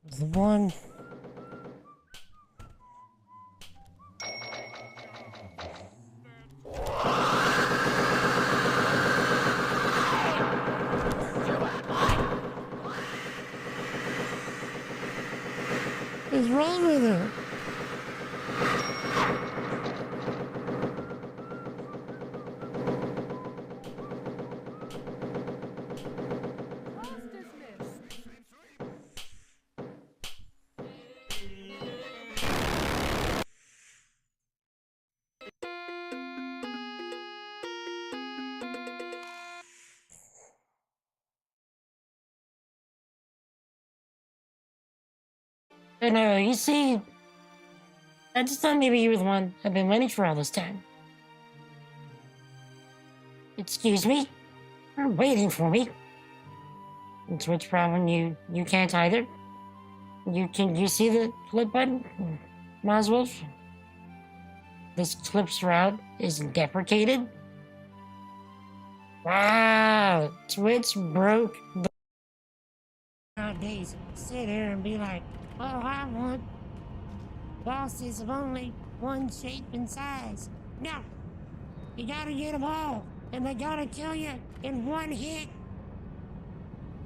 The one. What's wrong with her? I know, you see, I just thought maybe you were the one I've been waiting for all this time. Excuse me? You're waiting for me. It's which problem you can't either. You see the clip button? Might as well. This clip's route is deprecated. Wow, Twitch broke the nowadays. Sit here and be like, oh, I want bosses of only one shape and size. No, you gotta get them all, and they gotta kill you in one hit.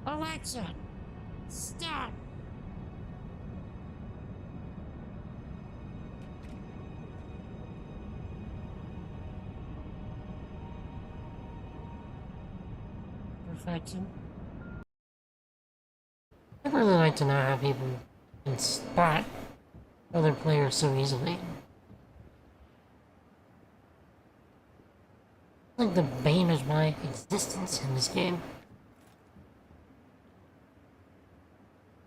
Alexa, stop. Perfection. I'd really like to know how people can spot other players so easily. Like the bane of my existence in this game.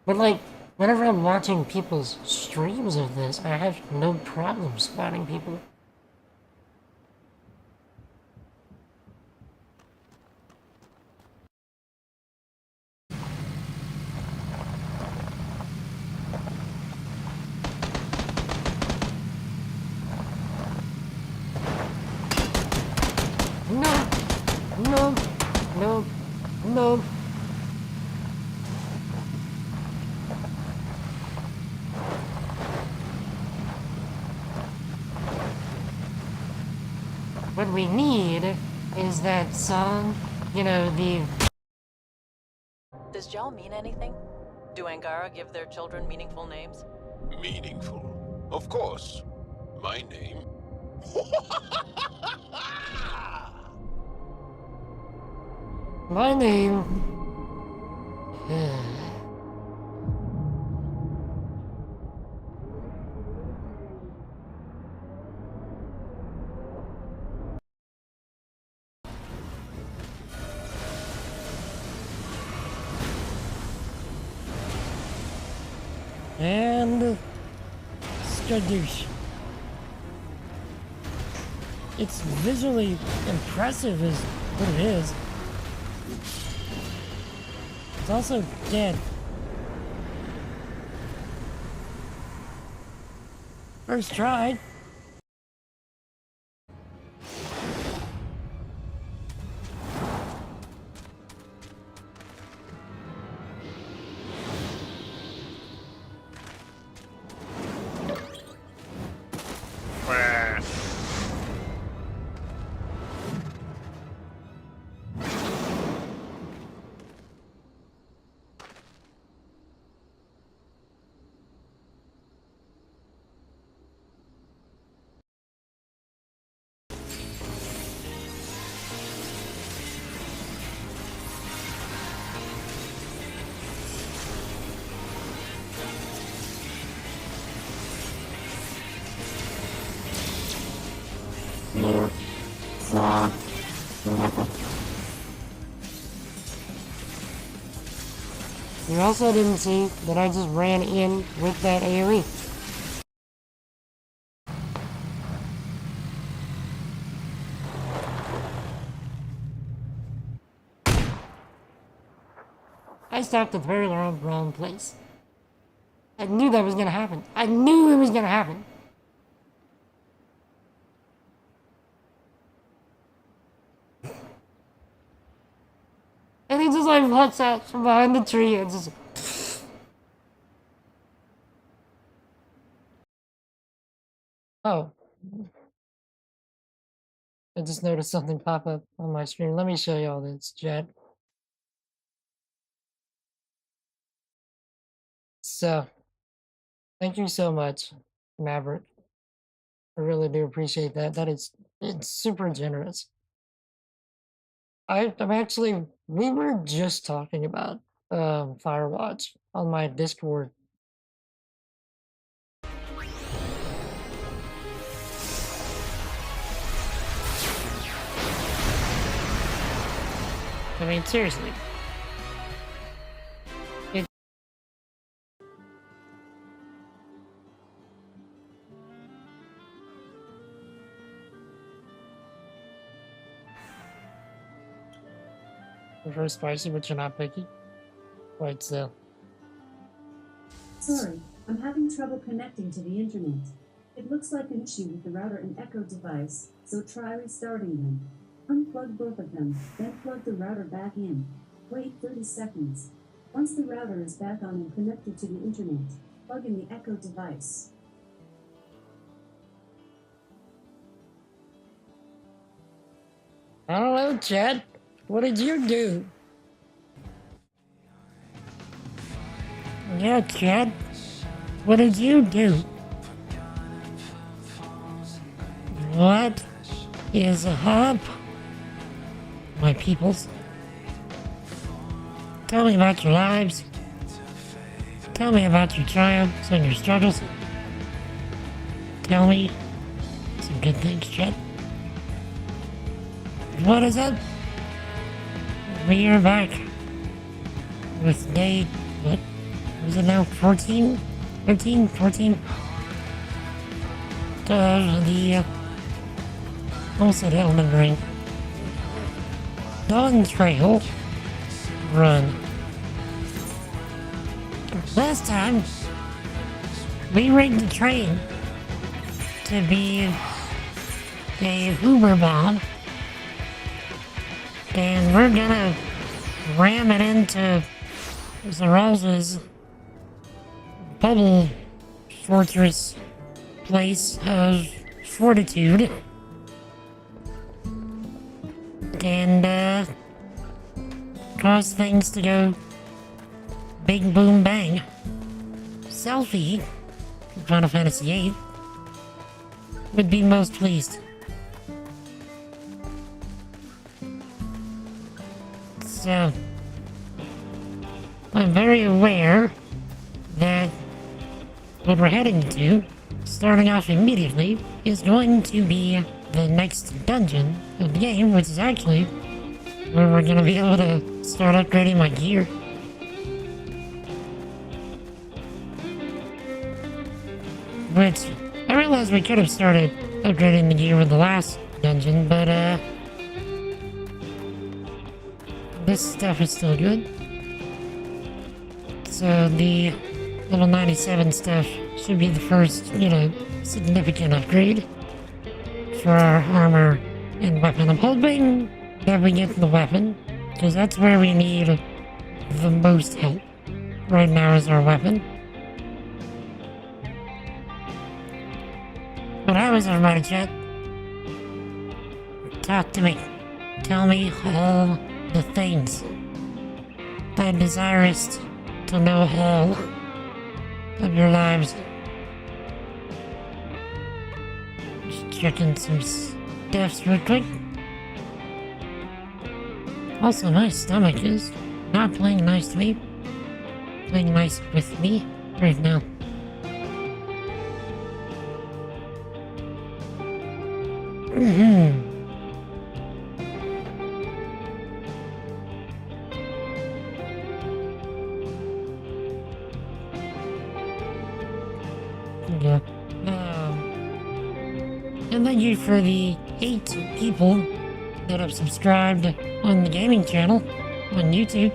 But like, whenever I'm watching people's streams of this, I have no problem spotting people. No! No! No! No! What we need is that song, you know, the... Does Jal mean anything? Do Angara give their children meaningful names? Meaningful? Of course. My name? My name... and... Skadoosh. It's visually impressive is what it is. It's also dead. First try. You also didn't see that I just ran in with that AoE. I stopped at the very wrong place. I knew that was gonna happen. I knew it was gonna happen. And he just like walks out from behind the tree and just... Oh. I just noticed something pop up on my screen. Let me show you all this, chat. So, thank you so much, Maverick. I really do appreciate that. It's super generous. I'm actually, we were just talking about Firewatch on my Discord. I mean, seriously. Prefer spicy, but you're not picky? Quite so. Sorry, I'm having trouble connecting to the internet. It looks like an issue with the router and Echo device, so try restarting them. Unplug both of them, then plug the router back in. Wait 30 seconds. Once the router is back on and connected to the internet, plug in the Echo device. I don't know, Chad. What did you do? Yeah, Chad. What did you do? What is up, my peoples? Tell me about your lives. Tell me about your triumphs and your struggles. Tell me some good things, Chad. What is up? We are back with day, what is it now, 14? 13? 14? The also the Elden Ring Dawntrail run. Last time, we rigged the train to be a Uber bomb, and we're gonna ram it into Zaralza's bubble fortress place of fortitude, and cause things to go big boom bang. Selfie, Final Fantasy VIII, would be most pleased. So, I'm very aware that what we're heading to, starting off immediately, is going to be the next dungeon of the game, which is actually where we're going to be able to start upgrading my gear. Which, I realized we could have started upgrading the gear with the last dungeon, but this stuff is still good. So the level 97 stuff should be the first, significant upgrade for our armor and weapon. I'm hoping that we get the weapon, because that's where we need the most help right now, is our weapon. But how is everybody, chat? Talk to me. Tell me all the things. I'm desirous to know all of your lives. Just checking some stuff real quick. Also, my stomach is not playing nice to me. Playing nice with me right now. Yeah. And thank you for the 8 people that have subscribed on the gaming channel on YouTube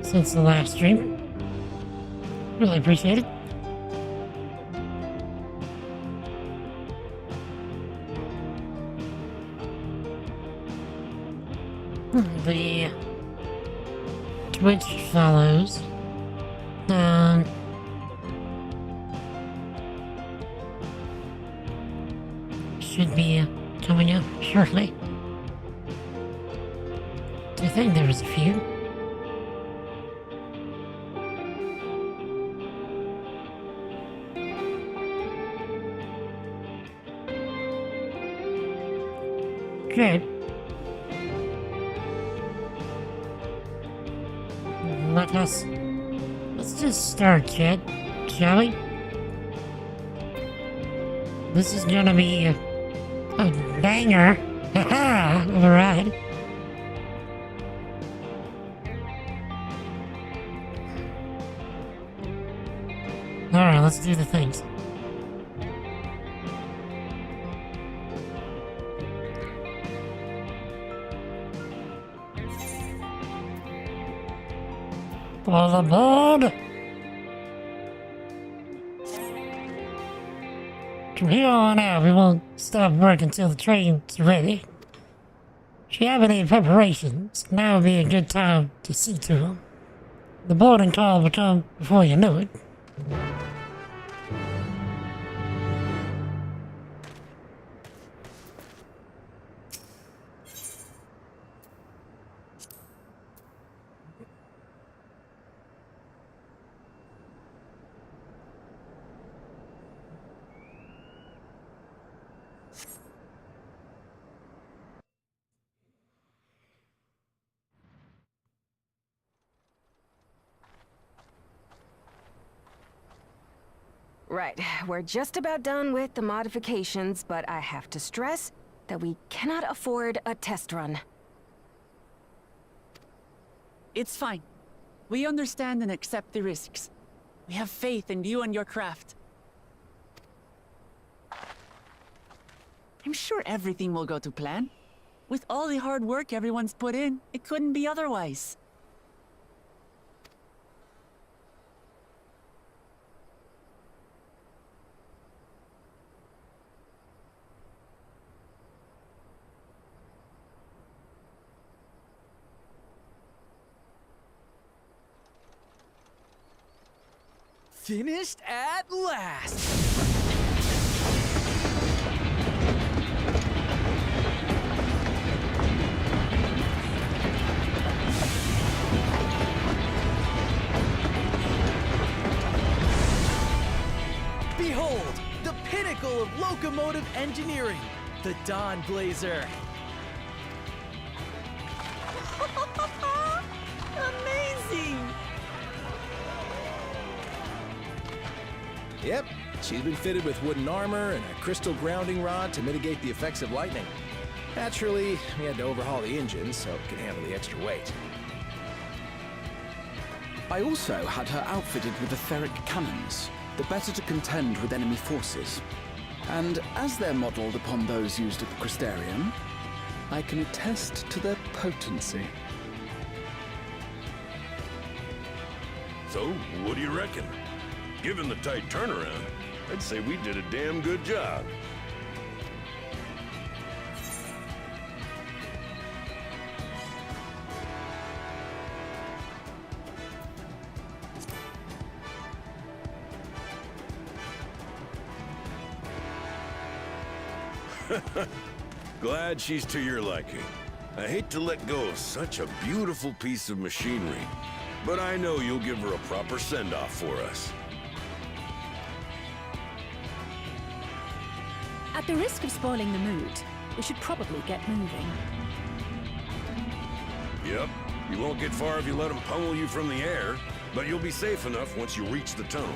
since the last stream. Really appreciate it. The Twitch follows. should be coming up shortly. I think there was a few. Good. Let's just start, kid, shall we? This is gonna be a banger, haha, of a ride. Alright, let's do the things. All aboard! From here on out, we won't stop work until the train's ready. If you have any preparations, now would be a good time to see to them. The boarding call will come before you know it. Right, we're just about done with the modifications, but I have to stress that we cannot afford a test run. It's fine. We understand and accept the risks. We have faith in you and your craft. I'm sure everything will go to plan. With all the hard work everyone's put in, it couldn't be otherwise. Finished at last! Behold, the pinnacle of locomotive engineering, the Dawn Blazer. Amazing! Yep, she's been fitted with wooden armor and a crystal grounding rod to mitigate the effects of lightning. Naturally, we had to overhaul the engine so it could handle the extra weight. I also had her outfitted with etheric cannons, the better to contend with enemy forces. And as they're modeled upon those used at the Crystarium, I can attest to their potency. So, what do you reckon? Given the tight turnaround, I'd say we did a damn good job. Glad she's to your liking. I hate to let go of such a beautiful piece of machinery, but I know you'll give her a proper send-off for us. At the risk of spoiling the mood, we should probably get moving. Yep, you won't get far if you let them pummel you from the air, but you'll be safe enough once you reach the tunnel.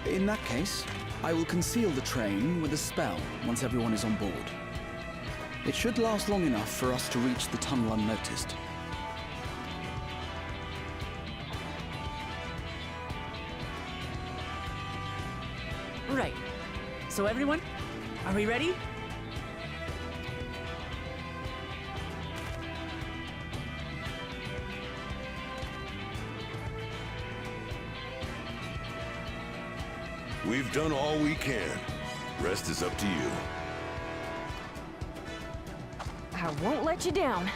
In that case, I will conceal the train with a spell once everyone is on board. It should last long enough for us to reach the tunnel unnoticed. Right. So everyone, are we ready? We've done all we can. Rest is up to you. I won't let you down.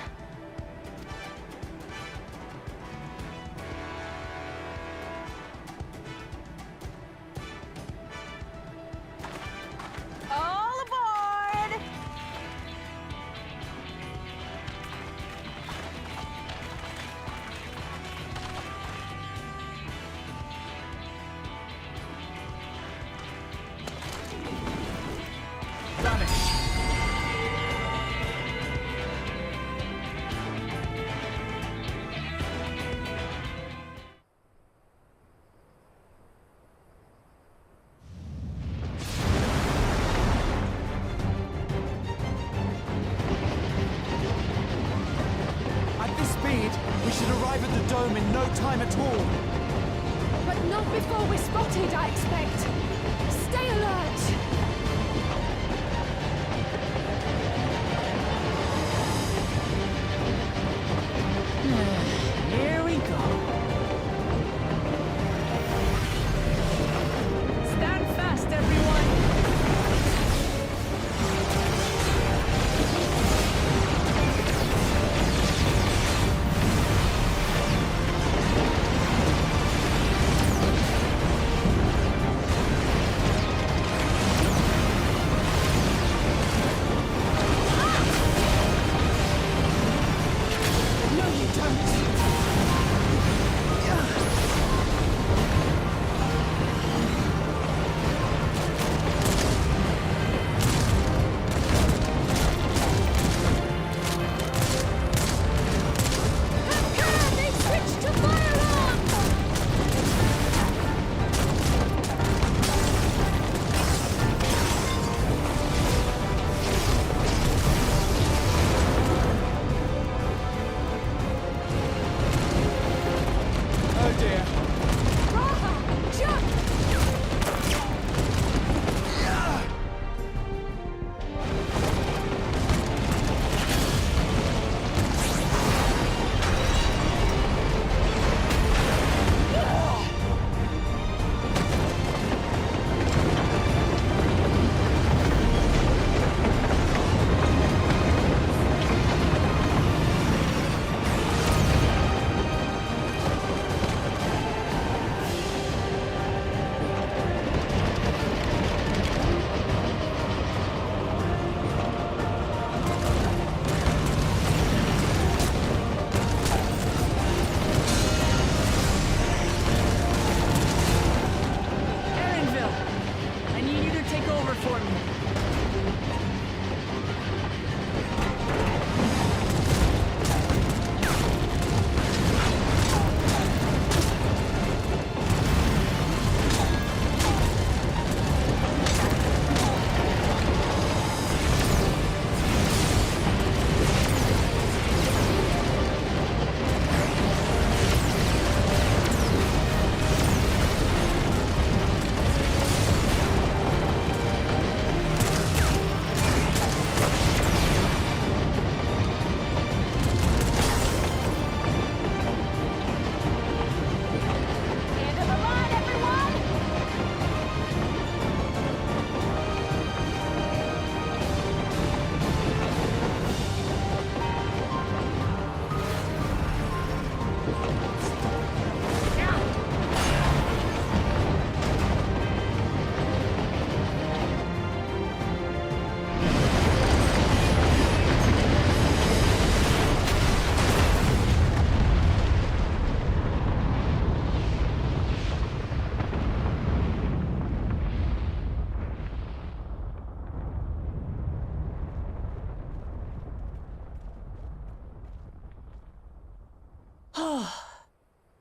the dome in no time at all. But not before we're spotted, I expect. Stay alert! Here we go. Stand fast, everyone!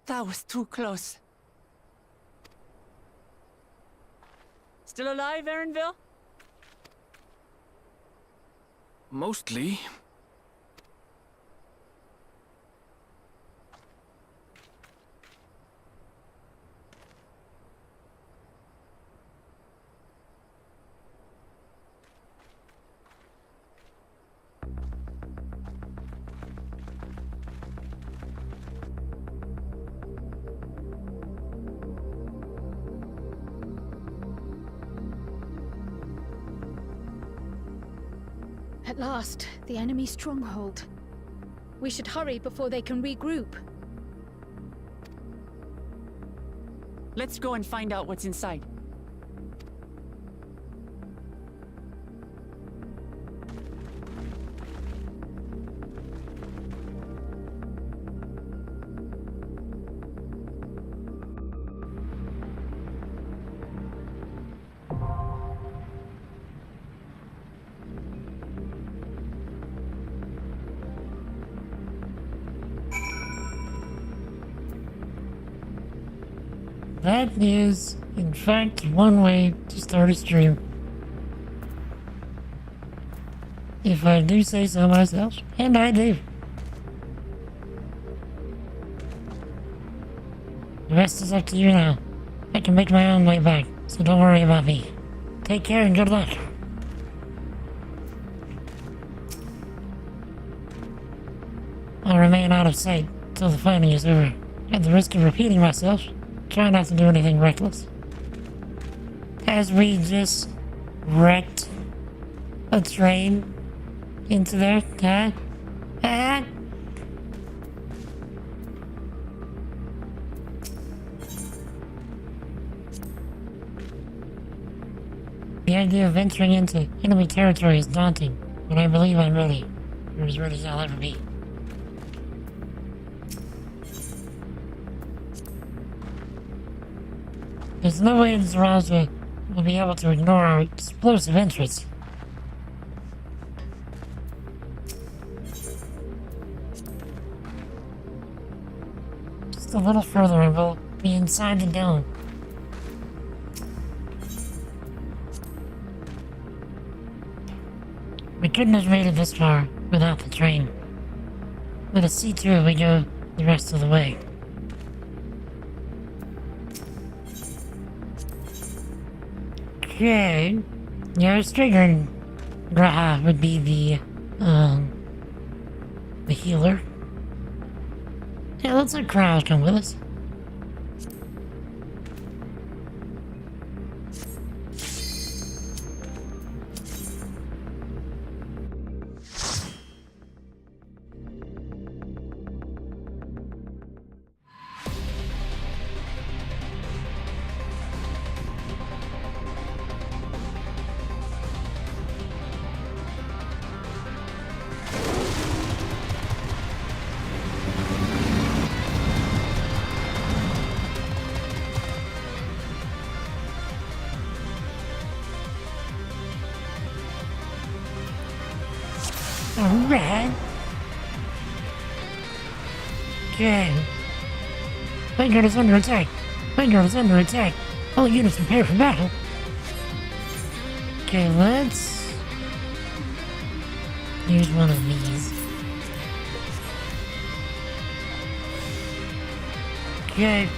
That was too close. Still alive, Erinville? Mostly. At last, the enemy stronghold. We should hurry before they can regroup. Let's go and find out what's inside. That is, in fact, one way to start a stream. If I do say so myself, and I do. The rest is up to you now. I can make my own way back, so don't worry about me. Take care and good luck. I'll remain out of sight till the fighting is over. At the risk of repeating myself, try not to do anything reckless. As we just wrecked a train into there, huh? The idea of venturing into enemy territory is daunting, but I believe I'm ready. You're as ready as I'll ever be. There's no way the Zaraza will be able to ignore our explosive entrance. Just a little further and we'll be inside the dome. We couldn't have made it this far without the train. Let us see to it we go the rest of the way. Okay. Yeah, I was figuring Graha would be the healer. Yeah, let's let Graha come with us. Alright. Okay. Vanguard is under attack. Vanguard is under attack. All units prepare for battle. Okay, let's use one of these. Okay.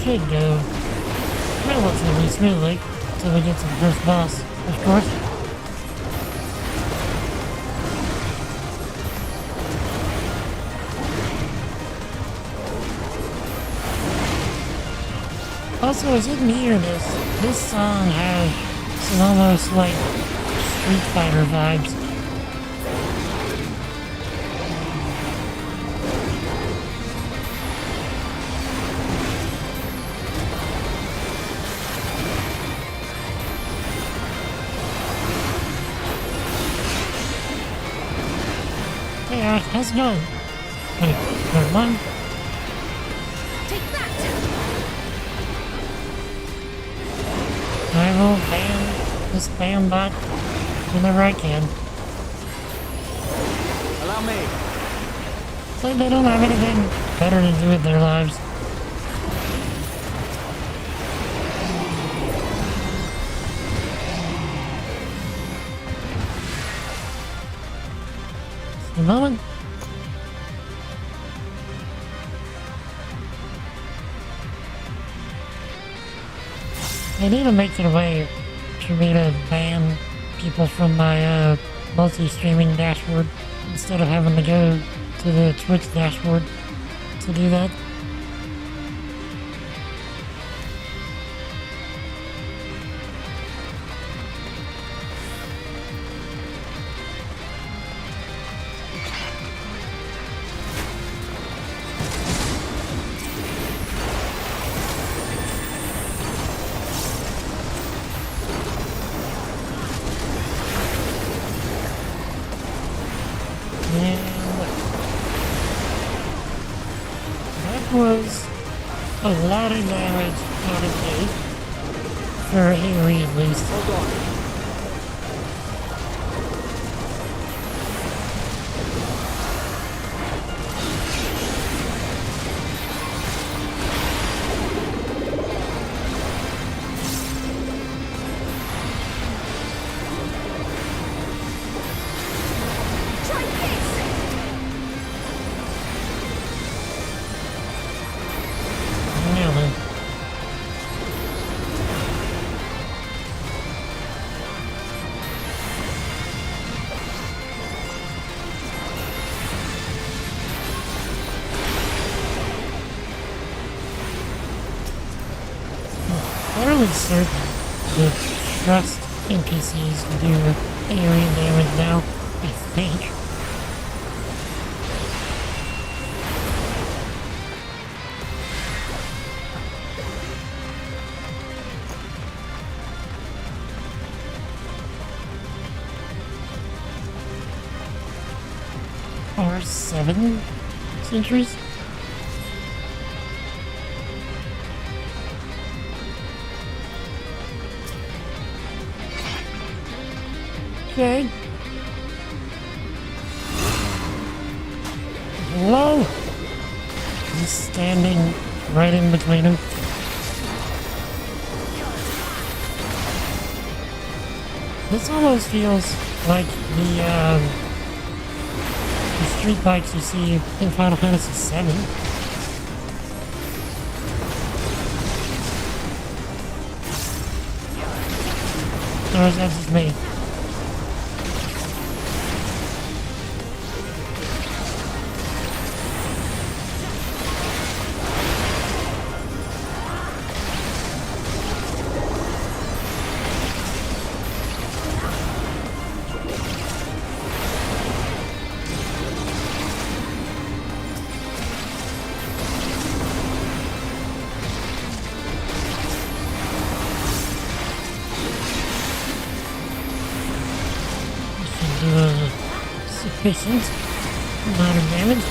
Should go relatively smoothly until we get to the first boss, of course. Also, is it me or this song has some almost like Street Fighter vibes? Yeah, how's it going? Okay, there's one. Take that! I will ban this spam bot whenever I can. Allow me. It's like they don't have anything better to do with their lives. Just a moment. I need to make it a way for me to ban people from my multi-streaming dashboard instead of having to go to the Twitch dashboard to do that. Was a lot of damage out of me for Haley at least. Hold on. fairly certain that trust NPCs do area damage now, I think. Or 7 centuries? Okay. Hello? Just standing right in between them. This almost feels like the street bikes you see in Final Fantasy VII. Or is that just me? Sufficient amount of damage.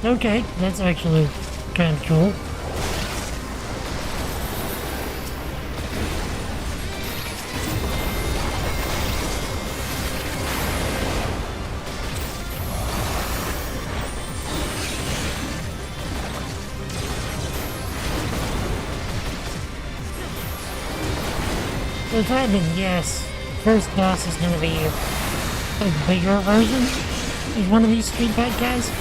Okay, that's actually kind of cool. So if I had to guess, first boss is going to be a bigger version of one of these street bike guys.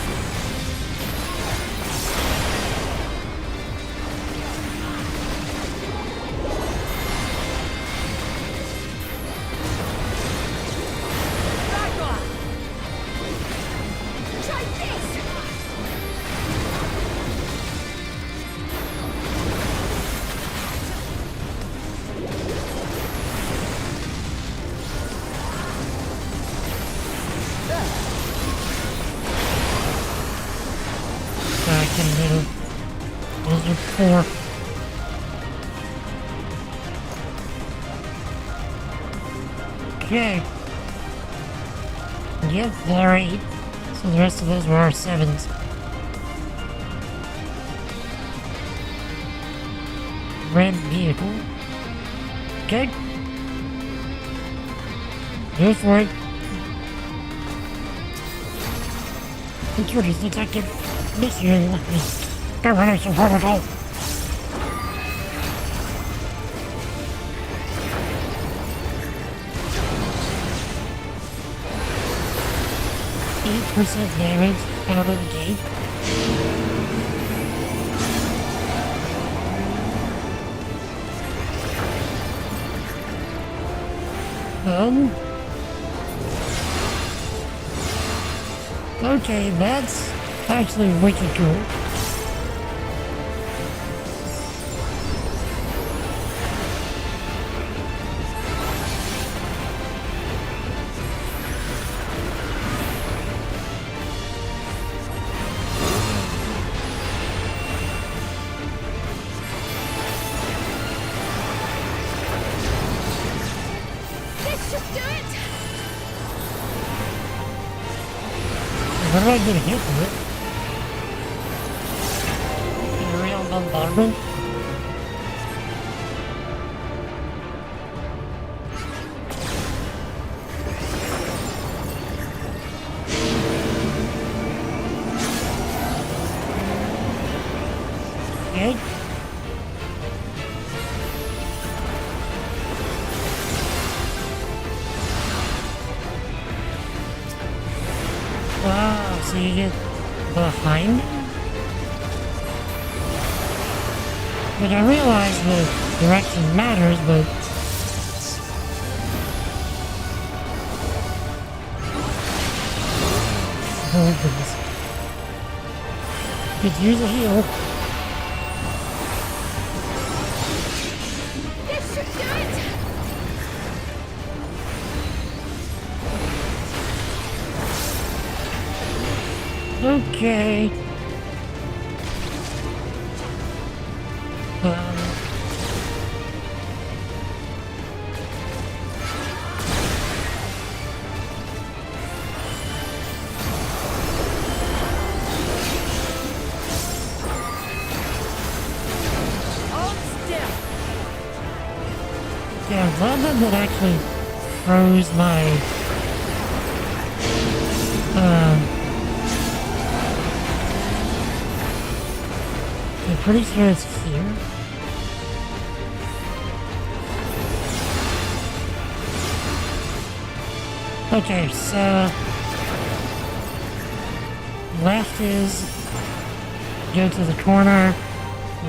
Okay. Yep, there are 8. So the rest of those were our 7s. Red vehicle. Okay. Go for it. Intruders detected. Mission. Termination protocol. % damage out of the gate. Okay, that's actually wicked cool. What do I get hit with? Aerial bombardment? Okay. Wow, so you get behind? Like, I realize the direction matters, but... Oh, goodness. Could use a heal. This should do it! Okay. Yeah, I'm glad that that actually froze my, I'm pretty sure it's here. Okay, so left is go to the corner,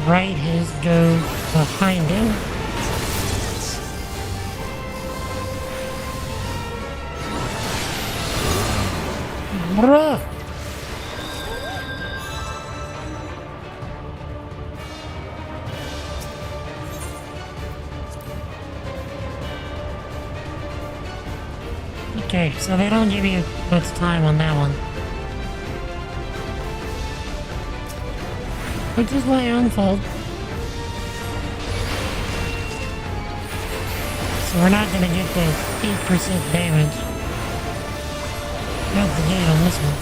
right is go behind him. Bruh! Okay, so they don't give you much time on that one. Which is my own fault. So we're not gonna get the 8% damage out the gate on this one.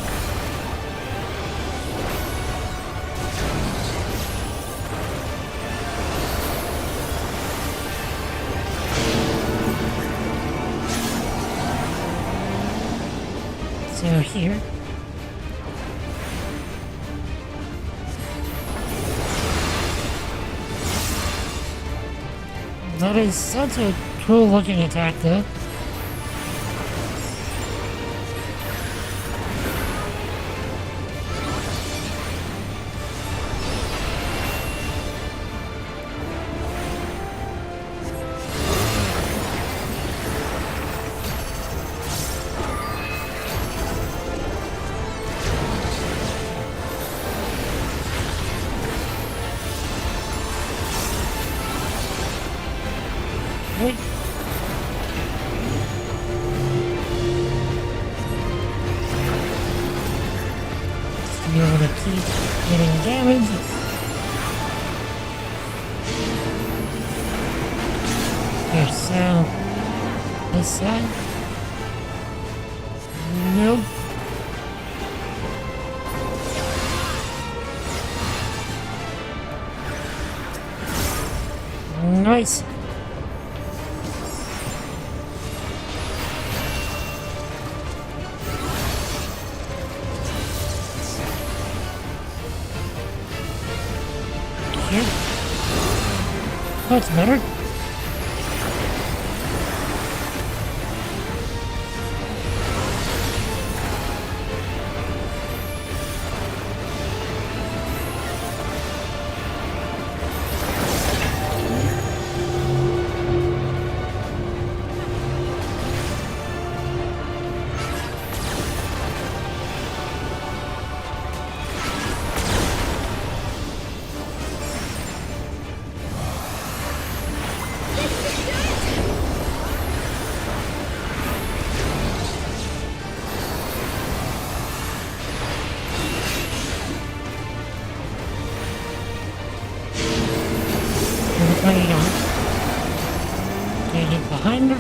So here. That is such a cool looking attack though. Wait. Just to be able to keep getting damage. Okay, so this side. Nope. Nice. Here. That's better. Everybody on. Okay, get behind her.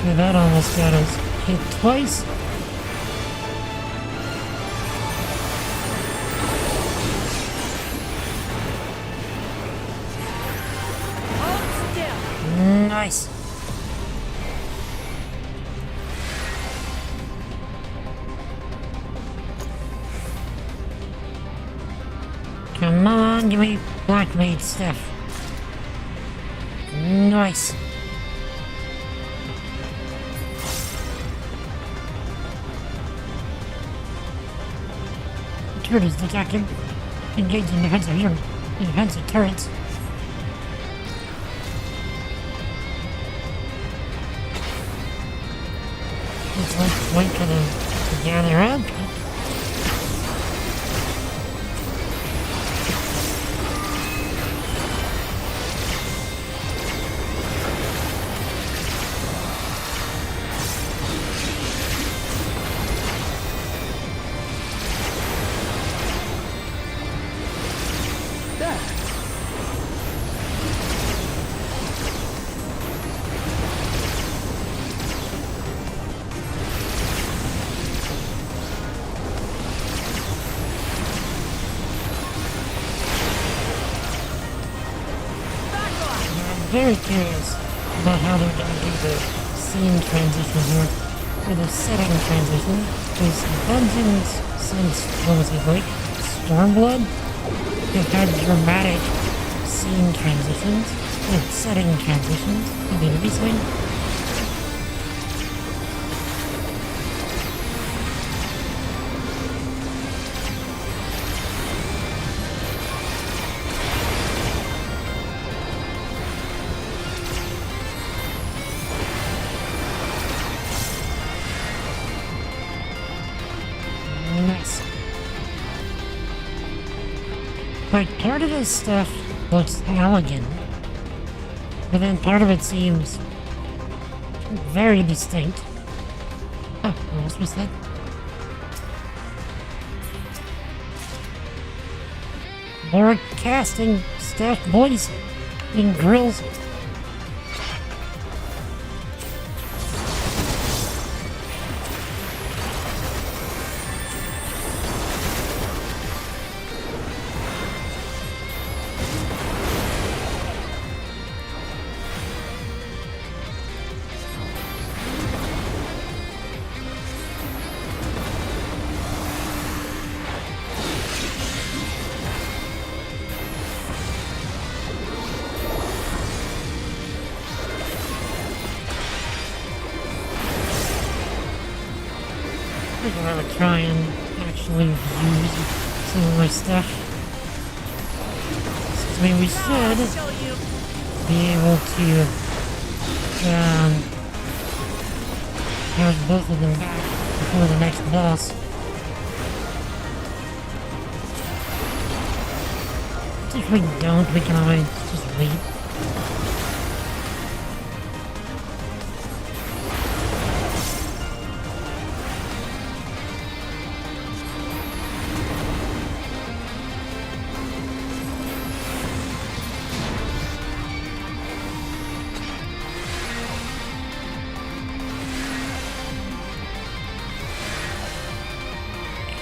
Okay, that almost got us hit twice. Nice. give me Black Mage stuff. Nice. Turtles detected. Engaging defensive units. Defensive turrets. Let's wait for them to gather up. Very curious about how they're going to do the scene transition here, or the setting transition, because dungeons since, what was it, like, Stormblood, have had dramatic scene transitions, or setting transitions, in the enemy side. Nice. Like, part of this stuff looks elegant, but then part of it seems very distinct. Oh, what else was that? More casting staff boys in grills. I think I'm gonna try and actually use some of my stuff. I mean, we should be able to have both of them back before the next boss. If we don't, we can always just wait.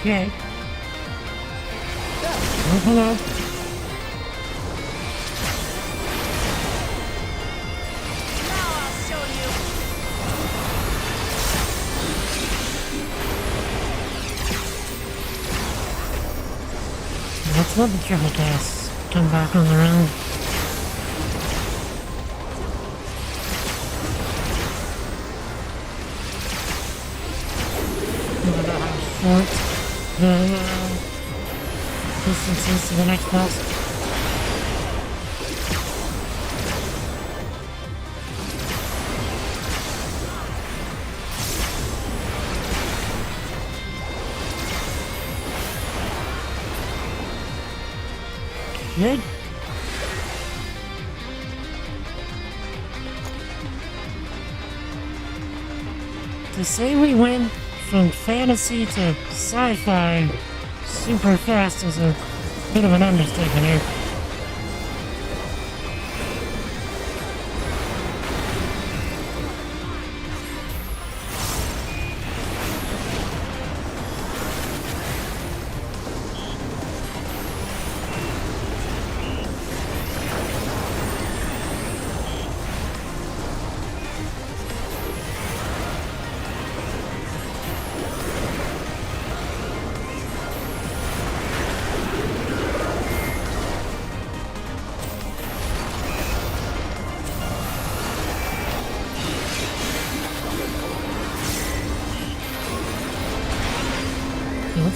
Okay. Oh, hello. Now I'll show you. Let's let the triple cast come back on their own. I don't know how short the distance is to the next boss. Good. To say we went from fantasy to sci-fi super fast is a bit of an understatement here.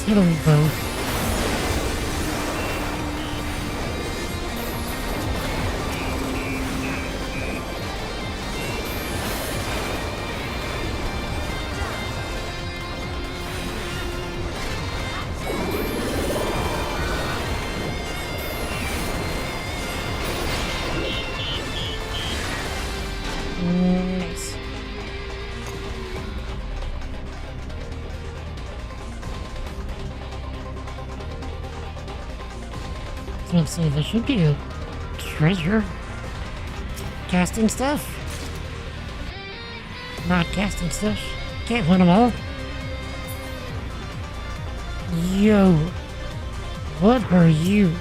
Let's hit them both. Nice. So let's see, there should be a treasure. Casting stuff? Not casting stuff. Can't win them all. Yo. What are you?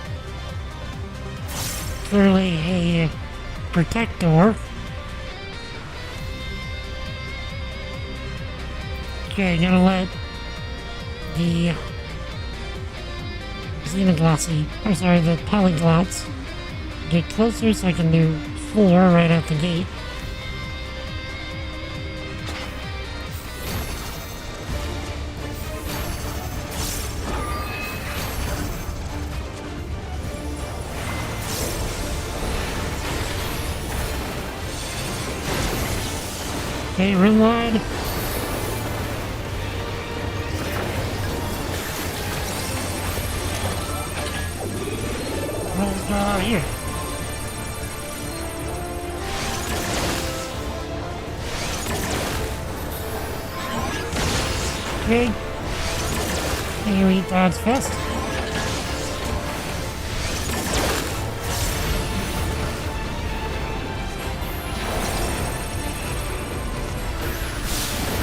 Clearly a protector. Okay, gonna let the xenoglossy, I'm sorry, the polyglots get closer so I can do 4 right out the gate. Okay, reload. What's going on here? Okay. Here we dodge fast.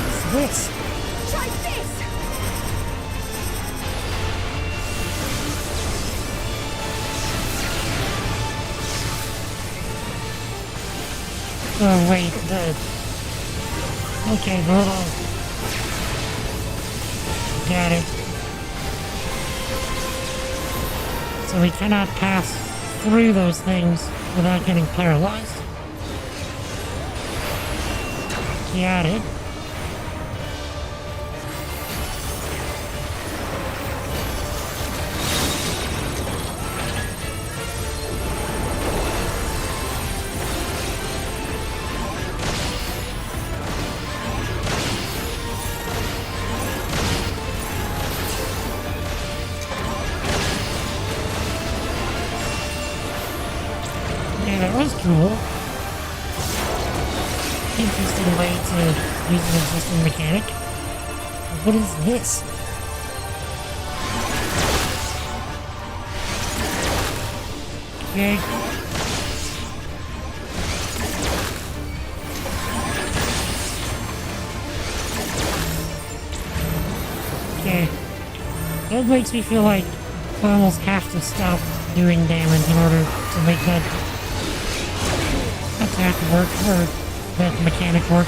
What's this? Try this! Oh wait, okay, hold on. Got it. So we cannot pass through those things without getting paralyzed. Got it. Yeah, that was cool. Interesting way to use an existing mechanic. What is this? Okay. Okay. That makes me feel like I almost have to stop doing damage in order to make that attack work, or that mechanic work.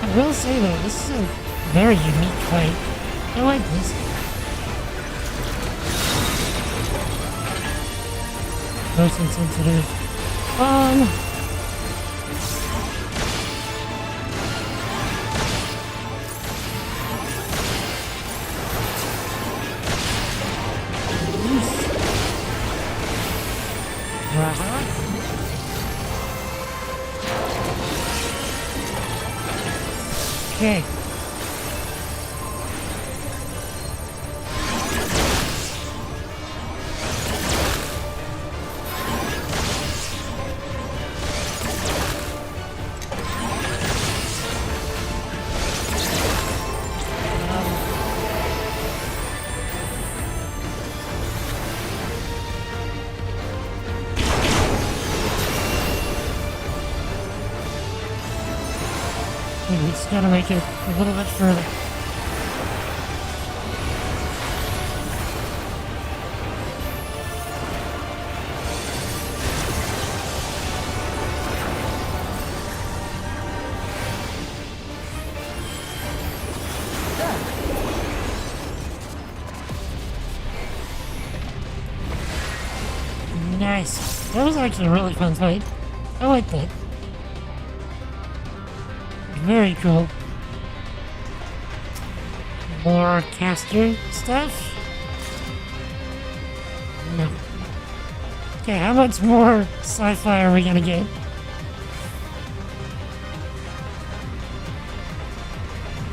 I will say though, this is a very unique fight. I like this. Motion sensitive. Okay. We just gotta make it a little bit further. Nice. That was actually a really fun fight. I like that. Very cool. More caster stuff? No. Okay, how much more sci-fi are we gonna get?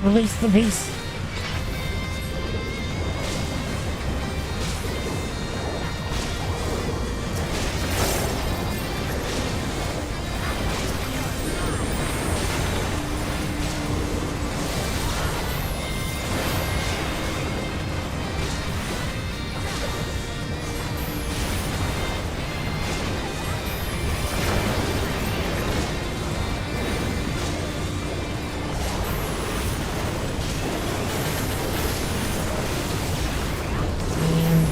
Release the beast.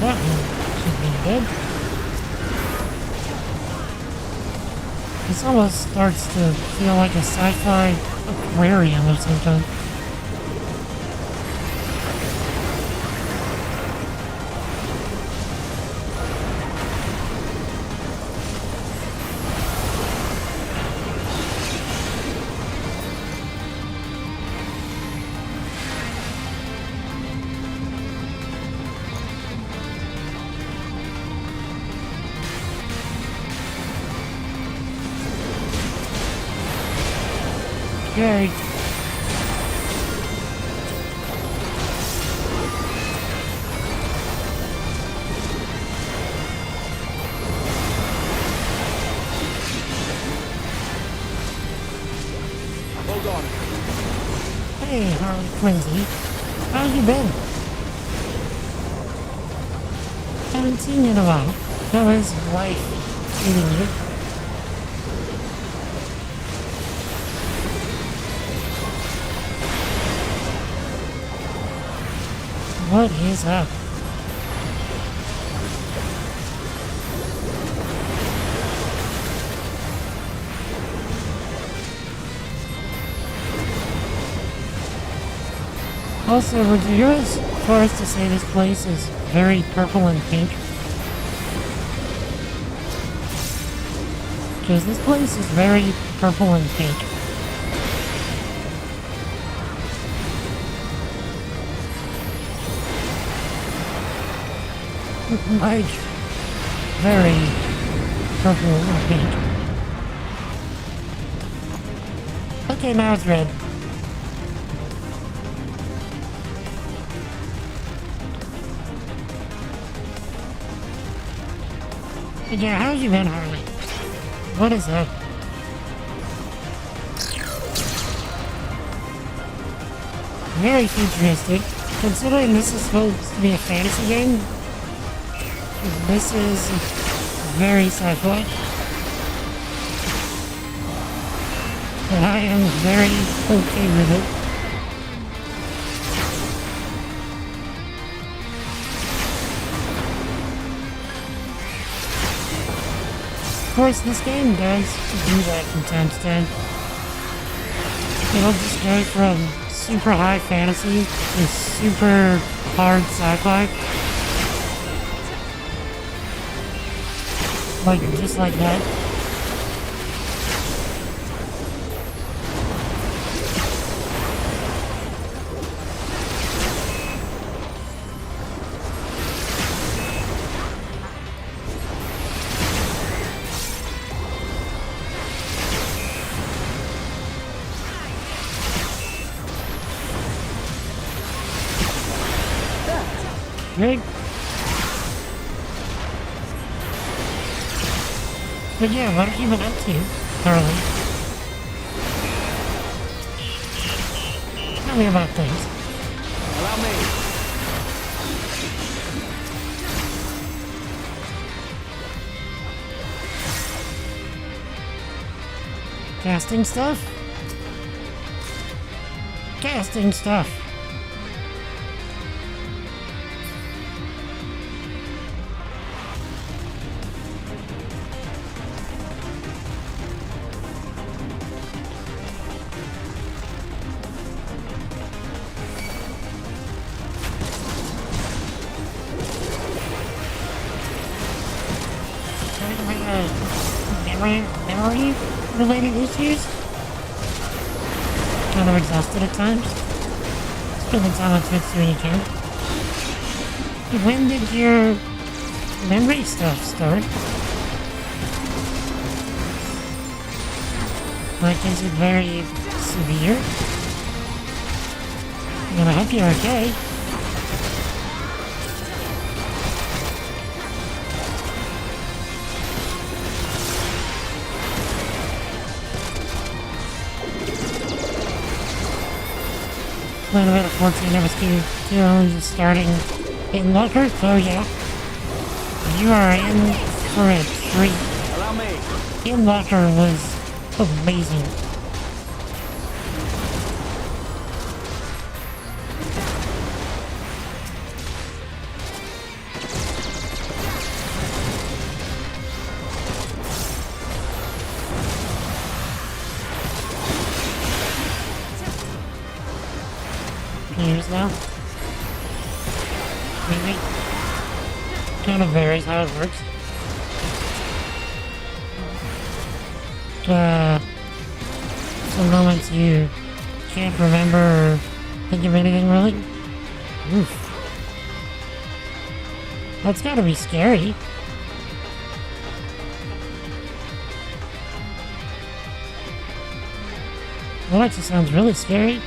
That one should be good. This almost starts to feel like a sci-fi aquarium of some kind. Okay. Hold on. Hey, Harley Quincy. How you been? Haven't seen you in a while. How is life treating you? What is up? Also, would you go as far as to say this place is very purple and pink? Because this place is very purple and pink. Like, very purple and pink. Okay, now it's red. But yeah, how's you been, Harley? What is up? Very futuristic, considering this is supposed to be a fantasy game. This is very sci-fi. And I am very okay with it. Of course, this game does do that from time to time. It'll just go from super high fantasy to super hard sci-fi. Like, just like that. Right? But yeah, what have you been up to, Harley? Tell me about things. Allow me. Casting stuff? Casting stuff. memory-related issues. Kind of exhausted at times. Spend the time on Twitch when you can. When did your memory stuff start? Like, is it very severe? I mean, I hope you're okay. Wait a minute, 14 of us two starting in locker? Oh yeah. You are in for a treat. Allow me. In locker was amazing. Years now. Maybe. Kind of varies how it works. Some moments you can't remember or think of anything really. Oof. That's gotta be scary. Alexa sounds really scary.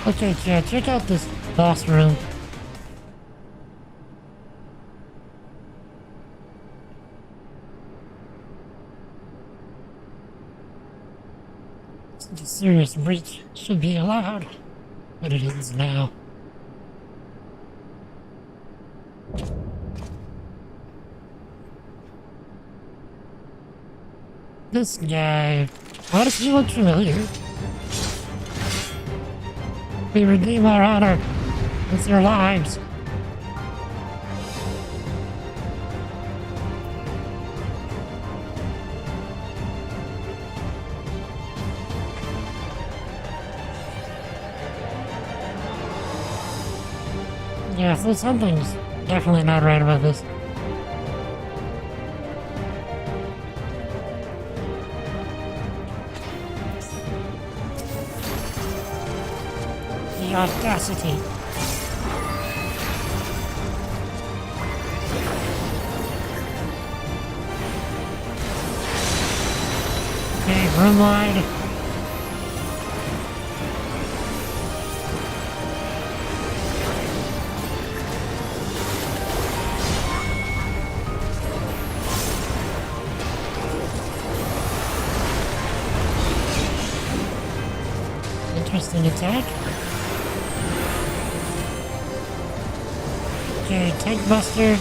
Okay, Chad, check out this boss room. Such a serious breach should be allowed, but it is now. This guy, why does he look familiar? We redeem our honor with your lives. Yeah, so something's definitely not right about this. The audacity. Okay, room wide. Interesting attack. Okay, tank buster.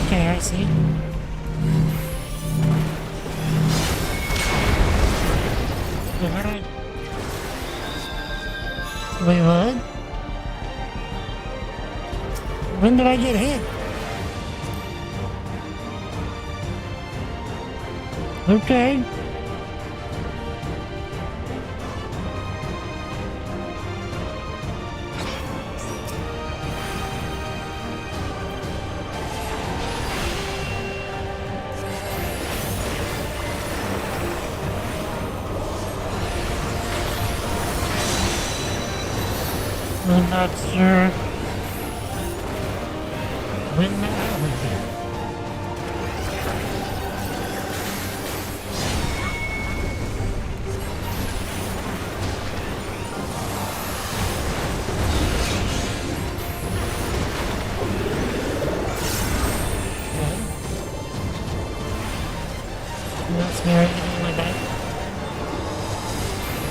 Okay, I see. Alright. Wait, what? When did I get hit? Okay. I'm not sure when that would be. Not scary, anything like that.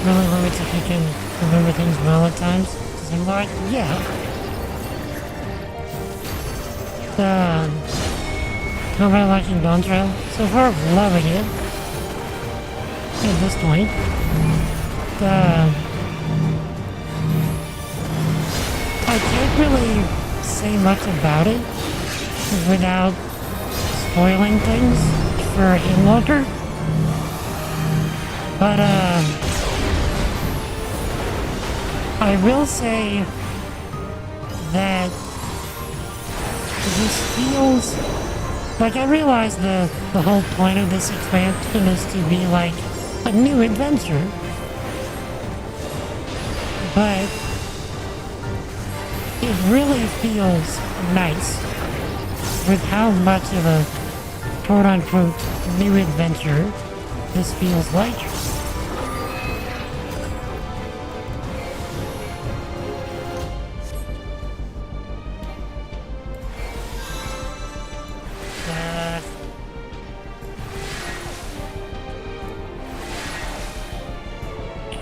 Really limits if you can remember things well at times. Because I'm like, yeah. How am I liking Dawntrail? So far, I'm loving it. At this point. I can't really say much about it without spoiling things for Inlocker. But, I will say that this feels like I realize the whole point of this expansion is to be like a new adventure. But it really feels nice with how much of a quote-unquote new adventure this feels like.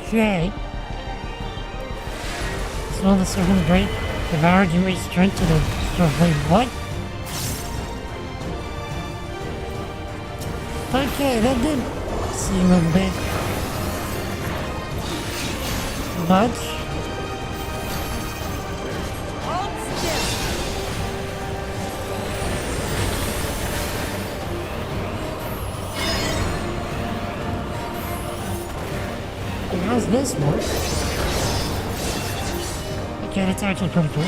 Okay. So the servant great devoured you strength to the wait, what? Okay, that did seem a bit much. Hold still. How's this work? Okay, that's actually pretty cool.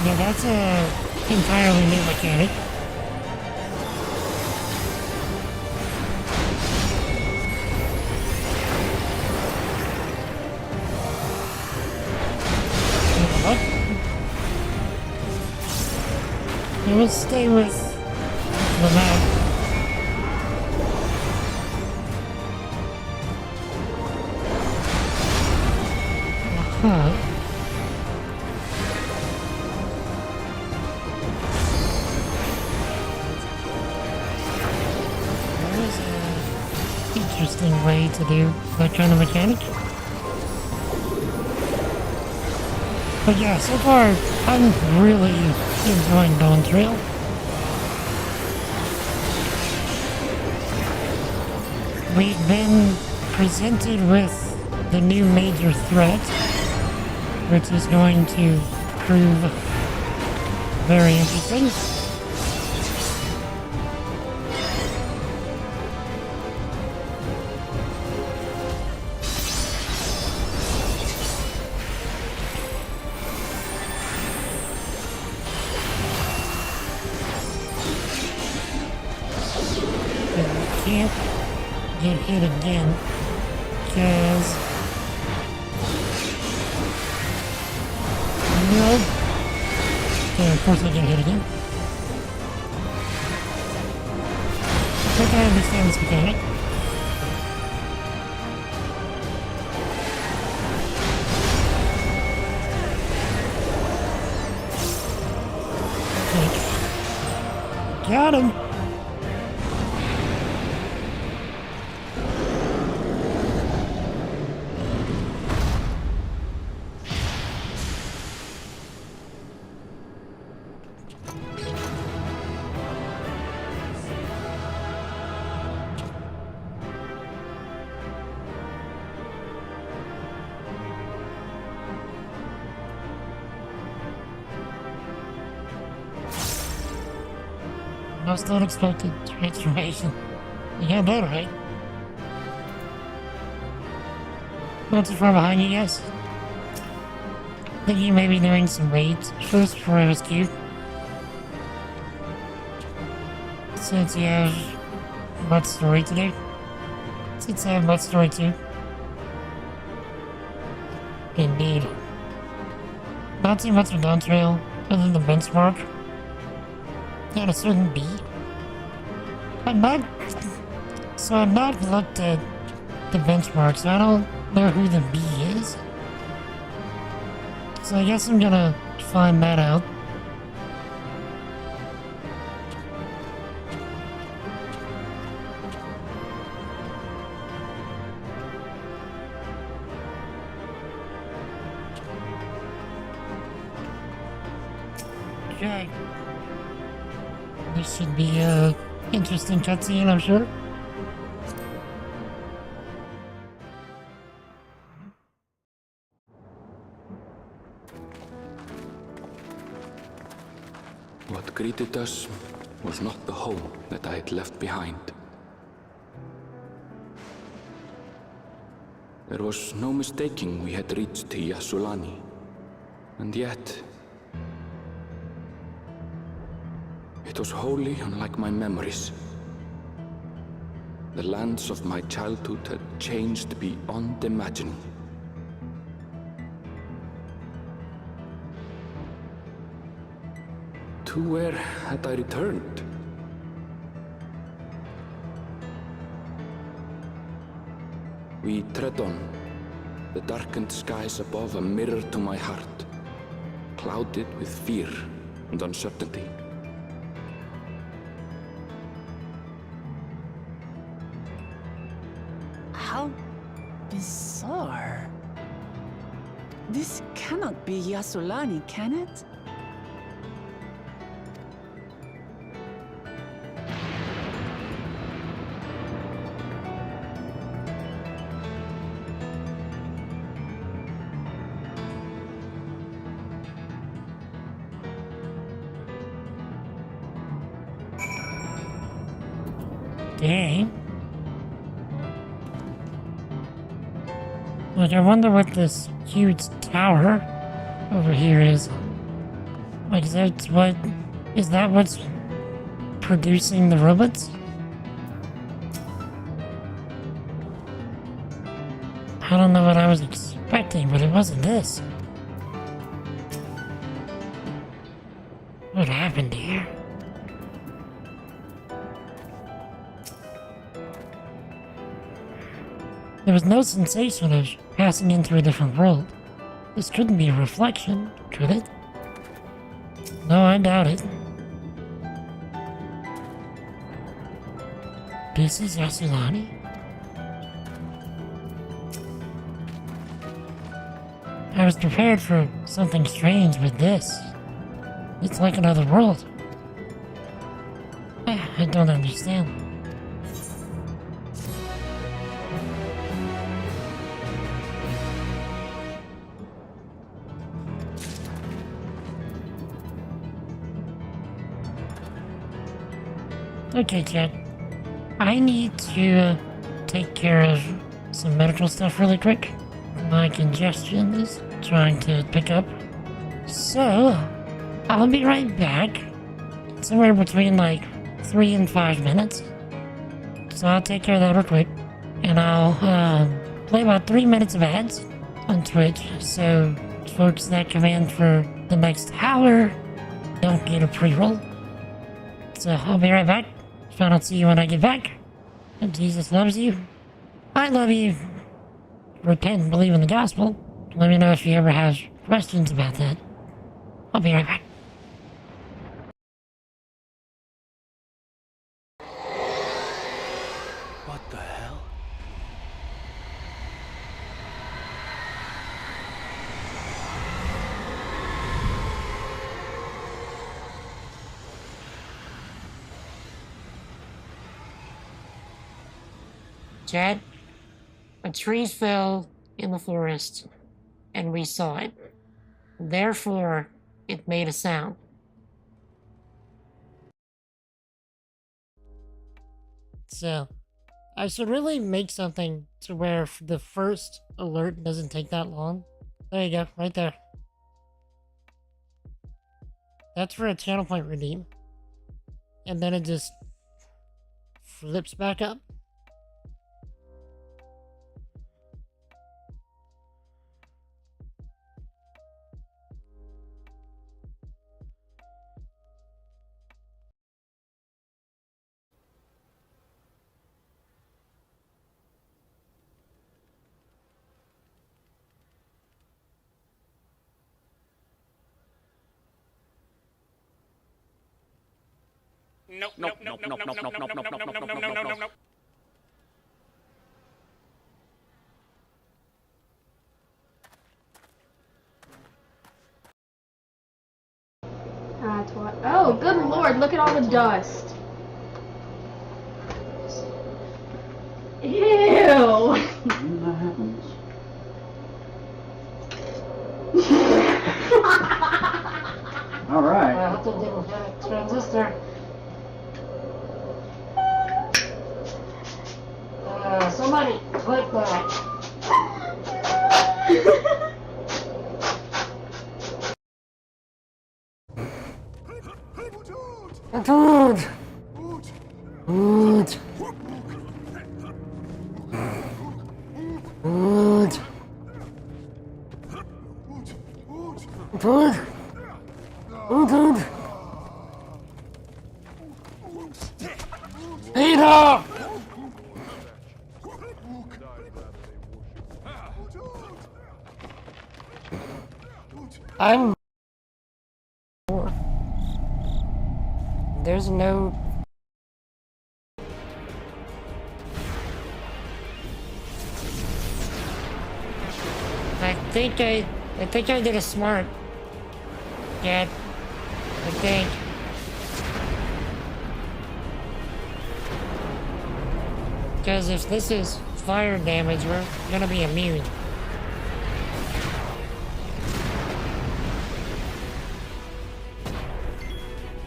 Yeah, that's a entirely new mechanic. It will stay with the map. That is an interesting way to do that kind of mechanic. But yeah, so far, I'm really enjoying Dawntrail. We've been presented with the new major threat, which is going to prove very interesting. Can't get hit again because no. Okay, of course I get hit again. I think I understand this mechanic. Okay. Got him. Most unexpected transformation. You got that right. Not too far behind you guys. Think you may be doing some raids first before I rescue. Since you have much story to do. Since I have much story too. Indeed. Not too much of Dawntrail, other than the benchmark. At a certain B. I've not looked at the benchmarks. I don't know who the B is. So I guess I'm gonna find that out. Okay. This should be a interesting cutscene, I'm sure. What greeted us was not the home that I had left behind. There was no mistaking we had reached Yassulani, and yet it was wholly unlike my memories. The lands of my childhood had changed beyond imagining. To where had I returned? We tread on, the darkened skies above a mirror to my heart, clouded with fear and uncertainty. How bizarre. This cannot be Yassulani, can it? Dang. Like, I wonder what this huge tower over here is. Like, is that what's producing the robots? I don't know what I was expecting, but it wasn't this. What happened here? There was no sensation of passing into a different world. This couldn't be a reflection, could it? No, I doubt it. This is Yassulani? I was prepared for something strange with this. It's like another world. I don't understand. Okay, Chad. I need to take care of some medical stuff really quick. My congestion is trying to pick up. So, I'll be right back. Somewhere between like 3 and 5 minutes. So I'll take care of that real quick. And I'll play about 3 minutes of ads on Twitch. So folks that come in for the next hour don't get a pre-roll. So I'll be right back. If I don't see you when I get back, and Jesus loves you, I love you. Repent and believe in the gospel. Let me know if you ever have questions about that. I'll be right back. What the hell? Chad, a tree fell in the forest, and we saw it. Therefore, it made a sound. So, I should really make something to where the first alert doesn't take that long. There you go, right there. That's for a channel point redeem. And then it just flips back up. Nope. Oh, good lord, look at all the dust. Ew! That happens. Alright. That's a different transistor. Somebody click that. Dude! Dude! Dude! Dude! Oh, dude! Peter! I'm... There's no... I think I did a smart. Yeah, I think. Because if this is fire damage, we're gonna be immune.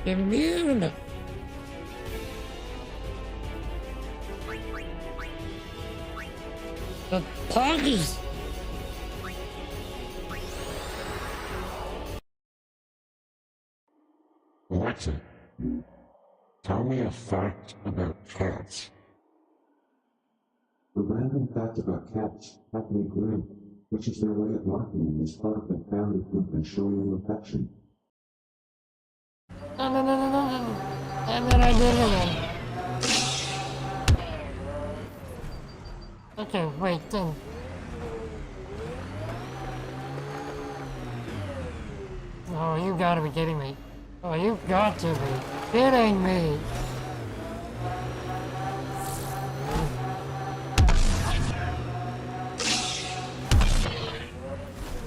Immune! The poggies! Alexa, tell me a fact about cats. The random fact about cats happily grin, which is their way of marketing as love and family group and showing you affection. No. And then I did it again. Okay, wait, then. Oh, you gotta be kidding me. Oh, you got to be kidding me.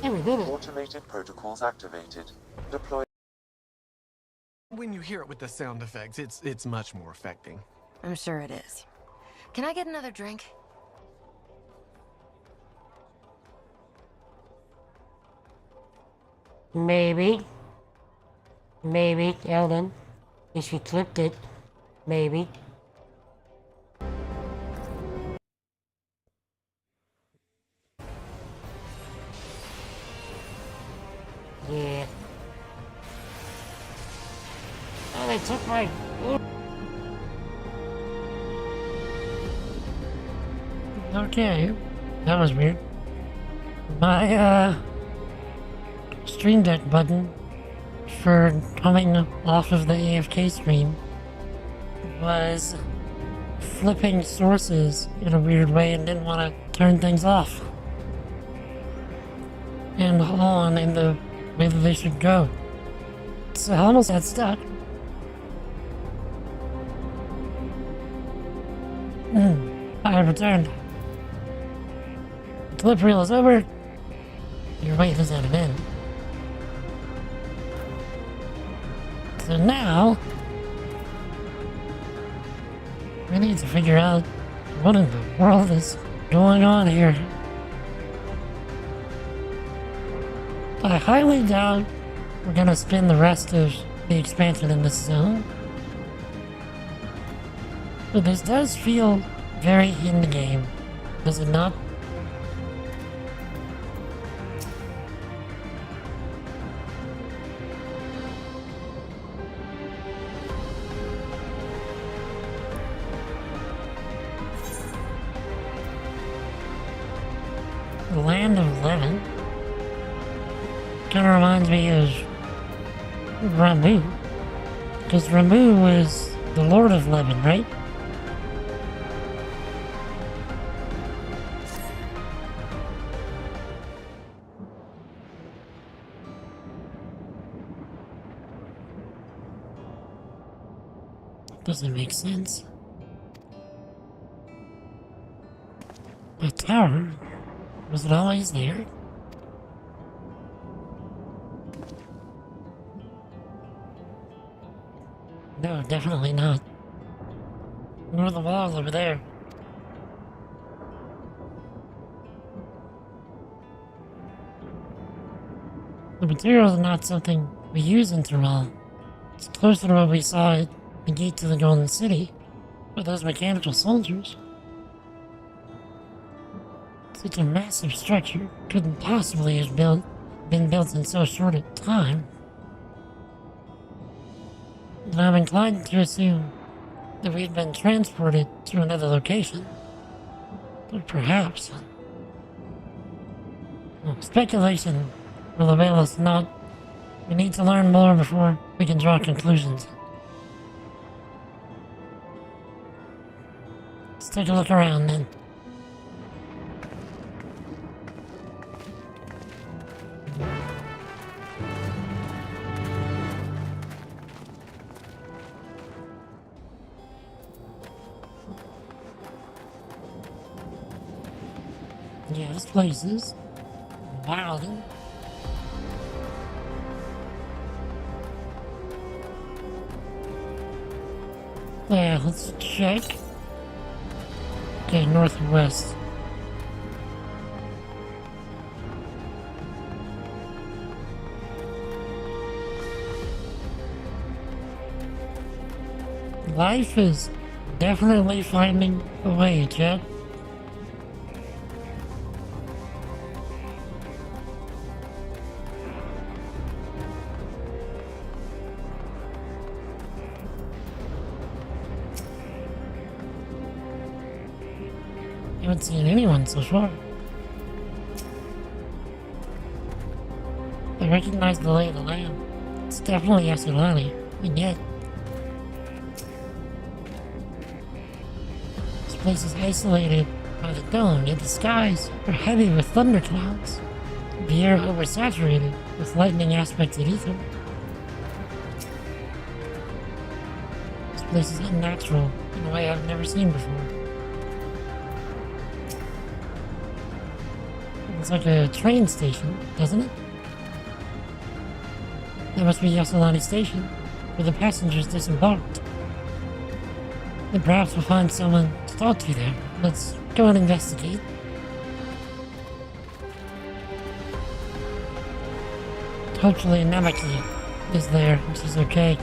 Hey, we did it. Automated protocols activated. Deploy. When you hear it with the sound effects, it's much more affecting. I'm sure it is. Can I get another drink? Maybe. Maybe, Eldon. If you clipped it. Maybe. Yeah. Oh, they took my... Okay. That was weird. My, Stream Deck button for coming off of the AFK stream was flipping sources in a weird way and didn't want to turn things off and on in the way that they should go. So I almost got stuck. I returned. The clip reel is over. Your wait is at an end. So now, we need to figure out what in the world is going on here. I highly doubt we're gonna spend the rest of the expansion in this zone. But this does feel very in the game, does it not? The Land of Levin kind of reminds me of Ramu, because Ramu was the Lord of Levin, right? Doesn't make sense. The tower, was it always there? No, definitely not. Nor the wall over there. The material is not something we use in Tyrell. It's closer to what we saw at the gate to the Golden City, with those mechanical soldiers. Such a massive structure couldn't possibly have been built in so short a time. And I'm inclined to assume that we've been transported to another location. But perhaps... well, speculation will avail us not. We need to learn more before we can draw conclusions. Let's take a look around then. Yeah, this place is wild. Yeah, let's check. Okay, north and west. Life is definitely finding a way, Chad. Haven't seen anyone so far. I recognize the lay of the land. It's definitely Yasulani, and yet this place is isolated by the dome, yet the skies are heavy with thunderclouds. The air oversaturated with lightning aspected ether. This place is unnatural in a way I've never seen before. It's like a train station, doesn't it? That must be Yasulani Station, where the passengers disembarked. Then perhaps we'll find someone to talk to there. Let's go and investigate. Hopefully Namaki is there, and she's okay.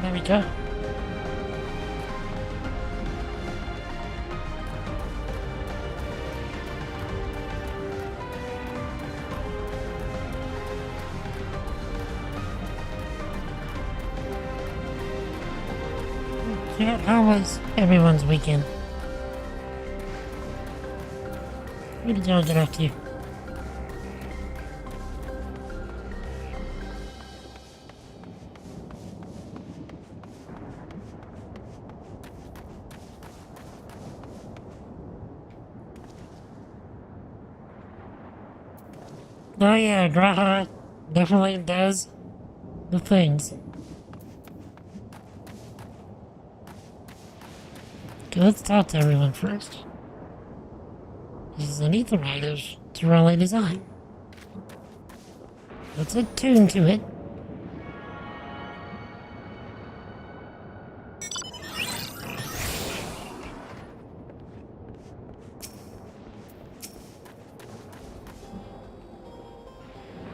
There we go. Yeah, how was everyone's weekend? What did y'all get up to? Oh yeah, Graha definitely does the things. Okay, let's talk to everyone first. This is an Etherite of Tyrell design. Let's attune to it.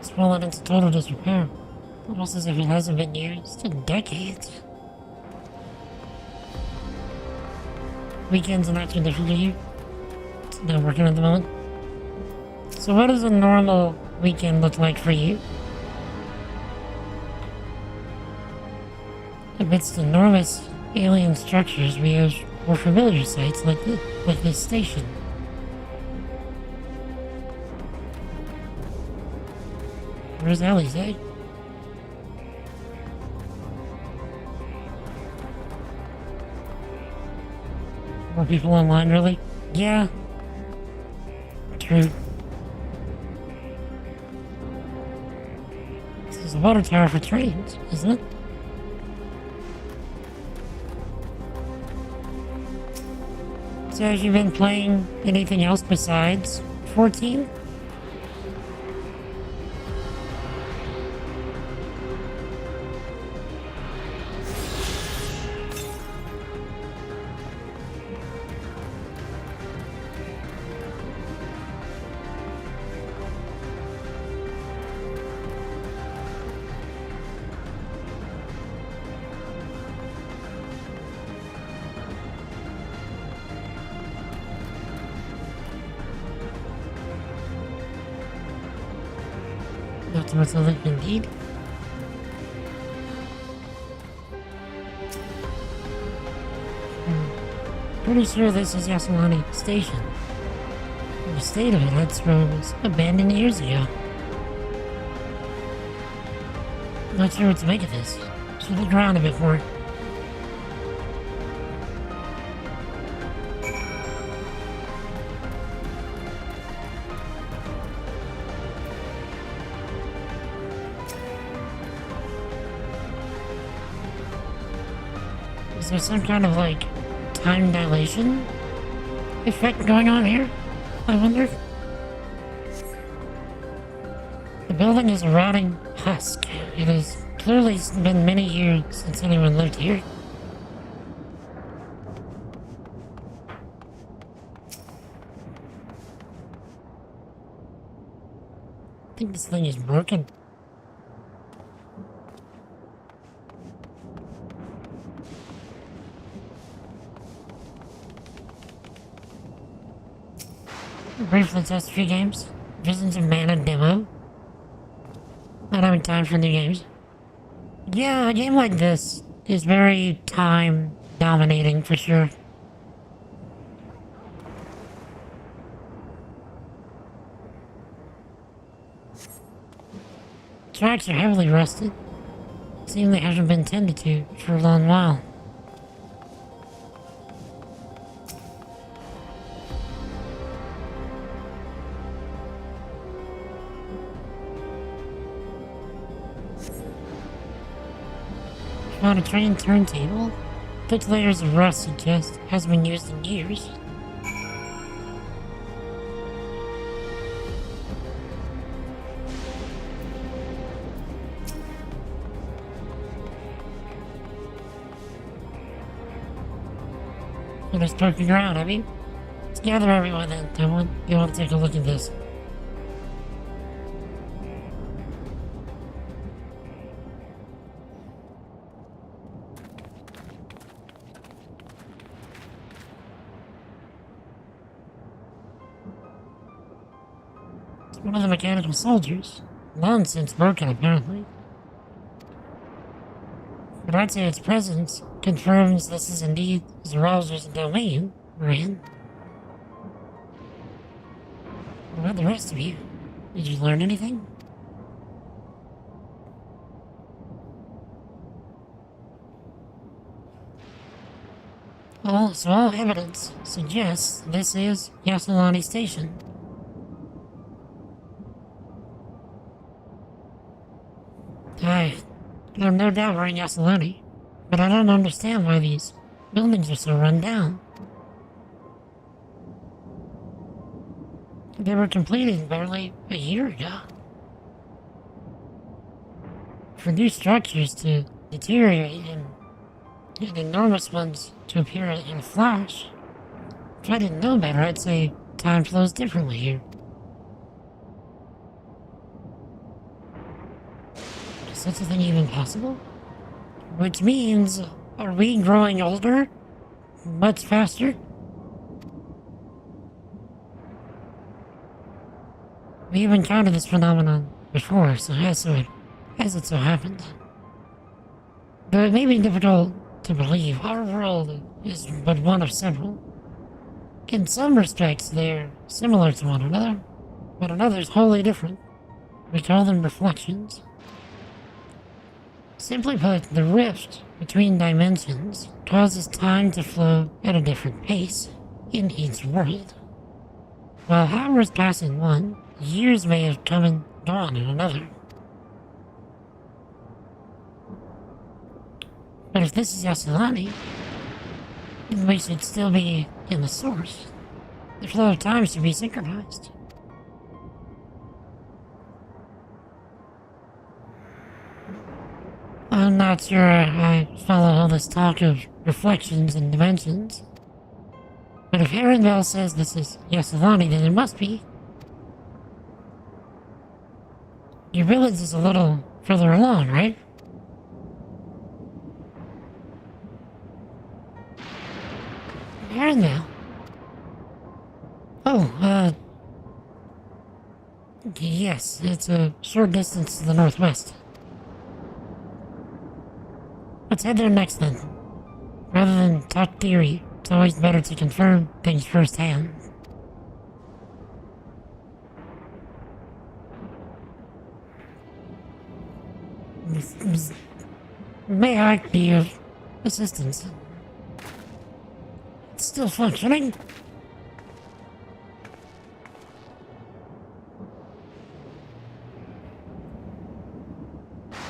It's fallen into total disrepair. Almost as if it hasn't been used in decades. Weekends are not too different for you. It's not working at the moment. So what does a normal weekend look like for you? Amidst enormous alien structures, we have more familiar sites like this station. Where's Ellie's, eh? More people online, really? Yeah. True. This is a water tower for trains, isn't it? So have you been playing anything else besides 14? Not too much of it indeed. Pretty sure this is Yasalani Station. The state of it, that's where it was abandoned years ago. Not sure what to make of this. Should look around a bit more. Is there some kind of, like, time dilation effect going on here? I wonder. The building is a rotting husk. It has clearly been many years since anyone lived here. I think this thing is broken. Briefly test a few games. Visions of Mana demo. Not having time for new games. Yeah, a game like this is very time dominating for sure. Tracks are heavily rusted. Seem they haven't been tended to for a long while. Found a train turntable. Thick layers of rust suggest hasn't been used in years. And it's poking around, I mean. Let's gather everyone then. You want to take a look at this. One of the mechanical soldiers. Long since broken, apparently. But I'd say its presence confirms this is indeed Zeralzer's domain we're in. What about the rest of you? Did you learn anything? So all evidence suggests this is Yasalani Station. I have no doubt we're in Yasalani, but I don't understand why these buildings are so run down. They were completed barely a year ago. For new structures to deteriorate and enormous ones to appear in a flash, if I didn't know better, I'd say time flows differently here. Is such a thing even possible? Which means, are we growing older? Much faster? We've encountered this phenomenon before, as it so happened. Though it may be difficult to believe, our world is but one of several. In some respects, they're similar to one another, but in others wholly different. We call them reflections. Simply put, the rift between dimensions causes time to flow at a different pace in each world. While hours pass in one, years may have come and gone in another. But if this is Yasalani, then we should still be in the source. The flow of time should be synchronized. I'm not sure I follow all this talk of reflections and dimensions. But if Herondale says this is Yasavani, then it must be. Your village is a little further along, right? Herondale? Oh, yes, it's a short distance to the northwest. Let's head there next then. Rather than talk theory, it's always better to confirm things firsthand. May I be of assistance? It's still functioning?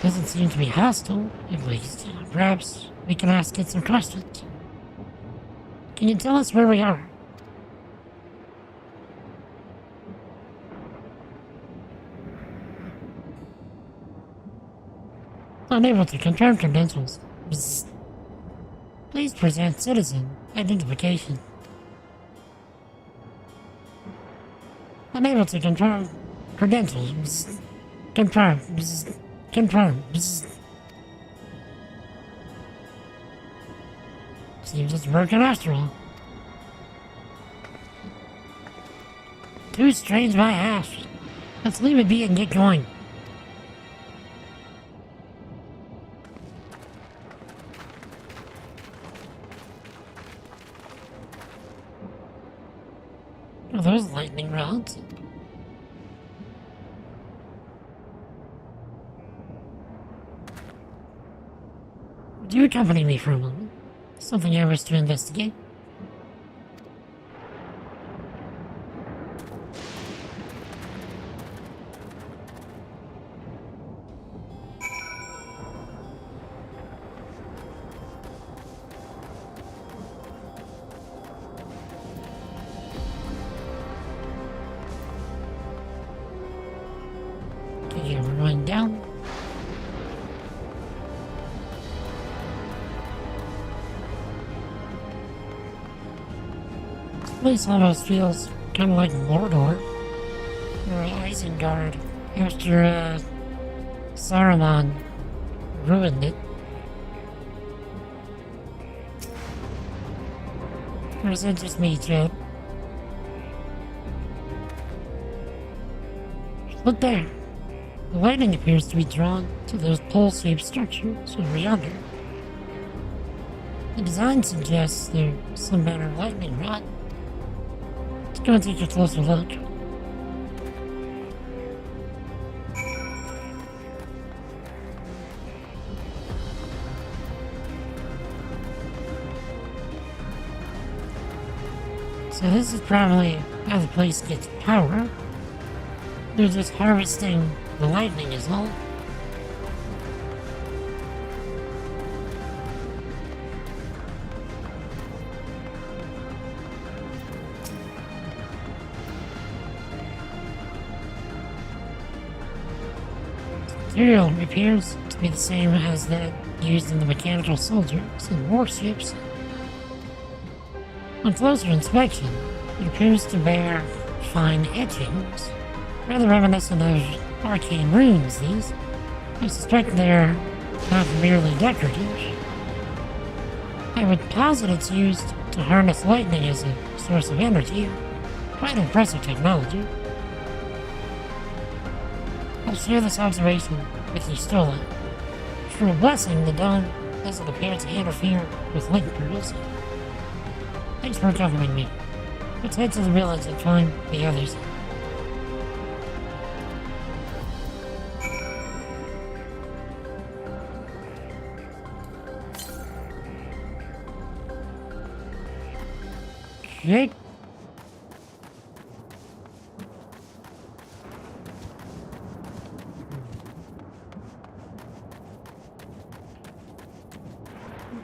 Doesn't seem to be hostile, at least. Perhaps we can ask it some questions. Can you tell us where we are? Unable to confirm credentials. Bzz. Please present citizen identification. Unable to confirm credentials. Bzz. Confirm. Bzz. Confirm. Bzz. Seems it's working after all. Too strange by half. Let's leave it be and get going. Are those lightning rods? Would you accompany me for a moment? Something I wish to investigate. Okay, we're going down. This place almost feels kind of like Mordor, or Isengard, after, Saruman ruined it. Or is it just me, Chad? Look there! The lightning appears to be drawn to those pole-shaped structures over yonder. The design suggests they're some manner of lightning rod. Let's go and take a closer look. So this is probably how the place gets power. They're just harvesting the lightning is all. Material appears to be the same as that used in the mechanical soldiers and warships. On closer inspection, it appears to bear fine etchings, rather reminiscent of arcane runes. These, I suspect they're not merely decorative. I would posit it's used to harness lightning as a source of energy. Quite impressive technology. I'll share this observation with you, Stola. For a blessing, the dome doesn't appear to interfere with link pearls. Thanks for accompanying me. Let's head to the village and find the others. Okay.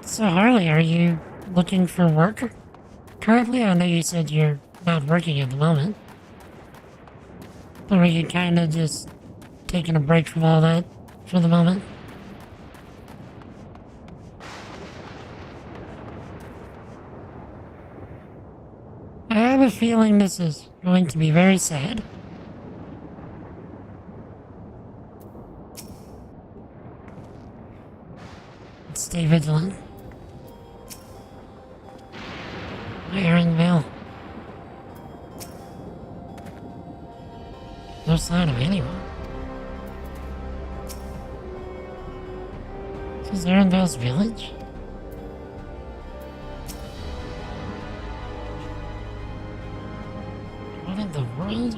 So Harley, are you looking for work? Currently, I know you said you're not working at the moment. But are you kind of just taking a break from all that for the moment? I have a feeling this is going to be very sad. Stay vigilant. Iron Mill. No sign of anyone. This is Arendale's village? What in the world?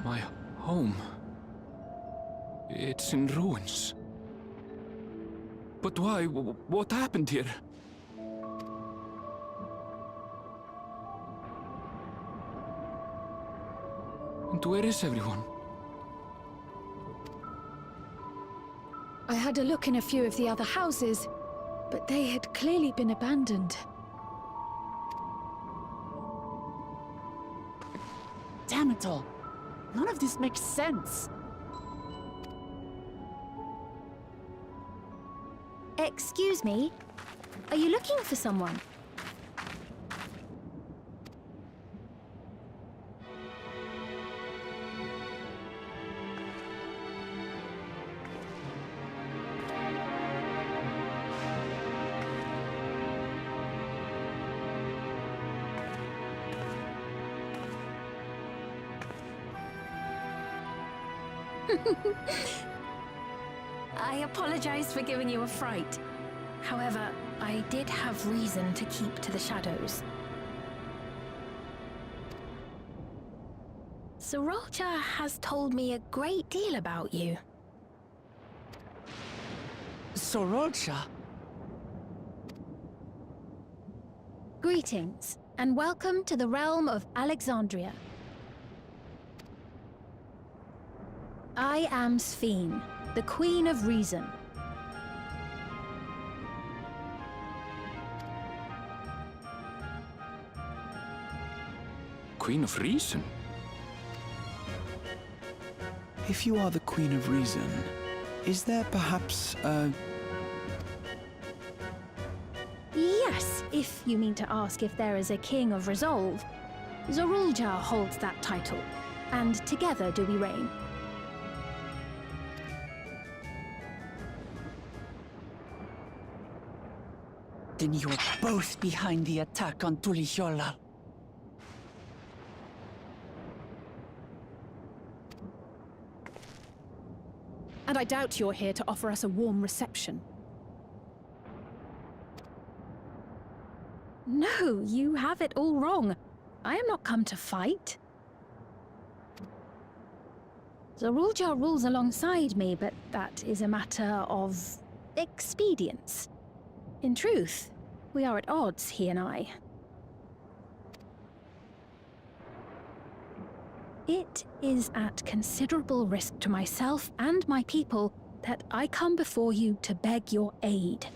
My home. It's in ruins. But why? What happened here? And where is everyone? I had a look in a few of the other houses, but they had clearly been abandoned. Damn it all. None of this makes sense. Excuse me? Are you looking for someone? I apologize for giving you a fright. However, I did have reason to keep to the shadows. Sorolcha has told me a great deal about you. Sorolcha? Greetings, and welcome to the realm of Alexandria. I am Sphene, the Queen of Reason. Queen of Reason? If you are the Queen of Reason, is there perhaps a... Yes, if you mean to ask if there is a King of Resolve. Zorulja holds that title, and together do we reign. Then you're both behind the attack on Tulihiola. And I doubt you're here to offer us a warm reception. No, you have it all wrong. I am not come to fight. Zorulja rules alongside me, but that is a matter of expedience. In truth, we are at odds, he and I. It is at considerable risk to myself and my people that I come before you to beg your aid.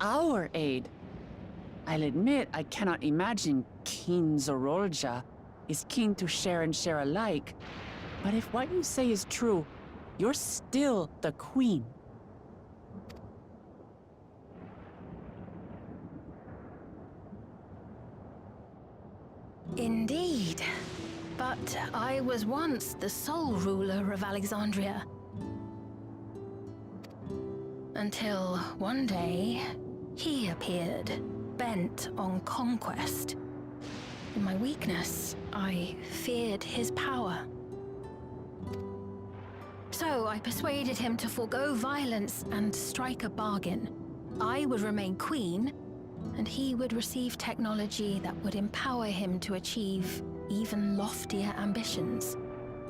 Our aid? I'll admit I cannot imagine King Zorolja is keen to share and share alike. But if what you say is true, you're still the Queen. Indeed. But I was once the sole ruler of Alexandria. Until one day, he appeared, bent on conquest. In my weakness, I feared his power. So I persuaded him to forego violence and strike a bargain. I would remain queen, and he would receive technology that would empower him to achieve even loftier ambitions,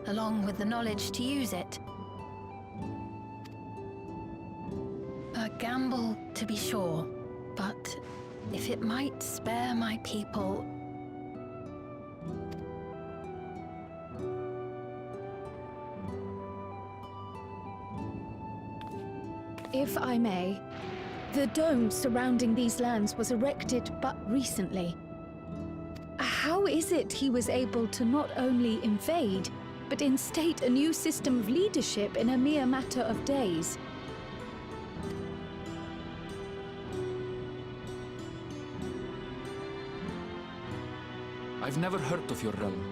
along with the knowledge to use it. A gamble, to be sure, but if it might spare my people... If I may, the dome surrounding these lands was erected but recently. How is it he was able to not only invade, but instate a new system of leadership in a mere matter of days? I've never heard of your realm.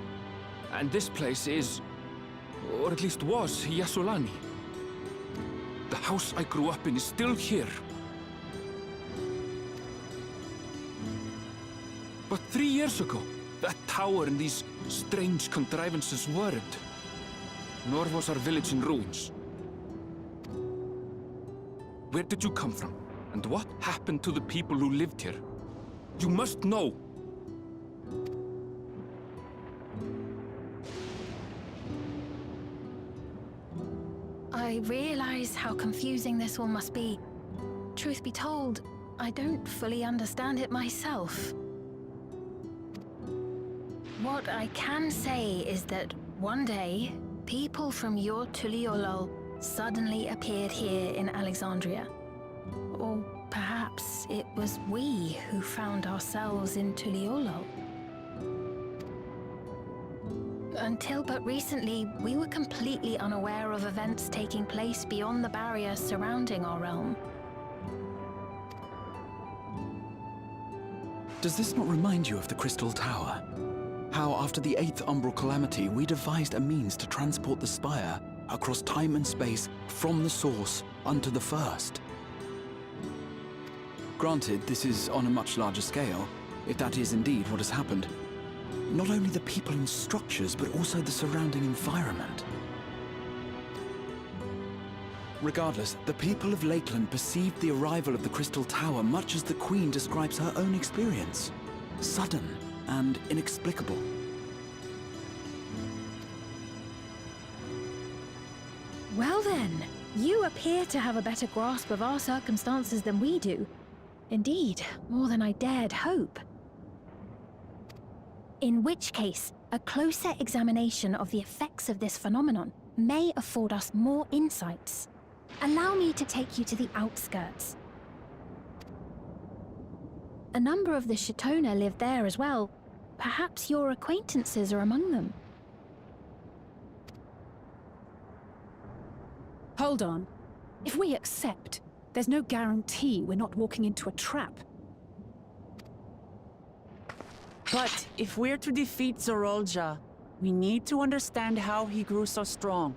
And this place is, or at least was, Yassolani. The house I grew up in is still here. But 3 years ago, that tower and these strange contrivances weren't. Nor was our village in ruins. Where did you come from? And what happened to the people who lived here? You must know! I realize how confusing this all must be. Truth be told, I don't fully understand it myself. What I can say is that one day, people from your Tuliolol suddenly appeared here in Alexandria. Or perhaps it was we who found ourselves in Tuliolol. Until but recently, we were completely unaware of events taking place beyond the barrier surrounding our realm. Does this not remind you of the Crystal Tower? How after the 8th Umbral Calamity, we devised a means to transport the Spire across time and space from the source unto the First. Granted, this is on a much larger scale, if that is indeed what has happened. Not only the people and structures, but also the surrounding environment. Regardless, the people of Lakeland perceived the arrival of the Crystal Tower much as the Queen describes her own experience. Sudden and inexplicable. Well then, you appear to have a better grasp of our circumstances than we do. Indeed, more than I dared hope. In which case, a closer examination of the effects of this phenomenon may afford us more insights. Allow me to take you to the outskirts. A number of the Shitona live there as well. Perhaps your acquaintances are among them. Hold on. If we accept, there's no guarantee we're not walking into a trap. But if we're to defeat Zorolja, we need to understand how he grew so strong.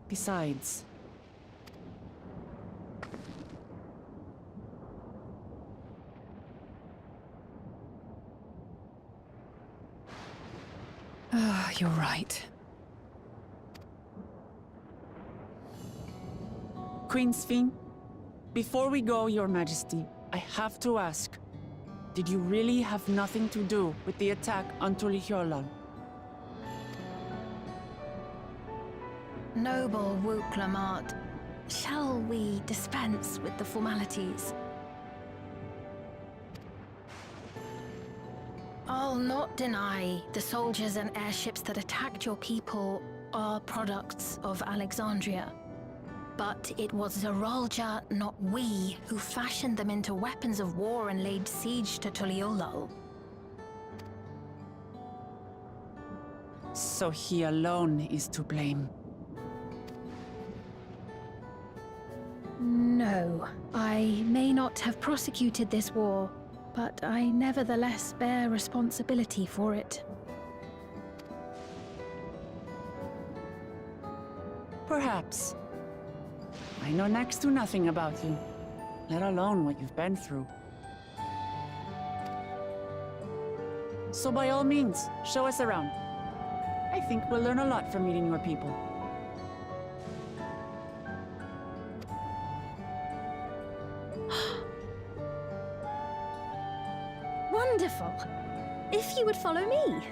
Besides... You're right. Queen Sphene, before we go, Your Majesty, I have to ask, did you really have nothing to do with the attack on Tuliolol? Noble Wook Lamart, shall we dispense with the formalities? I'll not deny the soldiers and airships that attacked your people are products of Alexandria. But it was Zorolja, not we, who fashioned them into weapons of war and laid siege to Tuliolol. So he alone is to blame. No, I may not have prosecuted this war, but I nevertheless bear responsibility for it. Perhaps. I know next to nothing about you, let alone what you've been through. So by all means, show us around. I think we'll learn a lot from meeting your people. Wonderful. If you would follow me.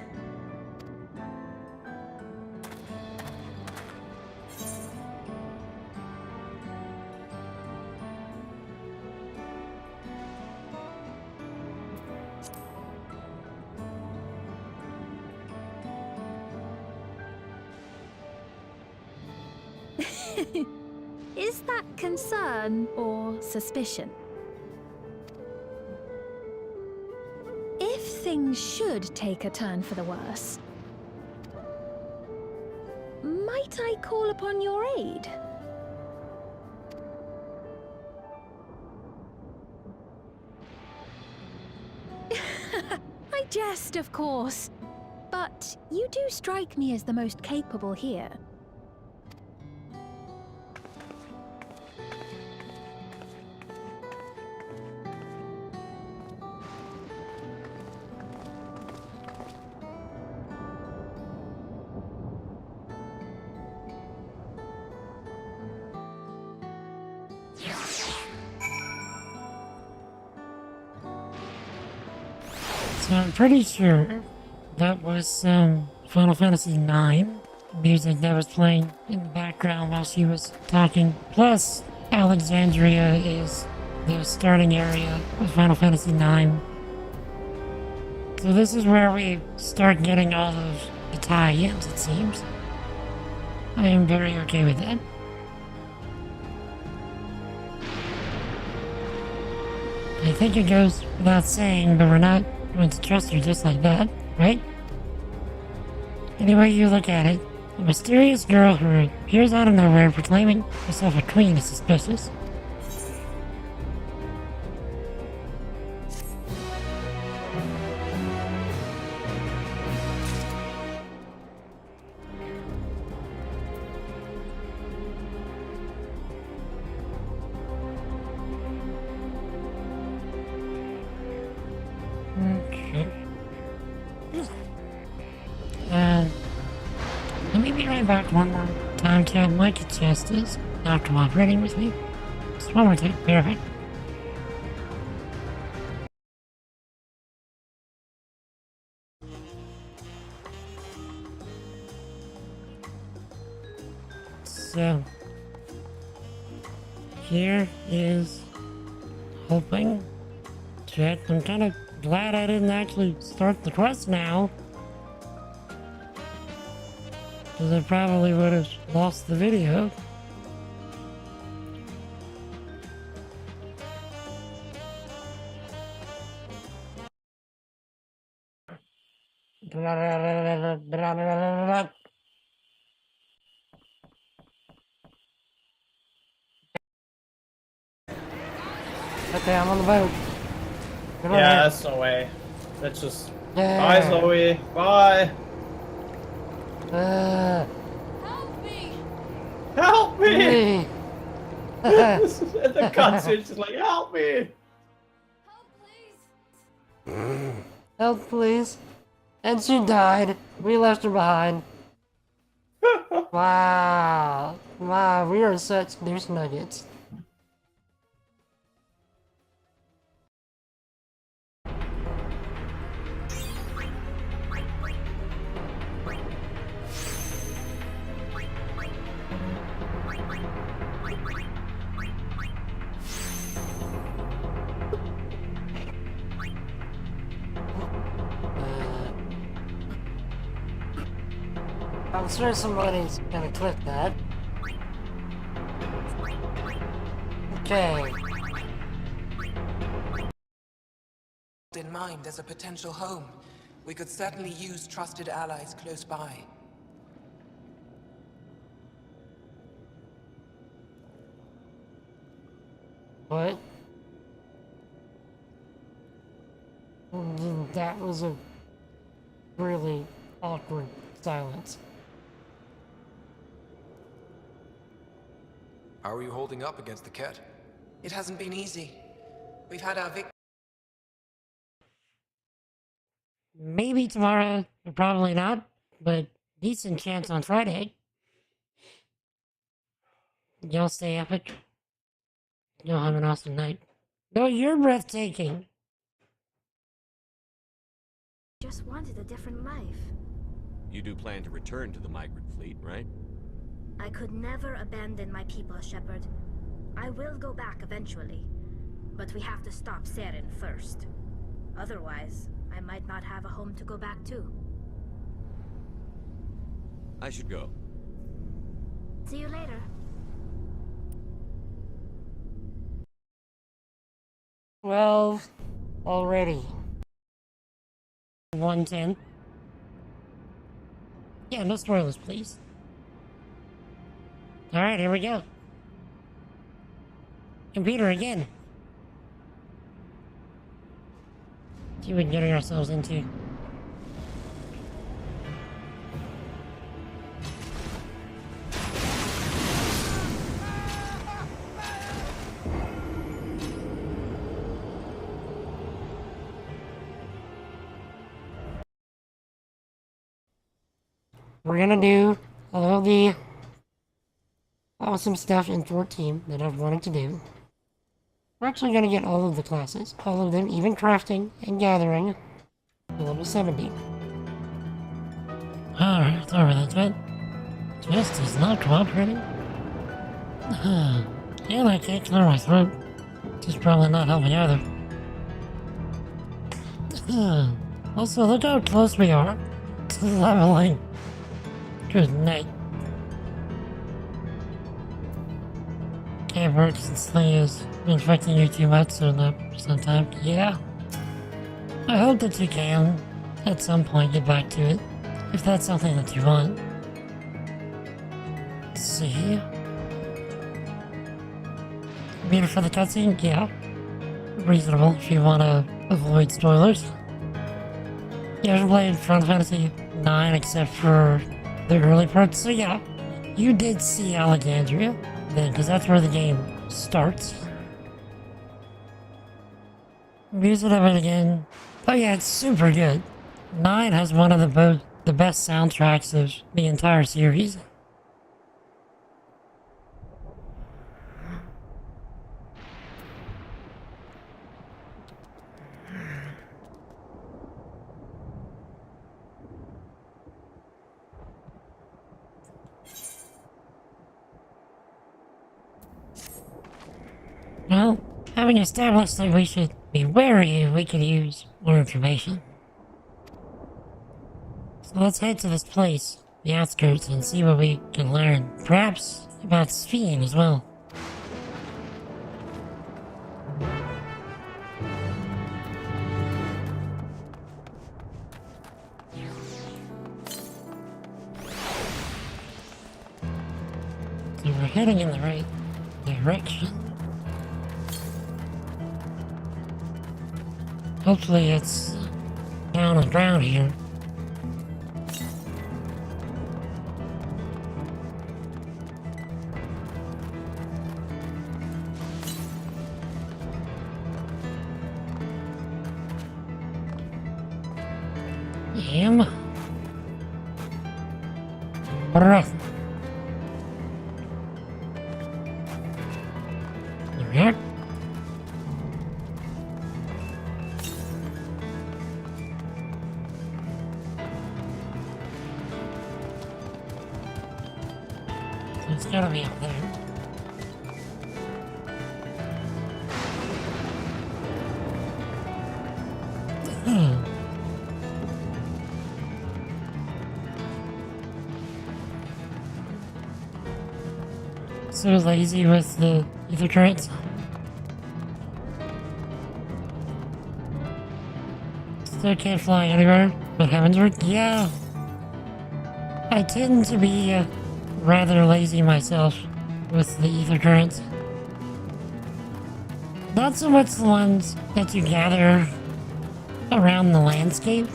Is that concern or suspicion? If things should take a turn for the worse, might I call upon your aid? I jest, of course, but you do strike me as the most capable here. So I'm pretty sure that was Final Fantasy IX music that was playing in the background while she was talking. Plus, Alexandria is the starting area of Final Fantasy IX. So this is where we start getting all of the tie-ins, it seems. I am very okay with that. I think it goes without saying, but we're not going to trust her just like that, right? Any way you look at it, a mysterious girl who appears out of nowhere proclaiming herself a queen is suspicious. Okay. Let me be right back one more time, chat. My chest is not cooperating with me. Just one more take care of it. So, here is hoping. Chat, I'm kind of glad I didn't actually start the quest now. Because I probably would have lost the video. Okay, I'm on the boat. Get on Yeah, here. that's no way. Let's just... Yeah. Bye, Zoe. Bye. Help me! Help me! Me. The cutscene's just like, help me! Help, please. And she died. We left her behind. Wow. Wow, we are such douche nuggets. I'm sure somebody's gonna click that. Okay. In mind as a potential home, we could certainly use trusted allies close by. What? That was a really awkward silence. How are you holding up against the Ket? It hasn't been easy. We've had our Maybe tomorrow, but probably not, but decent chance on Friday. Y'all stay epic. Y'all have an awesome night. No, you're breathtaking. Just wanted a different life. You do plan to return to the migrant fleet, right? I could never abandon my people, Shepard. I will go back eventually, but we have to stop Saren first. Otherwise, I might not have a home to go back to. I should go. See you later. 12 already. 110. Yeah, no spoilers, please. Alright, here we go. Computer again. See what we're getting ourselves into. We're gonna do all the awesome stuff in 14 that I've wanted to do. We're actually gonna get all of the classes, all of them, even crafting and gathering, to level 70. Alright, sorry about that. Just is not cooperating. And I can't clear my throat. Which is probably not helping either. Also, look how close we are to leveling. Good night. Can't work since Slay is infecting you too much, so no, sometime. Yeah. I hope that you can, at some point, get back to it. If that's something that you want. Let's see. Reader for the cutscene? Yeah. Reasonable if you want to avoid spoilers. You haven't played Final Fantasy IX except for the early parts, so yeah. You did see Alexandria then, because that's where the game starts. Music of it again. Oh yeah, it's super good. 9 has one of the best soundtracks of the entire series. Well, having established that we should be wary if we could use more information. So let's head to this place, the outskirts, and see what we can learn. Perhaps about Sphene as well. So we're heading in the right direction. Hopefully it's down on the ground here. Breath. There. So it's gotta be up there. So lazy with the ether currents. Still can't fly anywhere but heavensward? Yeah. I tend to be rather lazy myself with the ether currents. Not so much the ones that you gather around the landscape.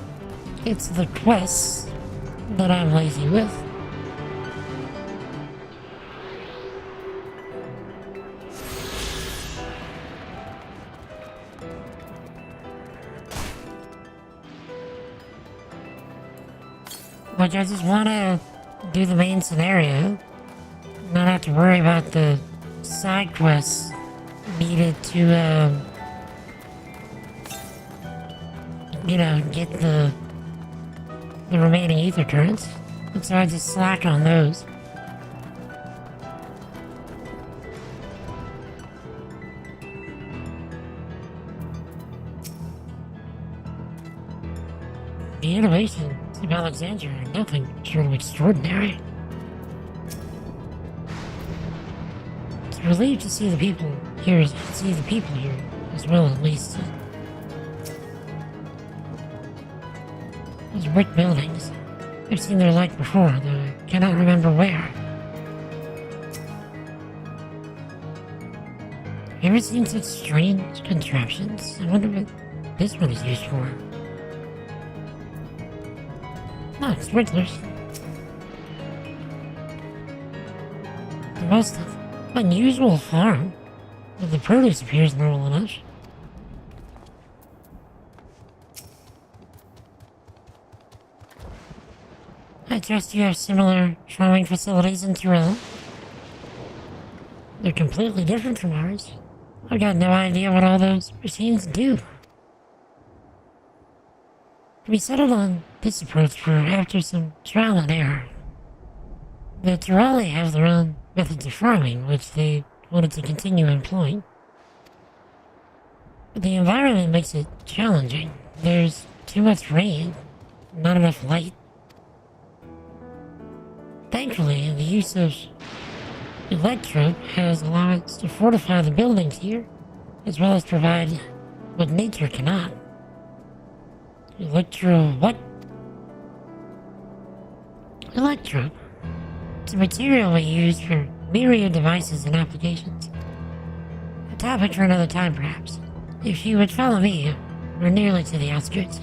It's the quests that I'm lazy with. Like, I just want to do the main scenario. Not have to worry about the side quests needed to, you know, get the remaining ether turrets. And so I just slack on those. The innovations of Alexandria are nothing short of extraordinary. It's a relief to see the people here, as well, at least. Those brick buildings. I've seen their like before, though I cannot remember where. Have you ever seen such strange contraptions? I wonder what this one is used for. No, sprinklers. The most unusual farm, but the produce appears normal enough. I trust you have similar farming facilities in Tyrell. They're completely different from ours. I've got no idea what all those machines do. We settled on this approach for after some trial and error. The Tyrelli have their own methods of farming, which they wanted to continue employing. But the environment makes it challenging. There's too much rain, not enough light. Thankfully, the use of electro has allowed us to fortify the buildings here, as well as provide what nature cannot. What? Electro. It's a material we use for myriad devices and applications. A topic for another time, perhaps. If you would follow me, we're nearly to the outskirts.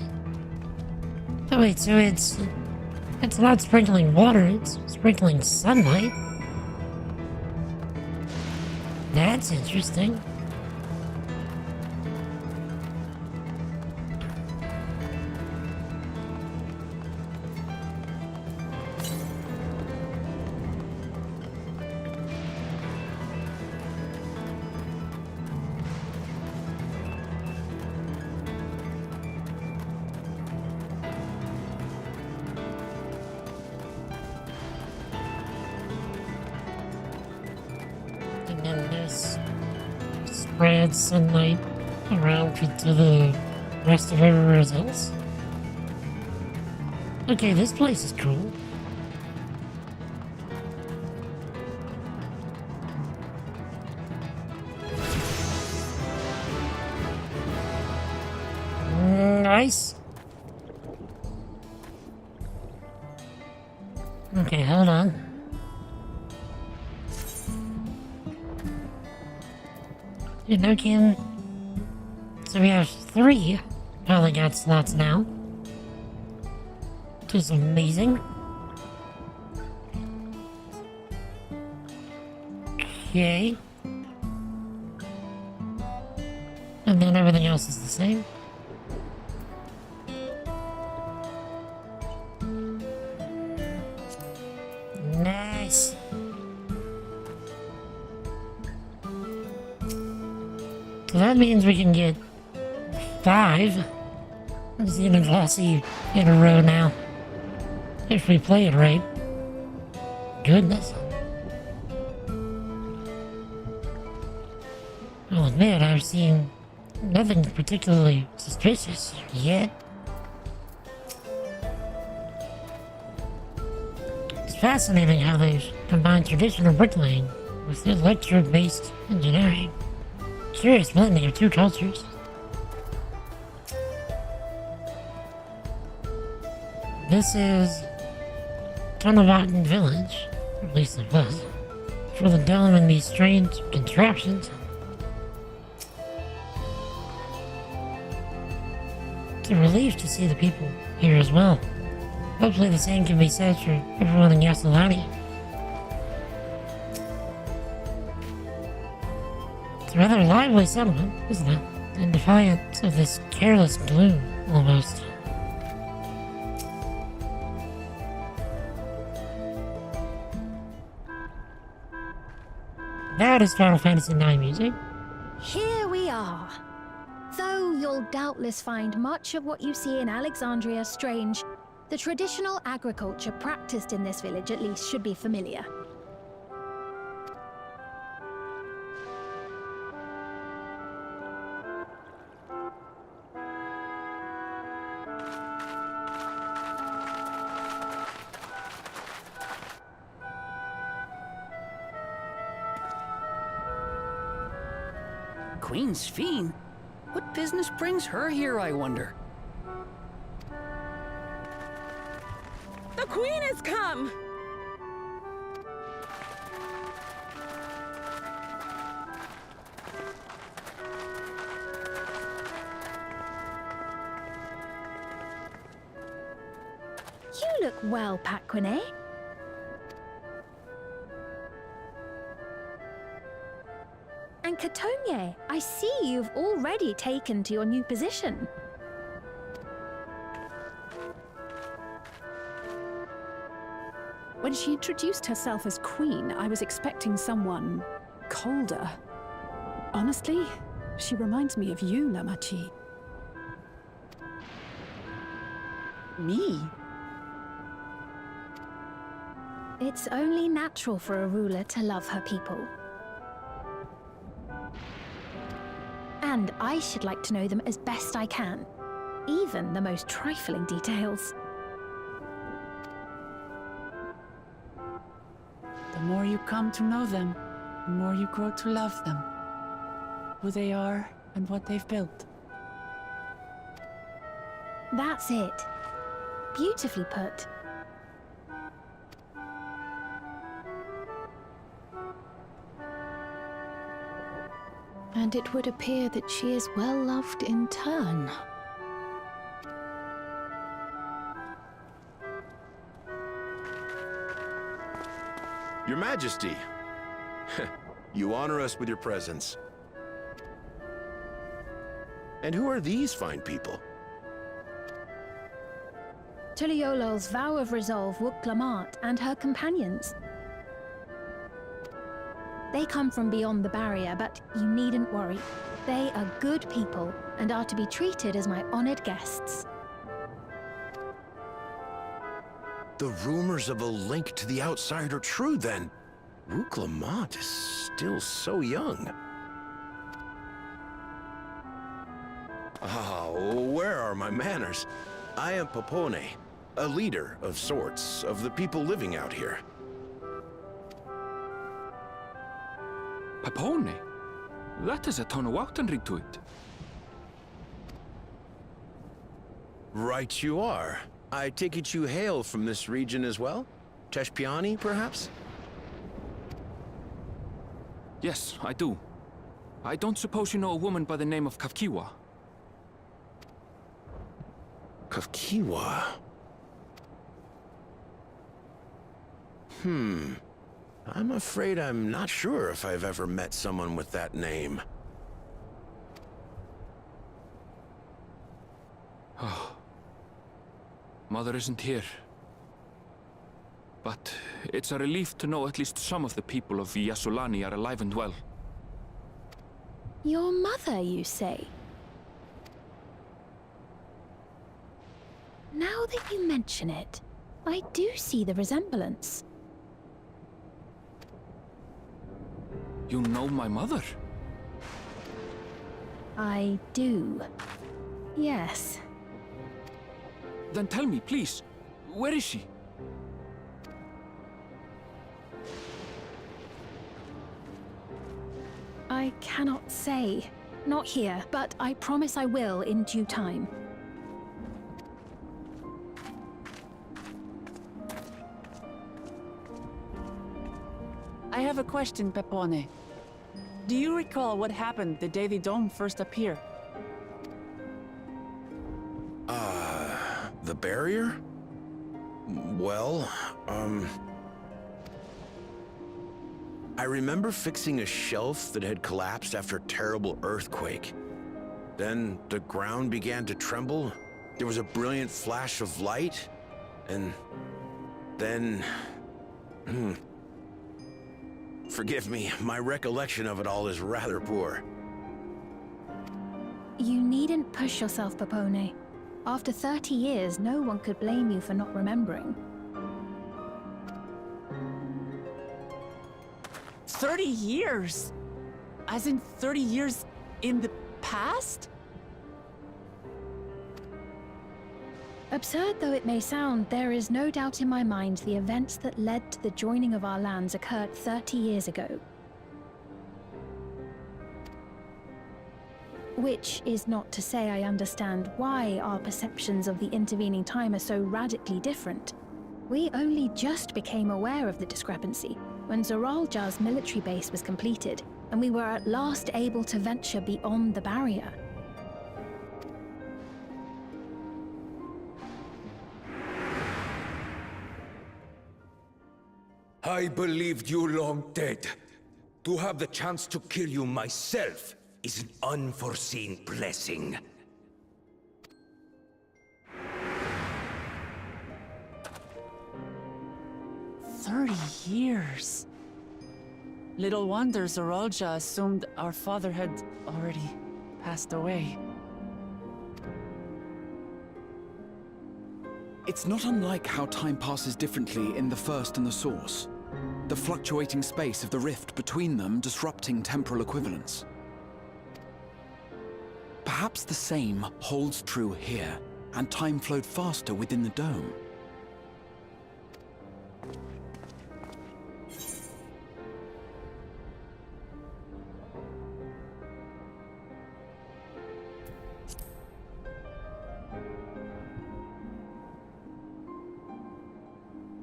Oh wait, so it's not sprinkling water, it's sprinkling sunlight. That's interesting. And then this spreads sunlight around to the rest of everywhere else. Okay, this place is cool. Nice. Okay, hold on. Enochian. So we have 3 polygon slots now. Which is amazing. Okay. And then everything else is the same. Nice. So that means we can get 5 Xenoglossy in a row now. If we play it right. Goodness. I'll admit, I've seen nothing particularly suspicious yet. It's fascinating how they've combined traditional bricklaying with electro-based engineering. Curious blending of 2 cultures. This is Tunnelbotten Village, or at least it was, for the dome and these strange contraptions. It's a relief to see the people here as well. Hopefully the same can be said for everyone in Yasselani. It's a rather lively settlement, isn't it? In defiance of this careless gloom, almost. That is Final Fantasy IX music. Here we are. Though you'll doubtless find much of what you see in Alexandria strange, the traditional agriculture practiced in this village at least should be familiar. Queen's Fiend? What business brings her here, I wonder? The Queen has come! You look well, Paquine. And Katonye, I see you've already taken to your new position. When she introduced herself as queen, I was expecting someone colder. Honestly, she reminds me of you, Lamachi. Me? It's only natural for a ruler to love her people. And I should like to know them as best I can, even the most trifling details. The more you come to know them, the more you grow to love them. Who they are and what they've built. That's it. Beautifully put. And it would appear that she is well loved in turn. Your Majesty, you honor us with your presence. And who are these fine people? Tuliolol's vow of resolve Wuk-Lamat and her companions. They come from beyond the barrier, but you needn't worry. They are good people and are to be treated as my honored guests. The rumors of a link to the outside are true, then. Wuk-Lamat is still so young. Where are my manners? I am Popone, a leader of sorts of the people living out here. Popone? That is a Tonawautan to it. Right you are. I take it you hail from this region as well? Teshpiani, perhaps? Yes, I do. I don't suppose you know a woman by the name of Kafkiwa? Kafkiwa? I'm afraid I'm not sure if I've ever met someone with that name. Oh. Mother isn't here. But it's a relief to know at least some of the people of Yasulani are alive and well. Your mother, you say? Now that you mention it, I do see the resemblance. You know my mother? I do. Yes. Then tell me, please, where is she? I cannot say. Not here, but I promise I will in due time. I have a question, Pepone. Do you recall what happened the day the dome first appeared? The barrier? Well, I remember fixing a shelf that had collapsed after a terrible earthquake. Then the ground began to tremble. There was a brilliant flash of light, and then... Forgive me, my recollection of it all is rather poor. You needn't push yourself, Papone. After 30 years, no one could blame you for not remembering. 30 years? As in 30 years in the past? Absurd though it may sound, there is no doubt in my mind the events that led to the joining of our lands occurred 30 years ago. Which is not to say I understand why our perceptions of the intervening time are so radically different. We only just became aware of the discrepancy when Zoralja's military base was completed, and we were at last able to venture beyond the barrier. I believed you long dead. To have the chance to kill you myself is an unforeseen blessing. Years. Little wonder Zoralja assumed our father had already passed away. It's not unlike how time passes differently in the First and the Source. The fluctuating space of the rift between them disrupting temporal equivalence. Perhaps the same holds true here, and time flowed faster within the dome.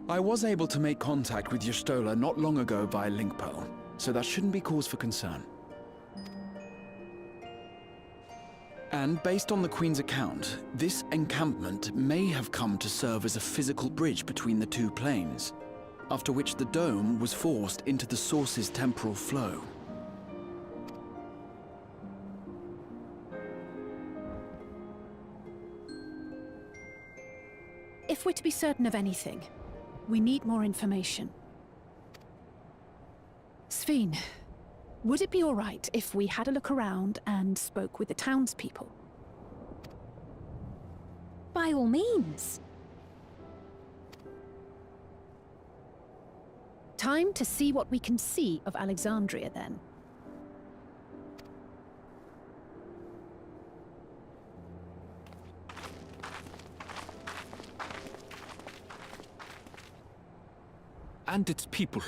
I was able to make contact with Y'shtola not long ago via link pearl, so that shouldn't be cause for concern. And based on the Queen's account, this encampment may have come to serve as a physical bridge between the two planes, after which the dome was forced into the Source's temporal flow. If we're to be certain of anything, we need more information. Sveen, would it be all right if we had a look around and spoke with the townspeople? By all means. Time to see what we can see of Alexandria, then. And its people.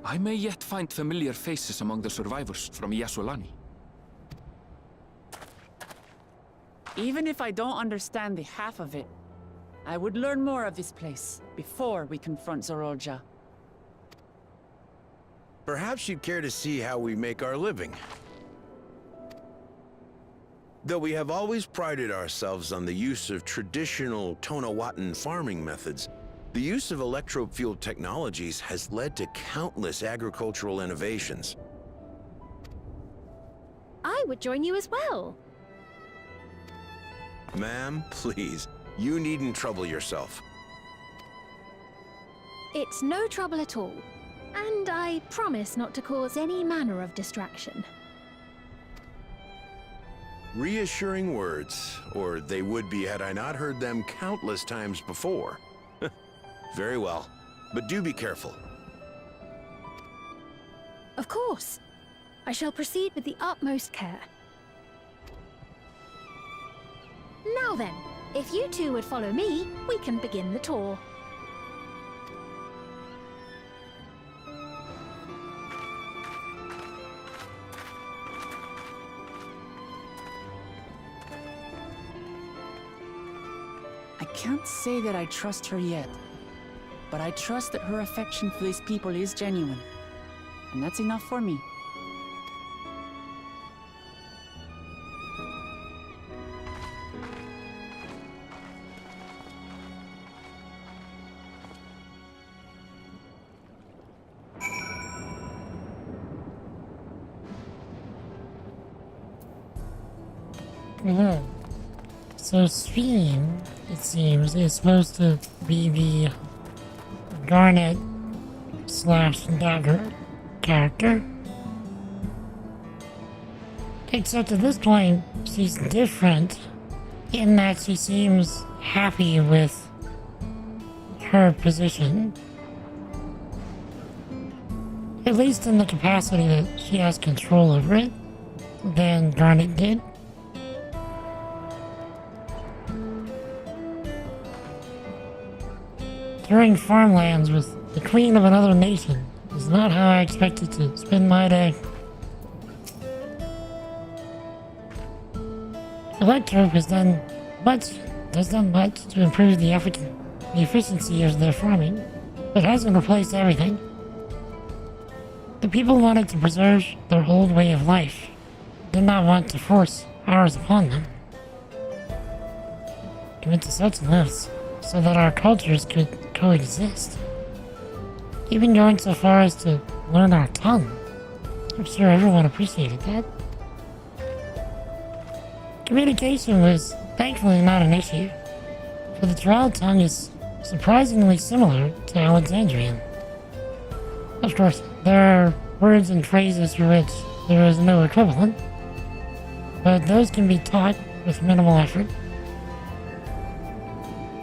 I may yet find familiar faces among the survivors from Yasolani. Even if I don't understand the half of it, I would learn more of this place before we confront Zoralja. Perhaps you'd care to see how we make our living. Though we have always prided ourselves on the use of traditional Tonawatan farming methods, the use of electro-fueled technologies has led to countless agricultural innovations. I would join you as well. Ma'am, please, you needn't trouble yourself. It's no trouble at all. And I promise not to cause any manner of distraction. Reassuring words, or they would be had I not heard them countless times before. Very well, but do be careful. Of course. I shall proceed with the utmost care. Now then, if you two would follow me, we can begin the tour. I can't say that I trust her yet, but I trust that her affection for these people is genuine. And that's enough for me. So Sveen, it seems, is supposed to be the Garnet / Dagger character. Except at this point, she's different in that she seems happy with her position. At least in the capacity that she has control over it, than Garnet did. Touring farmlands with the queen of another nation is not how I expected to spend my day. Electro has done much to improve the efficiency of their farming, but hasn't replaced everything. The people wanted to preserve their old way of life, did not want to force ours upon them. Commit to such lengths so that our cultures could coexist. Even going so far as to learn our tongue. I'm sure everyone appreciated that. Communication was thankfully not an issue, for the Drow tongue is surprisingly similar to Alexandrian. Of course, there are words and phrases for which there is no equivalent, but those can be taught with minimal effort.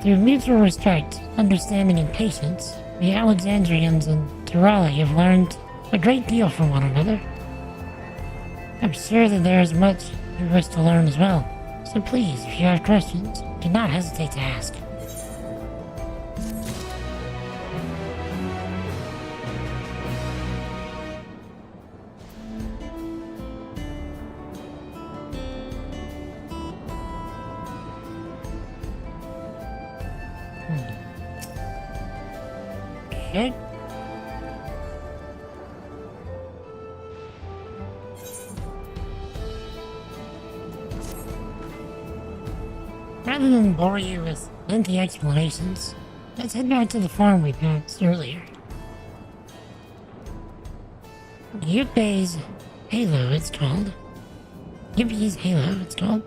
Through mutual respect, understanding, and patience, the Alexandrians and Tirali have learned a great deal from one another. I'm sure that there is much you wish to learn as well, so please, if you have questions, do not hesitate to ask. Okay. Rather than bore you with lengthy explanations, let's head back to the farm we passed earlier. Yuppie's Halo, it's called. Yuppie's Halo, it's called.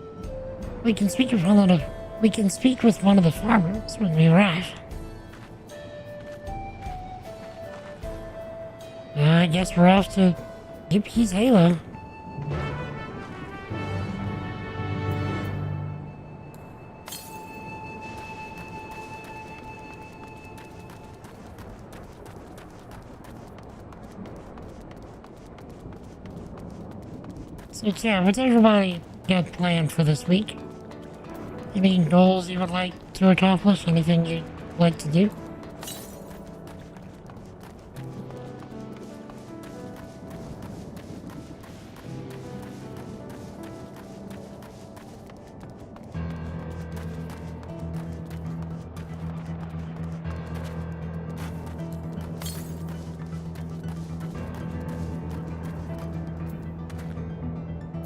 We can speak with one of the farmers when we arrive. I guess we're off to Yuppie's Halo. So yeah, what's everybody got planned for this week? Any goals you would like to accomplish? Anything you'd like to do?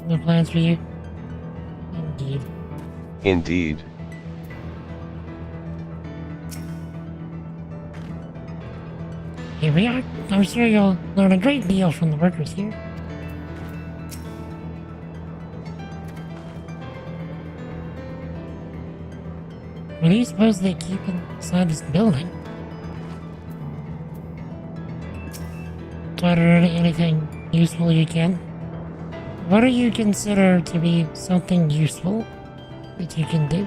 No plans for you? Indeed. Indeed. Here we are. I'm sure you'll learn a great deal from the workers here. What do you suppose they keep inside this building? Try to learn anything useful you can. What do you consider to be something useful that you can do?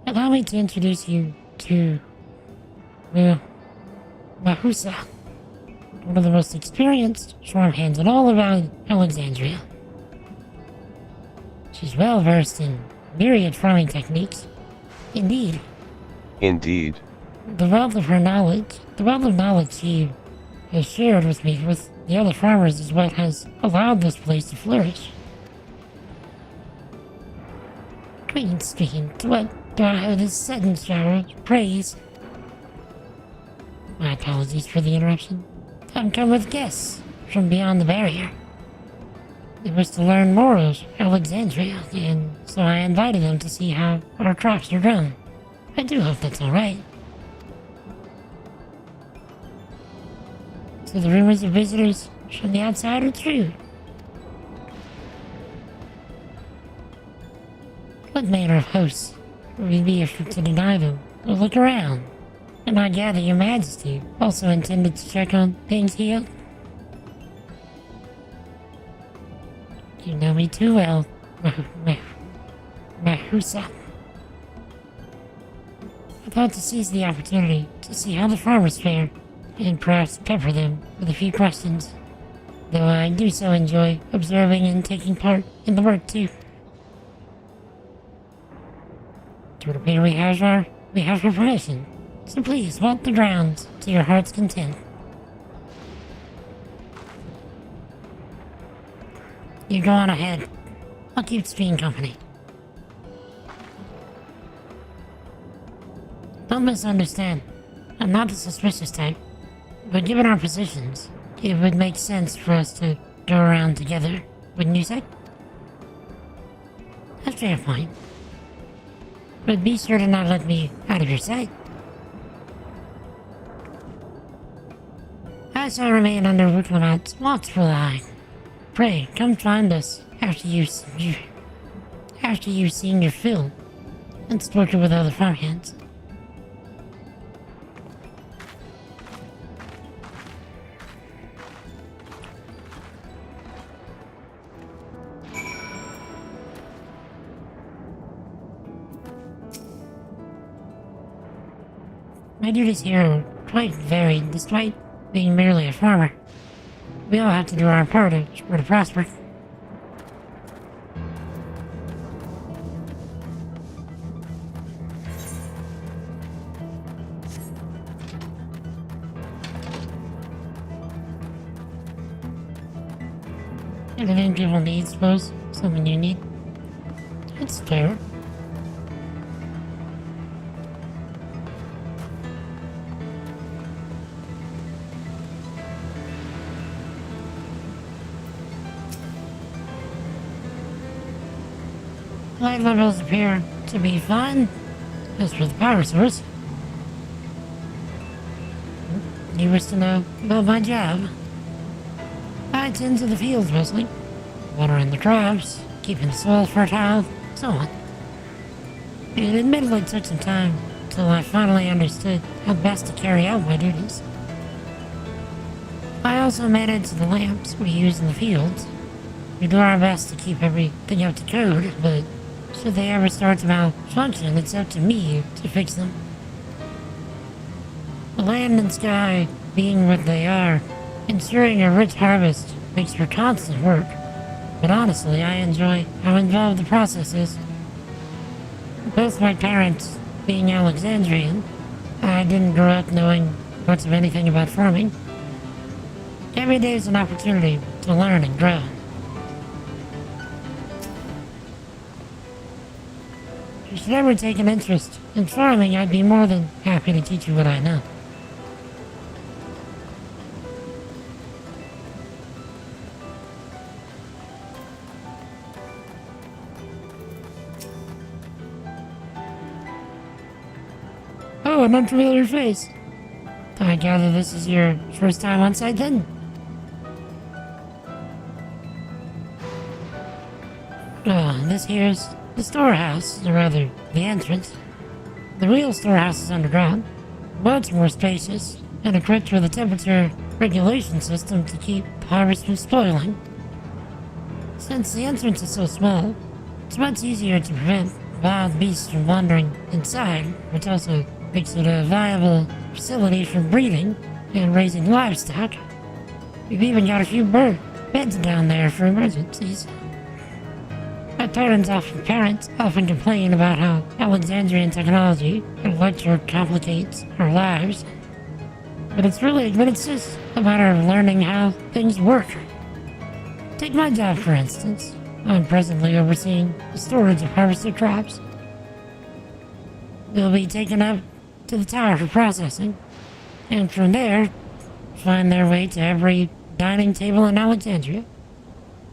Allow me to introduce you to, well, Mahusa, one of the most experienced farmhands in all of Alexandria. She's well versed in myriad farming techniques. Indeed. Indeed. The wealth of knowledge she has shared with me with the other farmers is what has allowed this place to flourish. Queen streamed, what do I have this sudden shower of praise? My apologies for the interruption. I'm come with guests from beyond the barrier. They wish to learn more of Alexandria, and so I invited them to see how our crops are grown. I do hope that's alright. So the rumors of visitors from the outside are true. What manner of hosts would we be if we to deny them or look around? And I gather your majesty also intended to check on things here? You know me too well, Mahusa. I thought to seize the opportunity to see how the farmers fare, and perhaps pepper them with a few questions. Though I do so enjoy observing and taking part in the work too. To would appear we have your permission, so please walk the grounds to your heart's content. You go on ahead. I'll keep Speen company. Don't misunderstand. I'm not the suspicious type, but given our positions, it would make sense for us to go around together, wouldn't you say? A fair point. But be sure to not let me out of your sight. I shall remain under Wicklamat's watchful eye. Pray, come find us after you've seen your fill and spoken with other farmhands. My duties here are quite varied, despite being merely a farmer. We all have to do our part to prosper. Anything people need, suppose? Something you need? It's fair. Light levels appear to be fine. As for the power source, you wish to know about my job? I tend to the fields mostly, watering the crops, keeping the soil fertile, so on. It admittedly took some time till I finally understood how best to carry out my duties. I also manage the lamps we use in the fields. We do our best to keep everything up to code, but should they ever start to malfunction, it's up to me to fix them. The land and sky being what they are, ensuring a rich harvest makes for constant work. But honestly, I enjoy how involved the process is. Both my parents being Alexandrian, I didn't grow up knowing much of anything about farming. Every day is an opportunity to learn and grow. If you should ever take an interest in farming, I'd be more than happy to teach you what I know. Oh, an unfamiliar face. I gather this is your first time on site then? This here's the storehouse, or rather, the entrance. The real storehouse is underground, much more spacious, and equipped with a temperature regulation system to keep the harvest from spoiling. Since the entrance is so small, it's much easier to prevent wild beasts from wandering inside, which also makes it a viable facility for breeding and raising livestock. We've even got a few beds down there for emergencies. My parents often complain about how Alexandrian technology and lecture complicates our lives. But it's just a matter of learning how things work. Take my job, for instance. I'm presently overseeing the storage of harvested crops. They'll be taken up to the tower for processing, and from there, find their way to every dining table in Alexandria.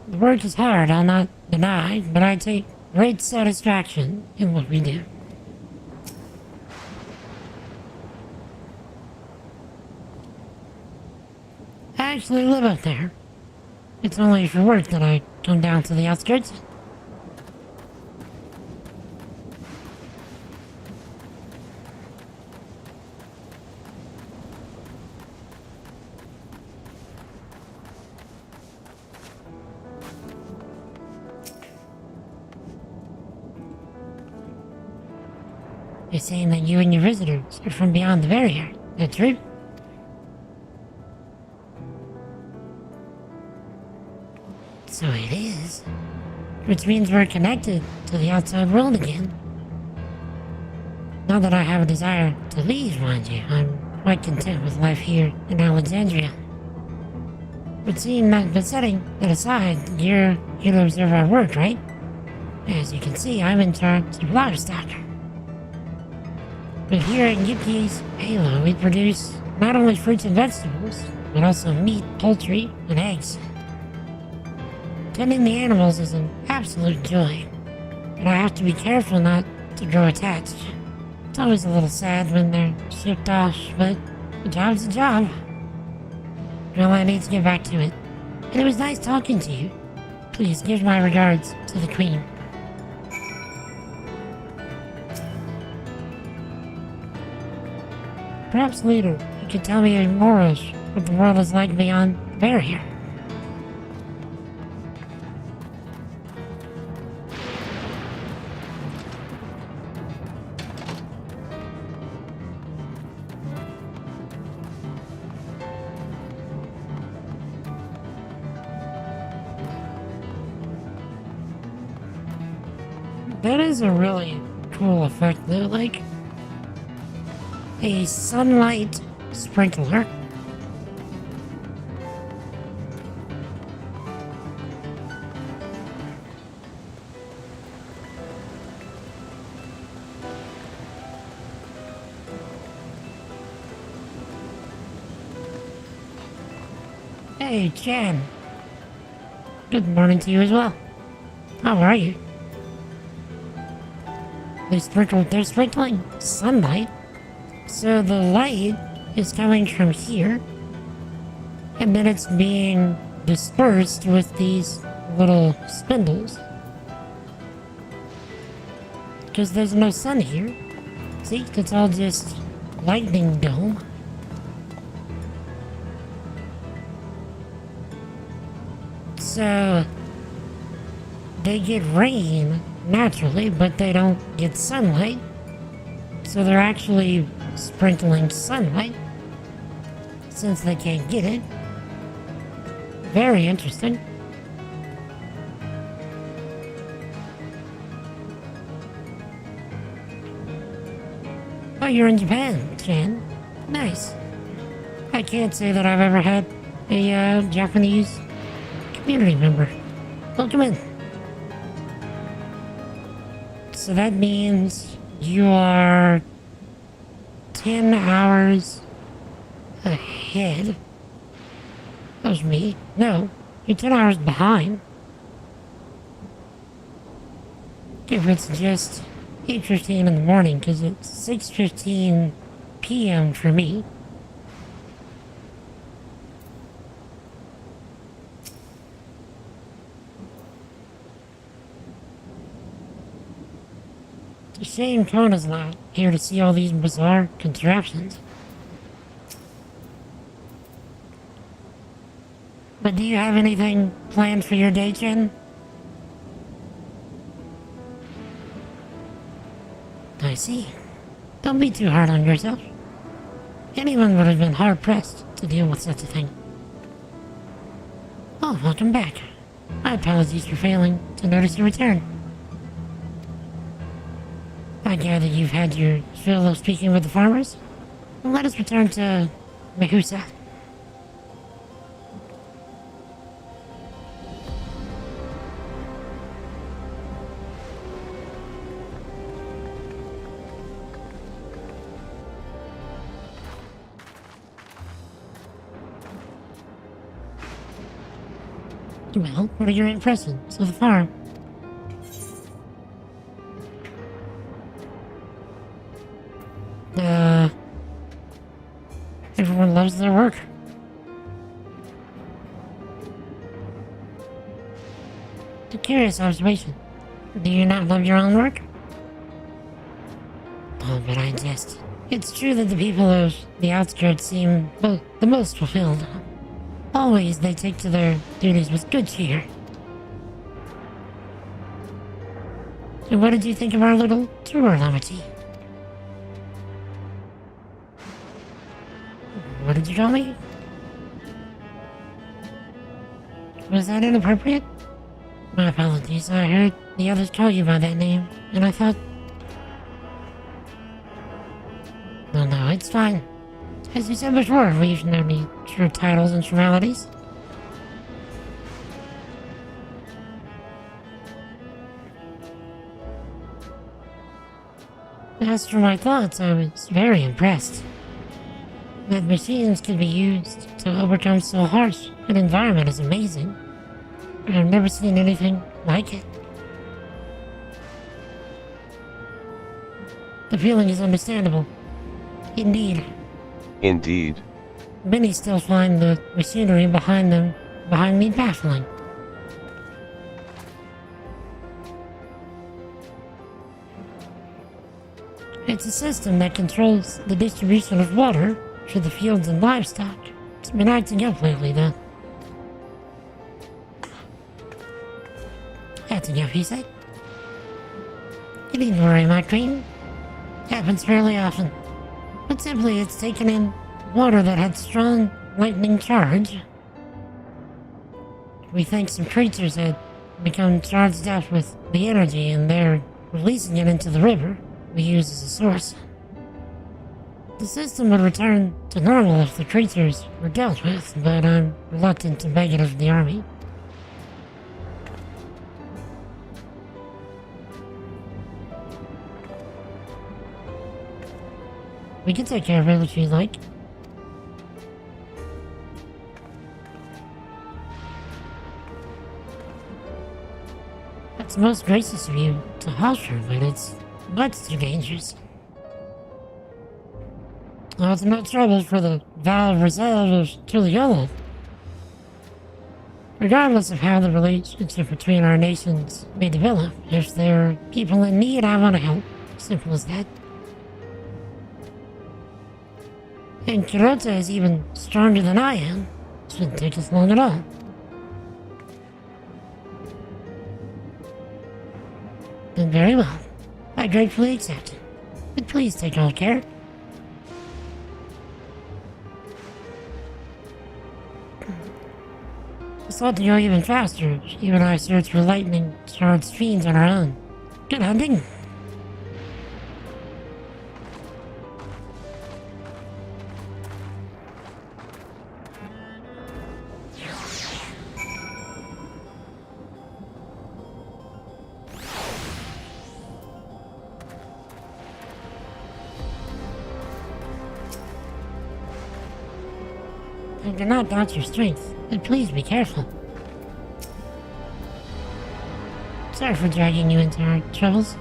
The work is hard, I'll not deny, but I take great satisfaction in what we do. I actually live up there. It's only for work that I come down to the outskirts. They're saying that you and your visitors are from beyond the barrier. That true? So it is. Which means we're connected to the outside world again. Not that I have a desire to leave, mind you. I'm quite content with life here in Alexandria. But setting that aside, you're here to observe our work, right? As you can see, I'm in charge of livestock. But here at Yuki's Halo, we produce not only fruits and vegetables, but also meat, poultry, and eggs. Tending the animals is an absolute joy, and I have to be careful not to grow attached. It's always a little sad when they're shipped off, but a job's a job. Well, I need to get back to it. And it was nice talking to you. Please give my regards to the Queen. Perhaps later, you could tell me more of what the world is like beyond the barrier. That is a really cool effect though, like a sunlight sprinkler. Hey, Jan. Good morning to you as well. How are you? They're sprinkling sunlight, so the light is coming from here, and then it's being dispersed with these little spindles. Because there's no sun here. See, it's all just lightning dome. So they get rain naturally, but they don't get sunlight, so they're actually sprinkling sunlight since they can't get it. Very interesting. Oh, you're in Japan, Jan. Nice. I can't say that I've ever had a Japanese community member. Welcome in. So that means you are 10 hours ahead of me. No, you're 10 hours behind. If it's just 8:15 in the morning, because it's 6:15 p.m. for me. It's a shame Kona's not here to see all these bizarre contraptions. But do you have anything planned for your day, Jen? I see. Don't be too hard on yourself. Anyone would have been hard-pressed to deal with such a thing. Oh, welcome back. My apologies for failing to notice your return. I gather you've had your fill of speaking with the farmers? Well, let us return to Mehusa. Well, what are your impressions of the farm? Everyone loves their work. A curious observation. Do you not love your own work? Oh, but I jest. It's true that the people of the outskirts seem, well, the most fulfilled. Always they take to their duties with good cheer. And what did you think of our little tour, Lamachi? you call me? Was that inappropriate? My apologies. I heard the others call you by that name, and I thought... No, it's fine. As you said before, we've no need for titles and formalities. As for my thoughts, I was very impressed. That machines can be used to overcome so harsh an environment is amazing. I've never seen anything like it. The feeling is understandable. Indeed. Indeed. Many still find the machinery behind me baffling. It's a system that controls the distribution of water for the fields and livestock. It's been acting up lately, though. Acting up, he said. You needn't worry, my queen. Happens fairly often. But simply, it's taken in water that had strong lightning charge. We think some creatures had become charged up with the energy, and they're releasing it into the river we use as a source. The system would return to normal if the creatures were dealt with, but I'm reluctant to beg it of the army. We can take care of it if you like. It's most gracious of you to offer, but it's much too dangerous. Well, it's no trouble for the Valve Reserve of Tuliola. Regardless of how the relationship between our nations may develop, if there are people in need, I want to help. Simple as that. And Kirota is even stronger than I am. Shouldn't take us long at all. Then very well. I gratefully accept it. But please take all care. I thought to go even faster. You and I search for lightning-charged fiends on our own. Good hunting. I do not doubt your strength, but please be careful. Sorry for dragging you into our troubles.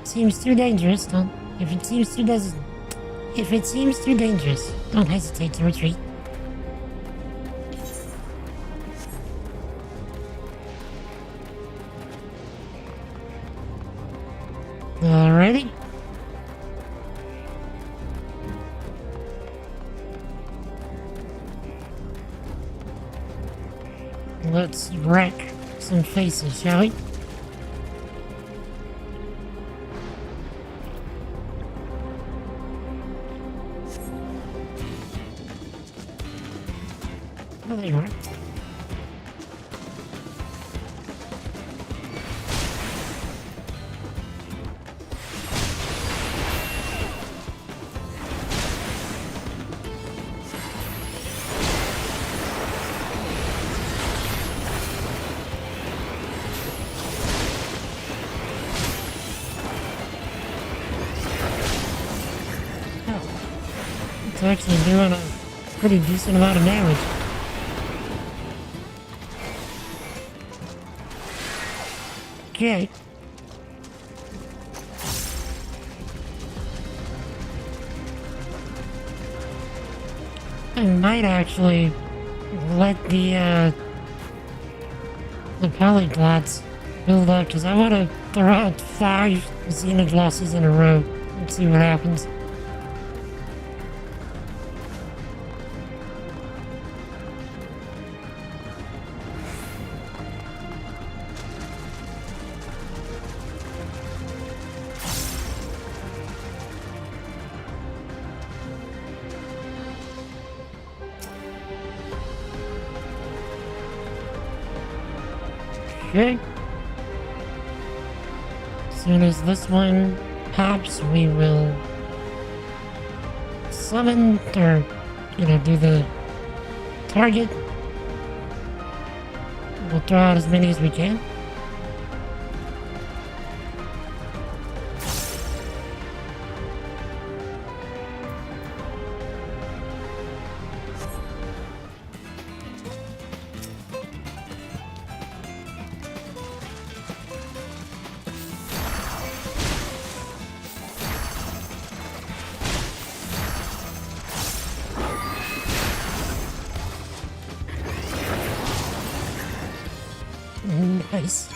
It seems too dangerous, If it seems too dangerous, don't hesitate to retreat. Alrighty. Let's wreck some faces, shall we? Oh, there you are. It's actually doing a pretty decent amount of damage. Okay. I might actually let the polyglots build up, because I want to throw out 5 xenoglosses in a row and see what happens. Okay. As soon as this one pops, we will summon, or, do the target. We'll throw out as many as we can. Nice.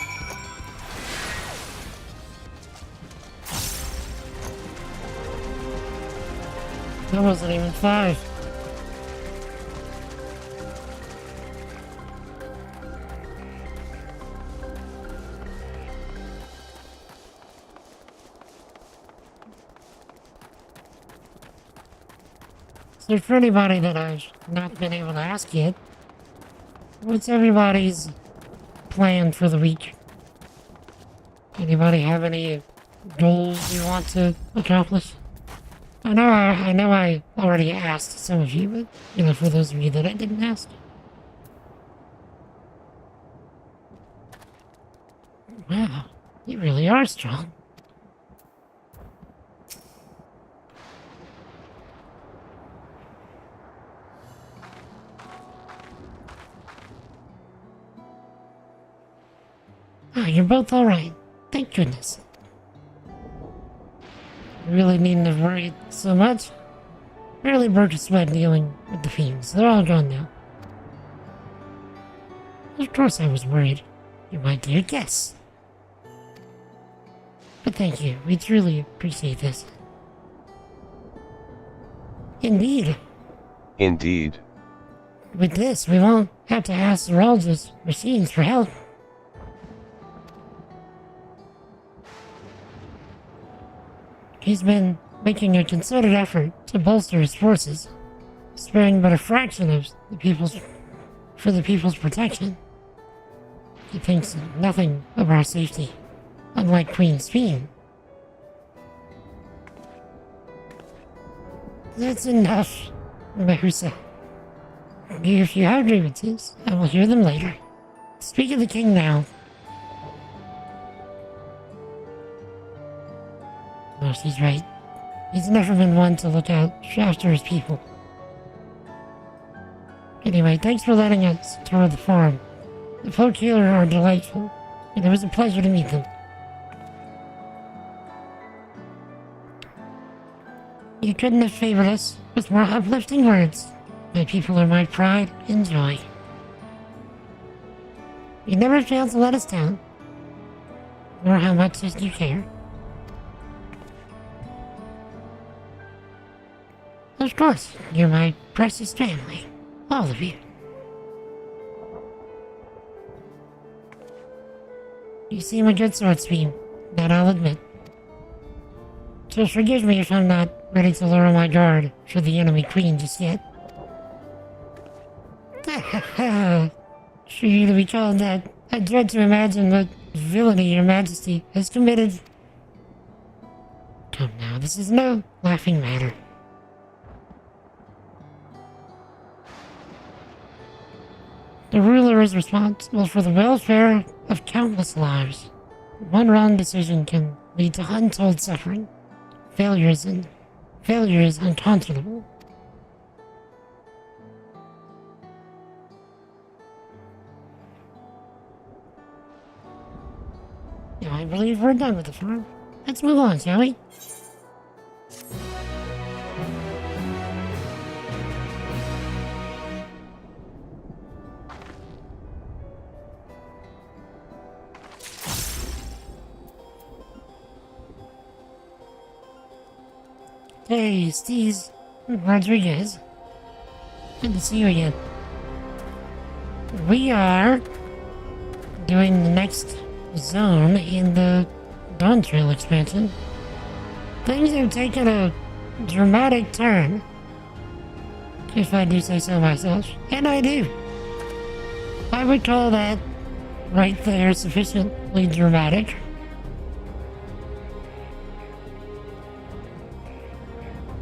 That wasn't even 5. So for anybody that I've not been able to ask yet, what's everybody's plan for the week? Anybody have any goals you want to accomplish? I know I already asked some of you, but, for those of you that I didn't ask. Wow, you really are strong. Oh, you're both alright. Thank goodness. Really needn't have worried so much. Barely broke a sweat dealing with the fiends. They're all gone now. Of course I was worried. You're my dear guest. But thank you. We truly appreciate this. Indeed. Indeed. With this, we won't have to ask Zeralda's machines for help. He's been making a concerted effort to bolster his forces, sparing but a fraction of the people's protection. He thinks nothing of our safety, unlike Queen Speen. That's enough, Mehusa. If you have grievances, I will hear them later. Speak of the king now. No, she's right. He's never been one to look out after his people. Anyway, thanks for letting us tour the farm. The folk here are delightful, and it was a pleasure to meet them. You couldn't have favored us with more uplifting words. My people are my pride and joy. You never failed to let us down, nor how much as you care. Of course, you're my precious family. All of you. You seem a good swordsman, that I'll admit. So forgive me if I'm not ready to lower my guard for the enemy queen just yet. For you to be called that, I dread to imagine what villainy your majesty has committed. Come now, this is no laughing matter. The ruler is responsible for the welfare of countless lives. One wrong decision can lead to untold suffering. Failure is unconscionable. Now I believe we're done with the farm. Let's move on, shall we? Hey, Steve Rodriguez. Good to see you again. We are doing the next zone in the Dawntrail expansion. Things have taken a dramatic turn, if I do say so myself, and I do. I would call that right there sufficiently dramatic.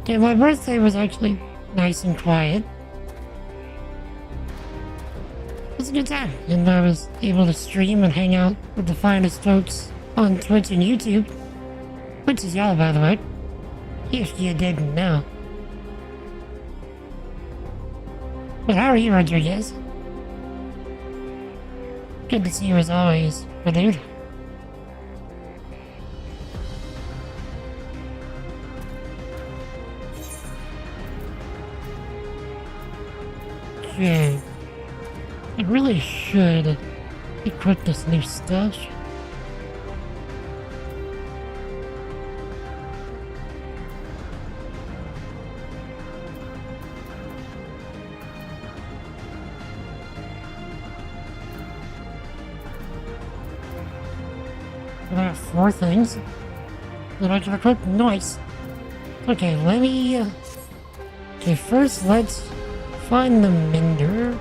Yeah, my birthday was actually nice and quiet. It was a good time, and I was able to stream and hang out with the finest folks on Twitch and YouTube. Which is y'all, by the way, if you didn't know. But how are you, Rodriguez? Good to see you as always, my dude. Okay. I really should equip this new stuff. I have 4 things that I can equip. Nice. Okay, let me... okay, first let's find the mender.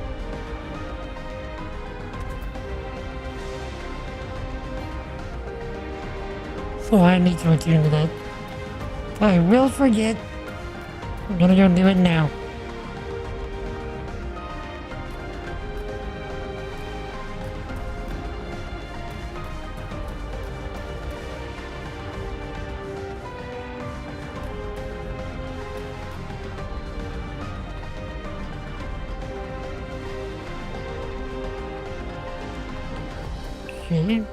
Oh, I need to attune to that. I will forget. I'm gonna go do it now. Okay.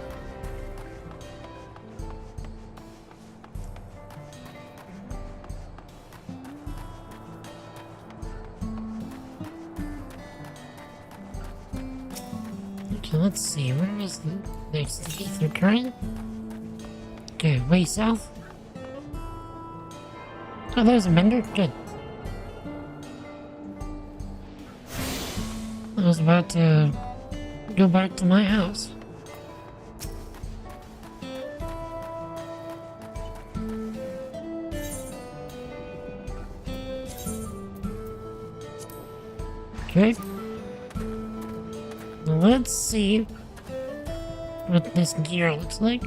Okay, let's see, where is the next ether current? Okay, way south. Oh, there's a mender? Good. I was about to go back to my house. Okay. Let's see what this gear looks like.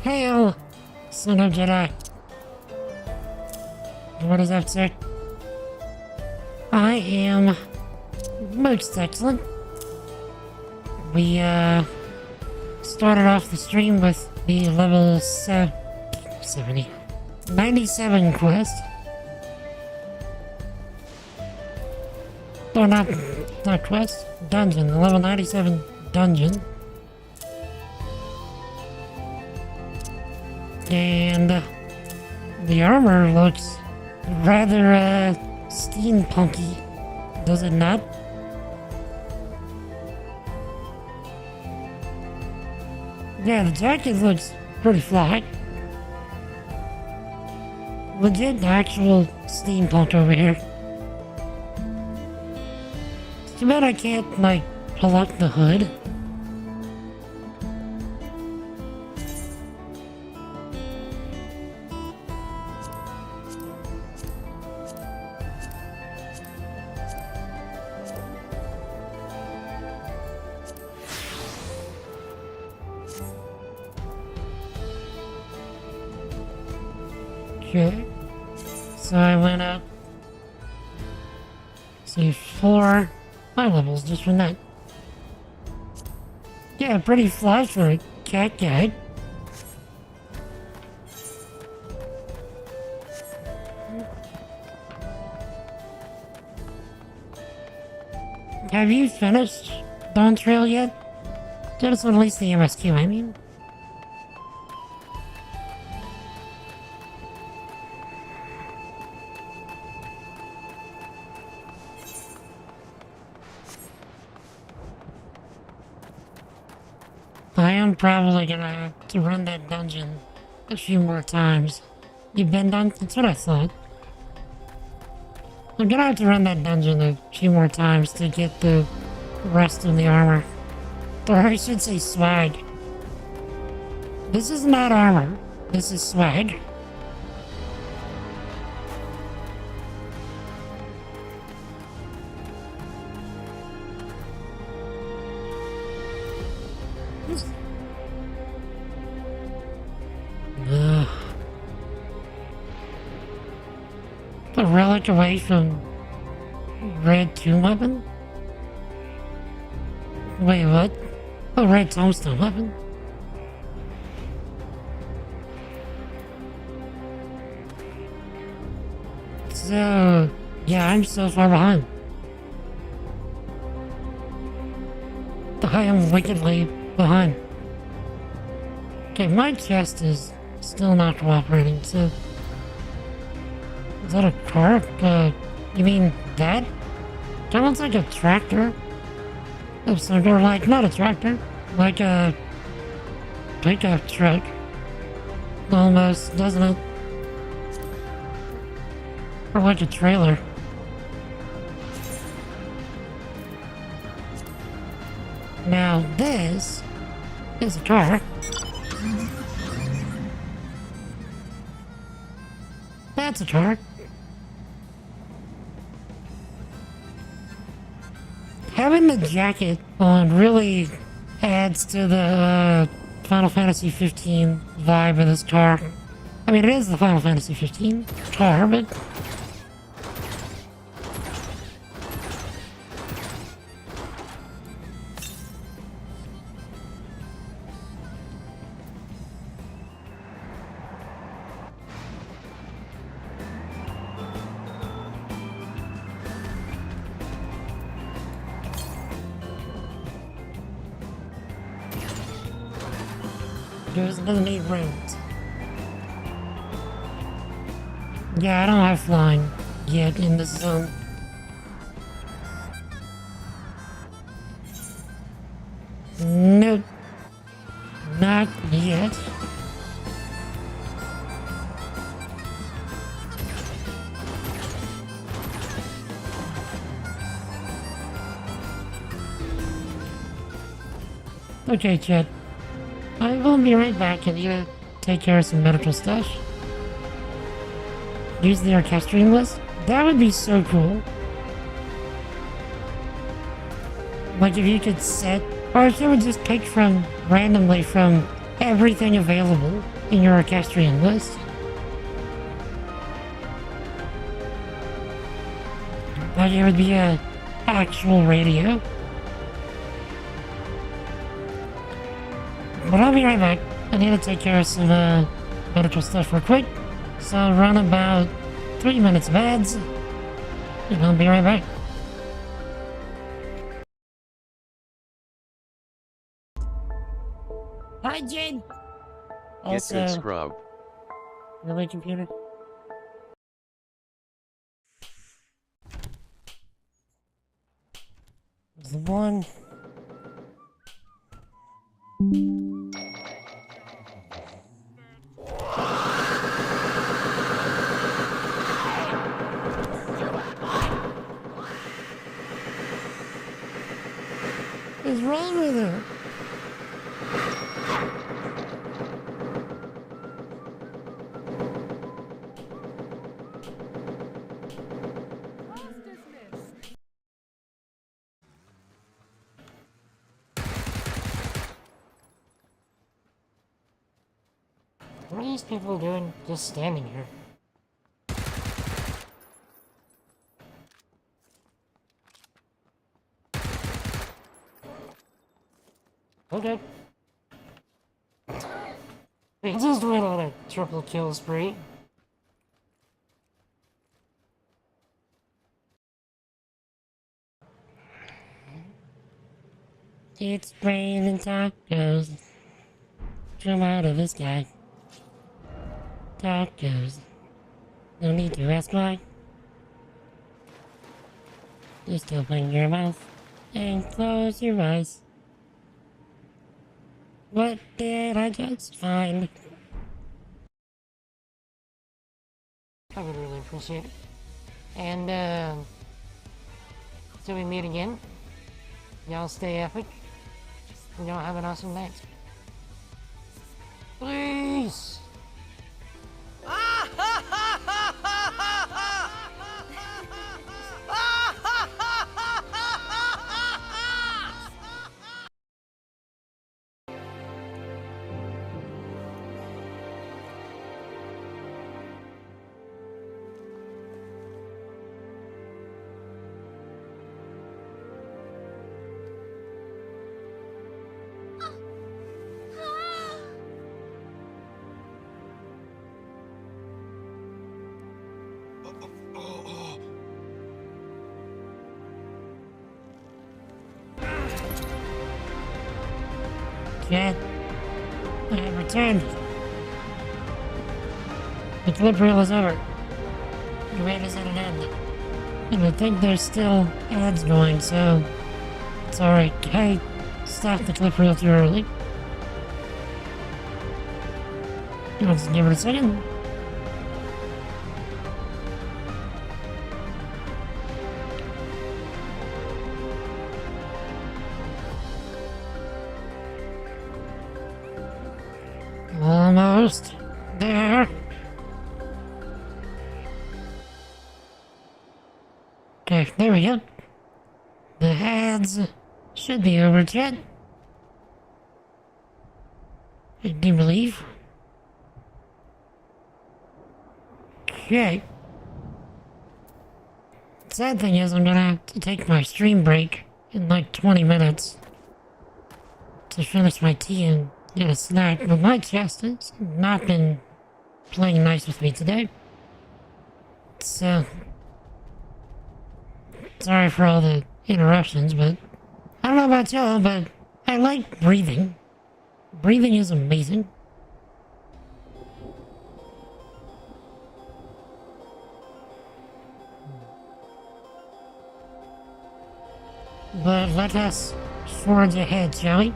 Hail, son of Jedi. What is up, sir? I am most excellent. We, started off the stream with the level 97 quest. Or not quest, dungeon, the level 97 dungeon. And the armor looks rather, steampunky, does it not? Yeah, the jacket looks pretty fly. Legit actual steampunk over here. It's too bad I can't, like, pull up the hood. Okay, so I went up, say 4 high levels just from that. Yeah, pretty fly for a cat guy. Have you finished Dawntrail yet? Just at least the MSQ, I mean. I am probably gonna have to run that dungeon a few more times. You've been done? That's what I thought. I'm gonna have to run that dungeon a few more times to get the rest of the armor. Or I should say swag. This is not armor. This is swag. The relic away from Red Tomb weapon? Wait, what? Oh, Red Tombstone weapon? So, yeah, I'm so far behind. I am wickedly behind. Okay, my chest is still not cooperating, so... Is that a car? You mean that? That looks like a tractor. Oh, so or like, not a tractor. Like a... pickup truck. Almost, doesn't it? Or like a trailer. Now this is a car. That's a car. Having the jacket on really adds to the Final Fantasy XV vibe of this car. I mean, it is the Final Fantasy XV car, but... doesn't need rooms. Yeah, I don't have flying yet in this zone. Nope. Not yet. Okay, chat. I will be right back. I need to take care of some medical stuff. Use the orchestrion list? That would be so cool. Like if you could set, or if you would just pick from, randomly from everything available in your orchestrion list. Like it would be a actual radio. But I'll be right back. I need to take care of some medical stuff real quick. So I'll run about 3 minutes of ads. And I'll be right back. Hi, Jade! Get good, scrub. Really, computer? There's the one. What's wrong with her? What are these people doing just standing here? Okay. They just went on a triple kill spree. It's raining tacos. Come out of this guy. Tacos. No need to ask why. Just open your mouth and close your eyes. What did I just find? I would really appreciate it. And, till we meet again, y'all stay epic, and y'all have an awesome night. Please. Jet, I have returned. The clip reel is over. The wait is at an end. And I think there's still ads going, so it's alright. I stopped the clip reel too early. Let's give it a second. Almost there. Okay, there we go. The ads should be over, Chet. I do believe. Okay. Sad thing is, I'm gonna have to take my stream break in like 20 minutes to finish my tea and get a snack, but my chest has not been playing nice with me today. So, sorry for all the interruptions, but I don't know about y'all, but I like breathing. Breathing is amazing. But let us forge ahead, shall we?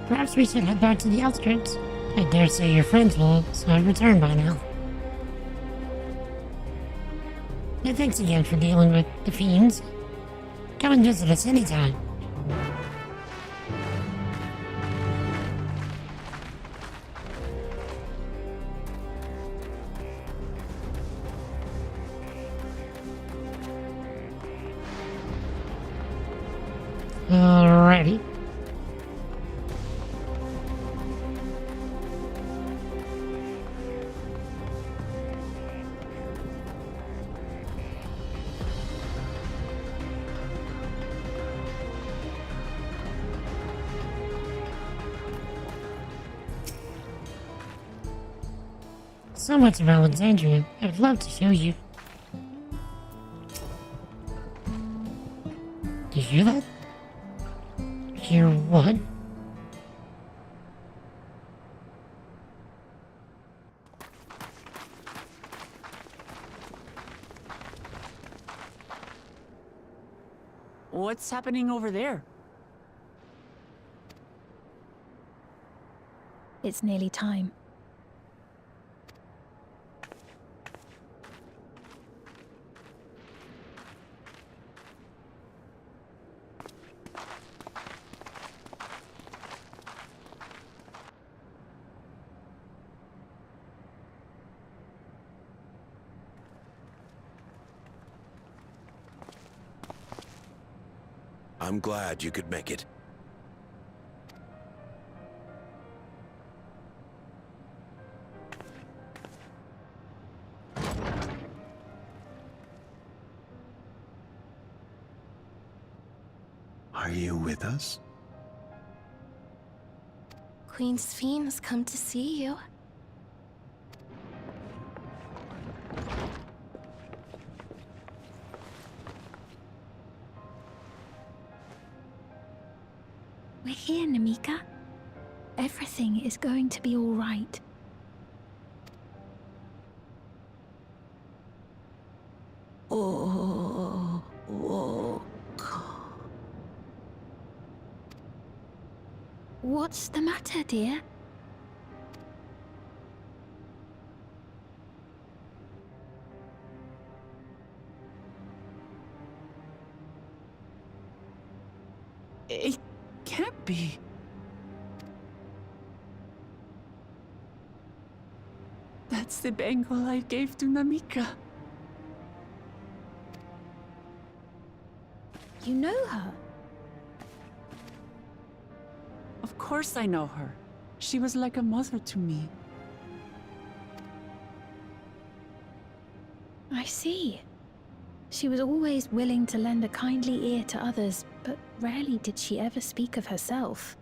Perhaps we should head back to the outskirts. I dare say your friends will have returned by now. And thanks again for dealing with the fiends. Come and visit us anytime. Alrighty. So much of Alexandria. I would love to show you. Did you hear that? Hear what? What's happening over there? It's nearly time. I'm glad you could make it. Are you with us? Queen Sphene has come to see you. We're here, Namika. Everything is going to be all right. Oh, What's the matter, dear? It can't be. That's the bangle I gave to Namika. You know her? Of course I know her. She was like a mother to me. I see. She was always willing to lend a kindly ear to others, but rarely did she ever speak of herself.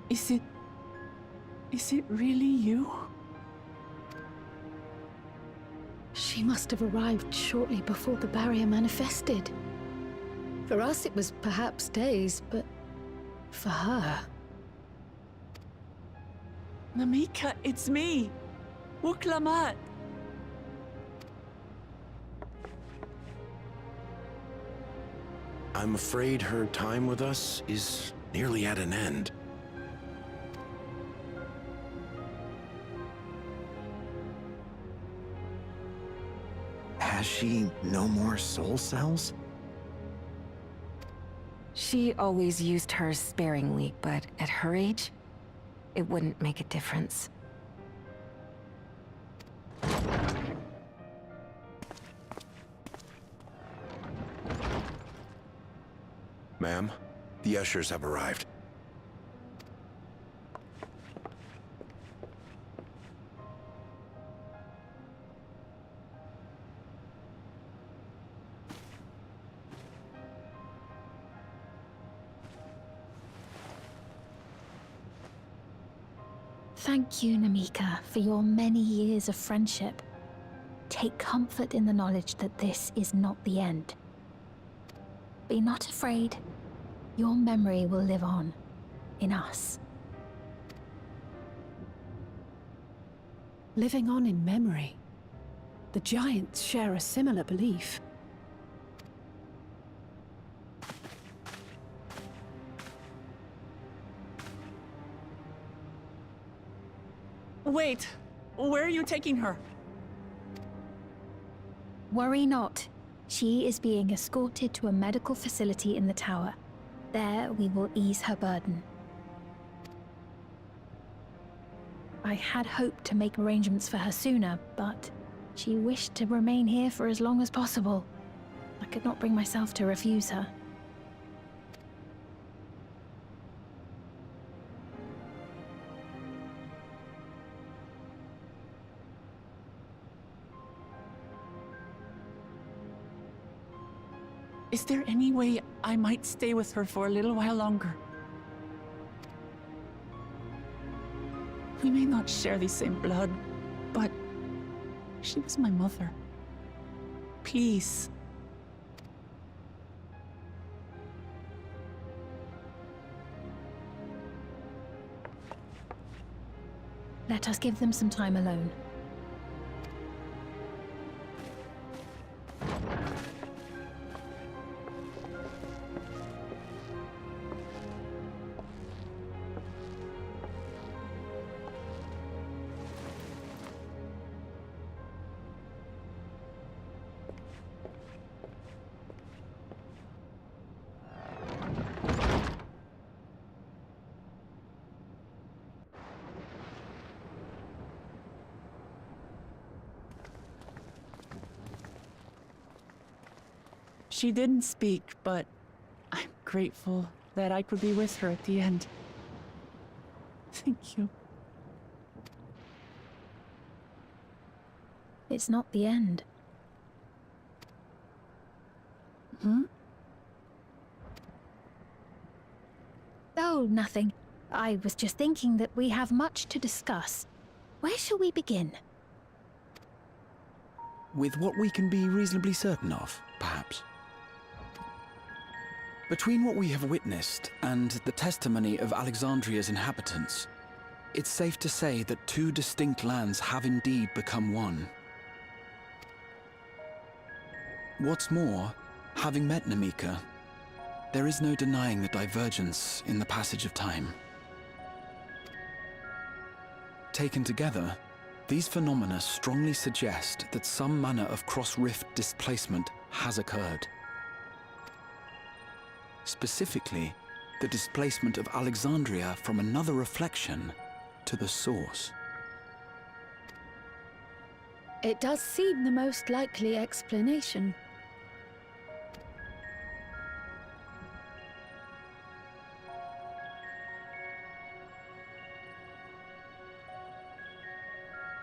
Is it really you? She must have arrived shortly before the barrier manifested. For us, it was perhaps days, but for her... Namika, it's me! Wuklamat! I'm afraid her time with us is nearly at an end. Has she no more soul cells? She always used hers sparingly, but at her age, it wouldn't make a difference. Ma'am, the ushers have arrived. Thank you, Namika, for your many years of friendship. Take comfort in the knowledge that this is not the end. Be not afraid. Your memory will live on, in us. Living on in memory. The Giants share a similar belief. Wait, where are you taking her? Worry not. She is being escorted to a medical facility in the tower. There, we will ease her burden. I had hoped to make arrangements for her sooner, but she wished to remain here for as long as possible. I could not bring myself to refuse her. Is there any way I might stay with her for a little while longer? We may not share the same blood, but she was my mother. Please. Let us give them some time alone. She didn't speak, but I'm grateful that I could be with her at the end. Thank you. It's not the end. Hmm? Oh, nothing. I was just thinking that we have much to discuss. Where shall we begin? With what we can be reasonably certain of, perhaps. Between what we have witnessed and the testimony of Alexandria's inhabitants, it's safe to say that two distinct lands have indeed become one. What's more, having met Namika, there is no denying the divergence in the passage of time. Taken together, these phenomena strongly suggest that some manner of cross-rift displacement has occurred. Specifically, the displacement of Alexandria from another reflection to the source. It does seem the most likely explanation.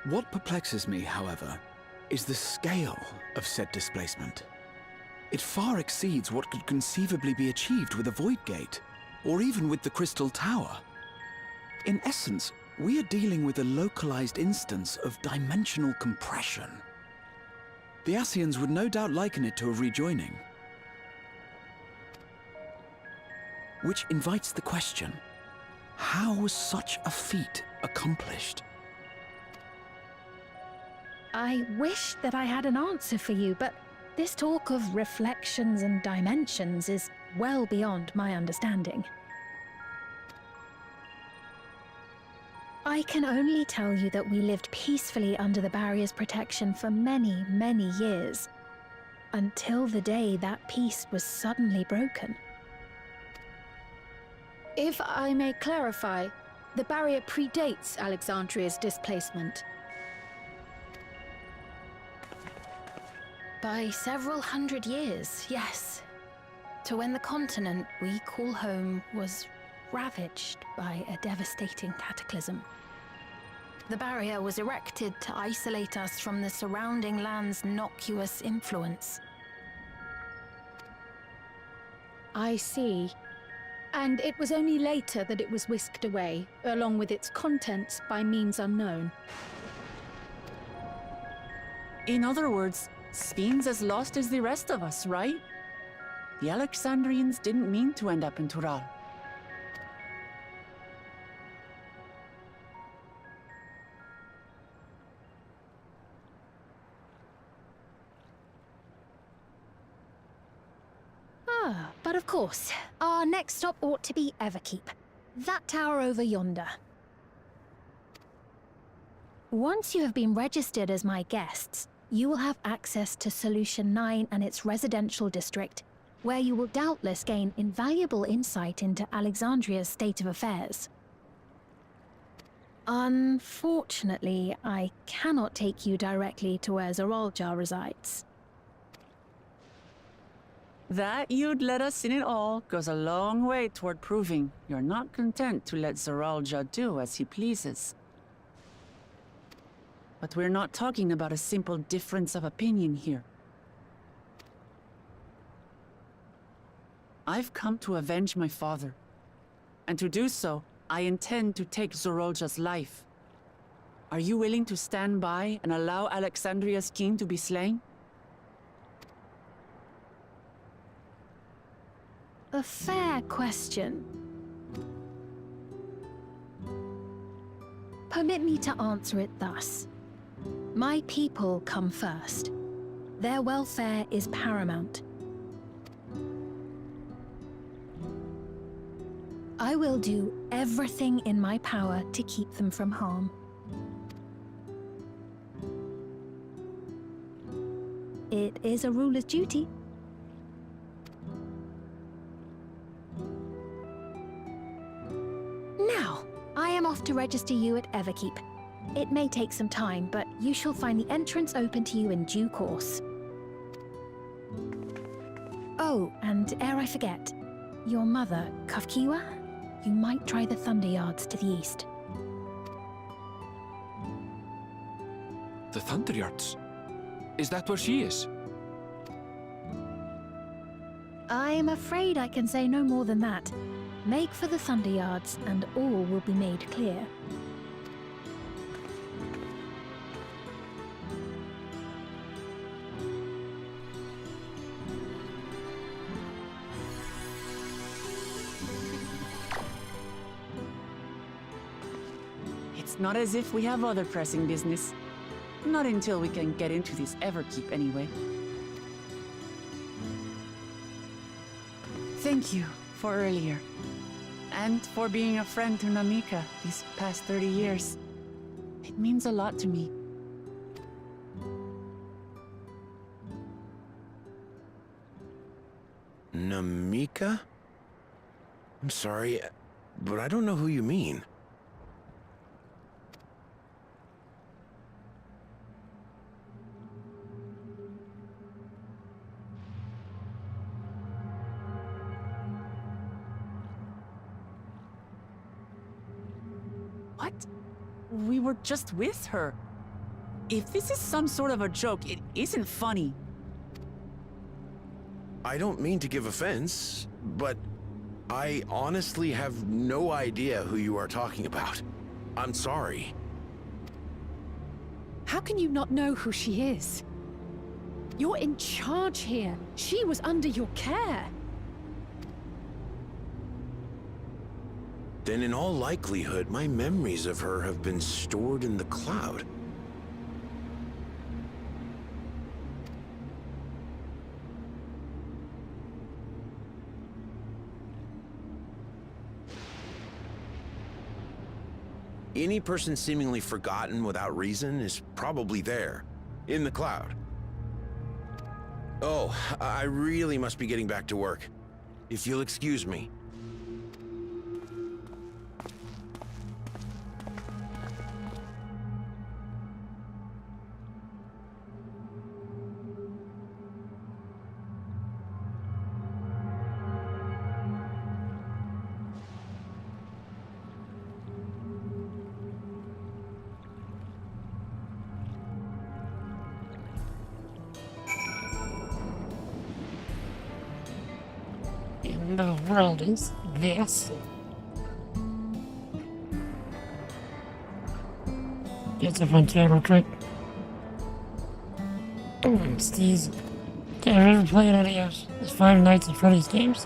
What perplexes me, however, is the scale of said displacement. It far exceeds what could conceivably be achieved with a Void Gate, or even with the Crystal Tower. In essence, we are dealing with a localized instance of dimensional compression. The Ascians would no doubt liken it to a rejoining. Which invites the question, how was such a feat accomplished? I wish that I had an answer for you, but this talk of reflections and dimensions is well beyond my understanding. I can only tell you that we lived peacefully under the barrier's protection for many, many years, until the day that peace was suddenly broken. If I may clarify, the barrier predates Alexandria's displacement. By several hundred years, yes. To when the continent we call home was ravaged by a devastating cataclysm. The barrier was erected to isolate us from the surrounding land's noxious influence. I see. And it was only later that it was whisked away, along with its contents, by means unknown. In other words, Speen's as lost as the rest of us, right? The Alexandrians didn't mean to end up in Tural. But of course, our next stop ought to be Everkeep. That tower over yonder. Once you have been registered as my guests, you will have access to Solution 9 and its residential district, where you will doubtless gain invaluable insight into Alexandria's state of affairs. Unfortunately, I cannot take you directly to where Zoralja resides. That you'd let us in it all goes a long way toward proving you're not content to let Zoralja do as he pleases. But we're not talking about a simple difference of opinion here. I've come to avenge my father. And to do so, I intend to take Zoralja's life. Are you willing to stand by and allow Alexandria's king to be slain? A fair question. Permit me to answer it thus. My people come first. Their welfare is paramount. I will do everything in my power to keep them from harm. It is a ruler's duty. Now, I am off to register you at Everkeep. It may take some time, but you shall find the entrance open to you in due course. Oh, and ere I forget, your mother, Kafkiwa, you might try the Thunder Yards to the east. The Thunder Yards? Is that where she is? I'm afraid I can say no more than that. Make for the Thunder Yards, and all will be made clear. It's not as if we have other pressing business. Not until we can get into this Everkeep, anyway. Thank you for earlier. And for being a friend to Namika these past 30 years. It means a lot to me. Namika? I'm sorry, but I don't know who you mean. What? We were just with her. If this is some sort of a joke, it isn't funny. I don't mean to give offense, but I honestly have no idea who you are talking about. I'm sorry. How can you not know who she is? You're in charge here. She was under your care. Then in all likelihood, my memories of her have been stored in the cloud. Any person seemingly forgotten without reason is probably there, in the cloud. Oh, I really must be getting back to work. If you'll excuse me. The world is this. It's a fun channel trick. Steez. Have you ever played any of the Five Nights at Freddy's games?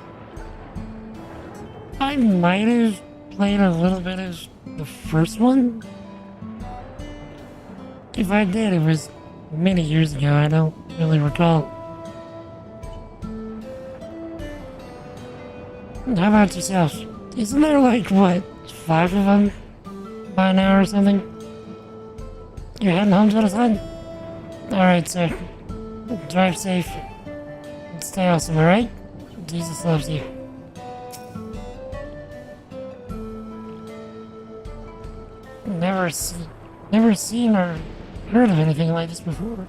I might have played a little bit of the first one. If I did, it was many years ago. I don't really recall. How about yourself? Isn't there like, what, 5 of them by now or something? You're heading home to the sun? Alright, sir. Drive safe. And stay awesome, alright? Jesus loves you. Never seen or heard of anything like this before.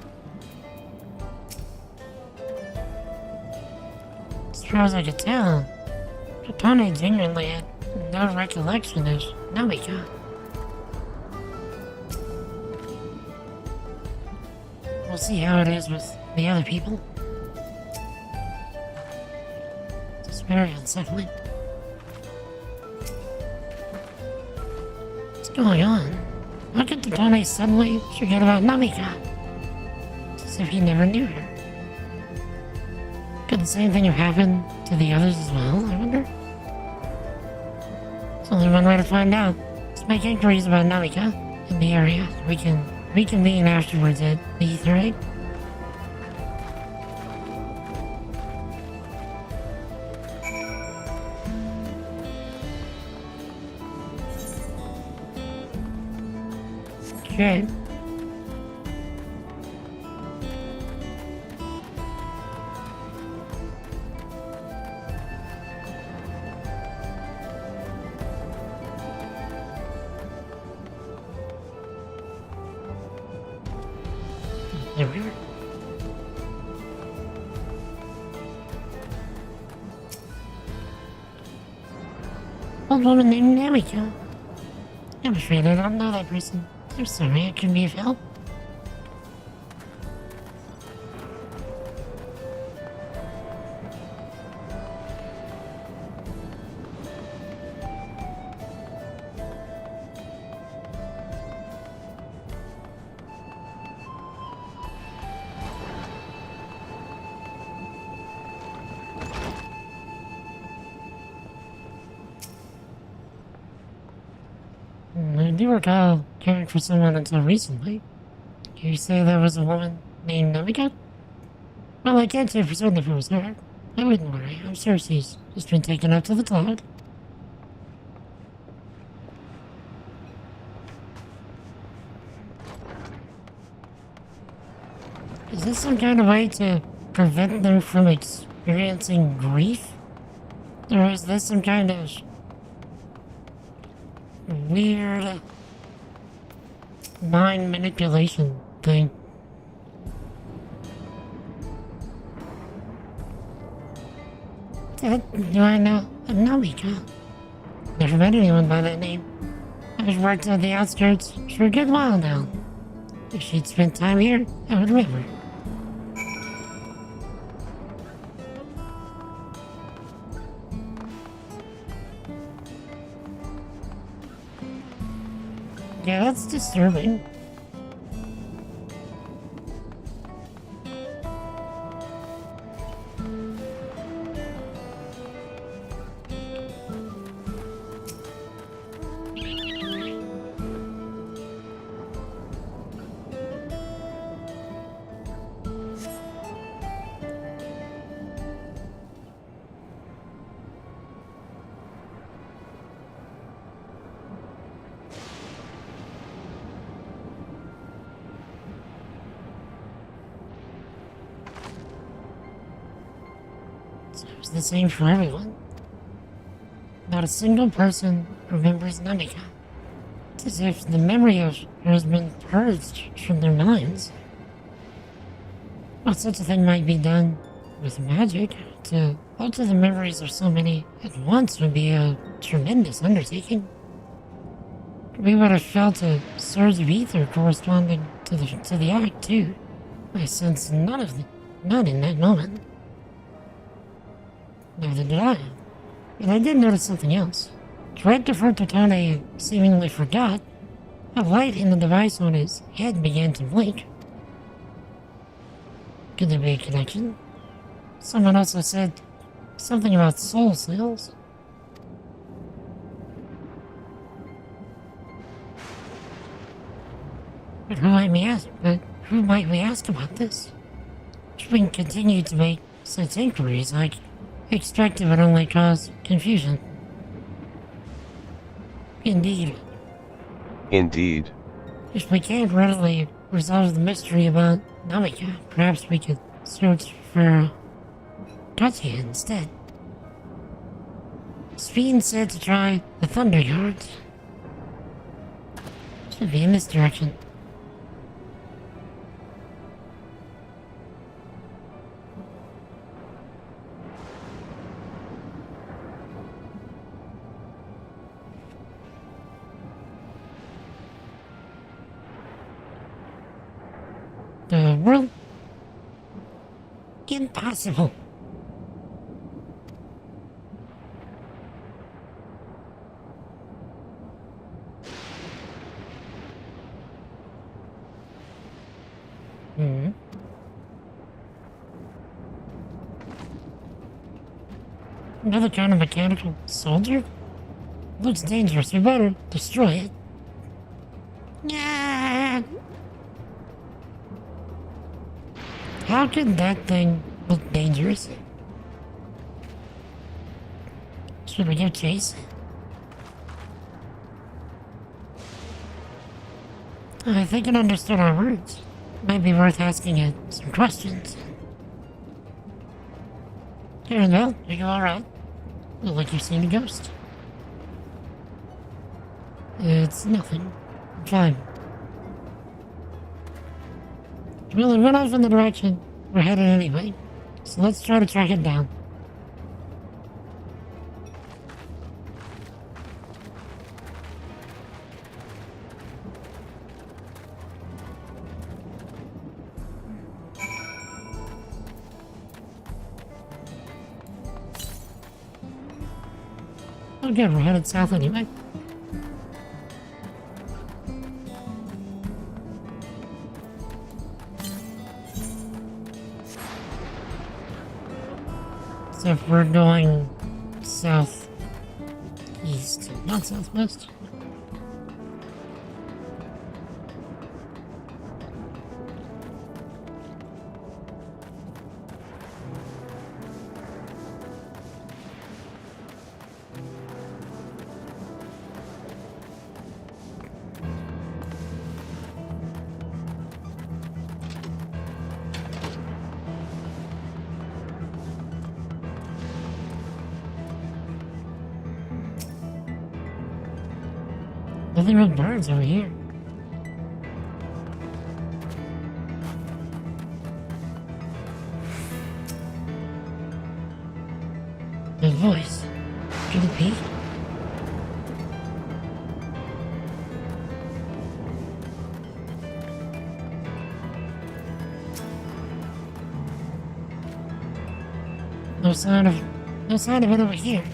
As far as I could tell, Tony genuinely had no recollection of Namika. We'll see how it is with the other people. It's very unsettling. What's going on? How could Tony suddenly forget about Namika? It's as if he never knew her. Could the same thing have happened to the others as well, I wonder? There's only one way to find out. Let's make inquiries about Namika in the area. We can reconvene afterwards at the Ether Egg. Okay. There we are. Old woman named Namika. I'm afraid I don't know that person. I'm sorry, I couldn't be of help. I do recall caring for someone until recently. You say there was a woman named Namika? Well, I can't say for certain if it was her. I wouldn't worry. I'm sure she's just been taken up to the cloud. Is this some kind of way to prevent them from experiencing grief? Or is this some kind of weird mind manipulation thing? Do I know a Namika? Never met anyone by that name. I've worked on the outskirts for a good while now. If she'd spent time here, I would remember. Yeah, that's disturbing. It's the same for everyone. Not a single person remembers Namika. It's as if the memory of her has been purged from their minds. While such a thing might be done with magic, to alter the memories of so many at once would be a tremendous undertaking. We would have felt a surge of ether corresponding to the act, too. I sense none in that moment. Neither did I. And I did notice something else. Right before Totone seemingly forgot, a light in the device on his head began to blink. Could there be a connection? Someone also said something about soul cells. But who might we ask about this? If we can continue to make such inquiries, I expect it would only cause confusion. Indeed. Indeed. If we can't readily resolve the mystery about Namika, perhaps we could search for Katya instead. Speen said to try the Thunder Yards. Should be in this direction. The world? Impossible. Another kind of mechanical soldier? Looks dangerous. We better destroy it. Yeah. How could that thing look dangerous? Should we give chase? I think it understood our words. Might be worth asking it some questions. Annabelle, are you alright? Look like you've seen a ghost. It's nothing. I'm fine. Well, it went off in the direction we're headed anyway, so let's try to track it down. Okay, we're headed south anyway. So if we're going south east, not southwest. Nothing but birds over here. That voice. Could it be? No sign of it over here.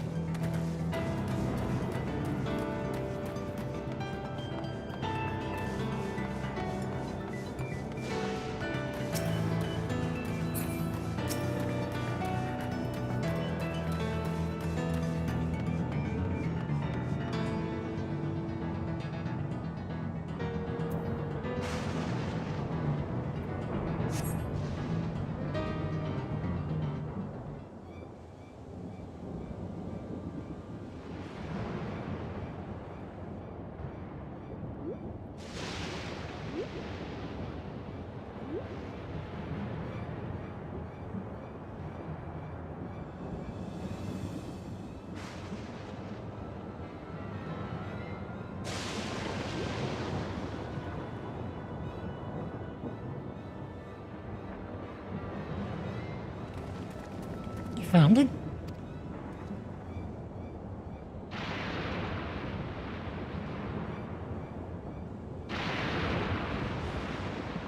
Found it?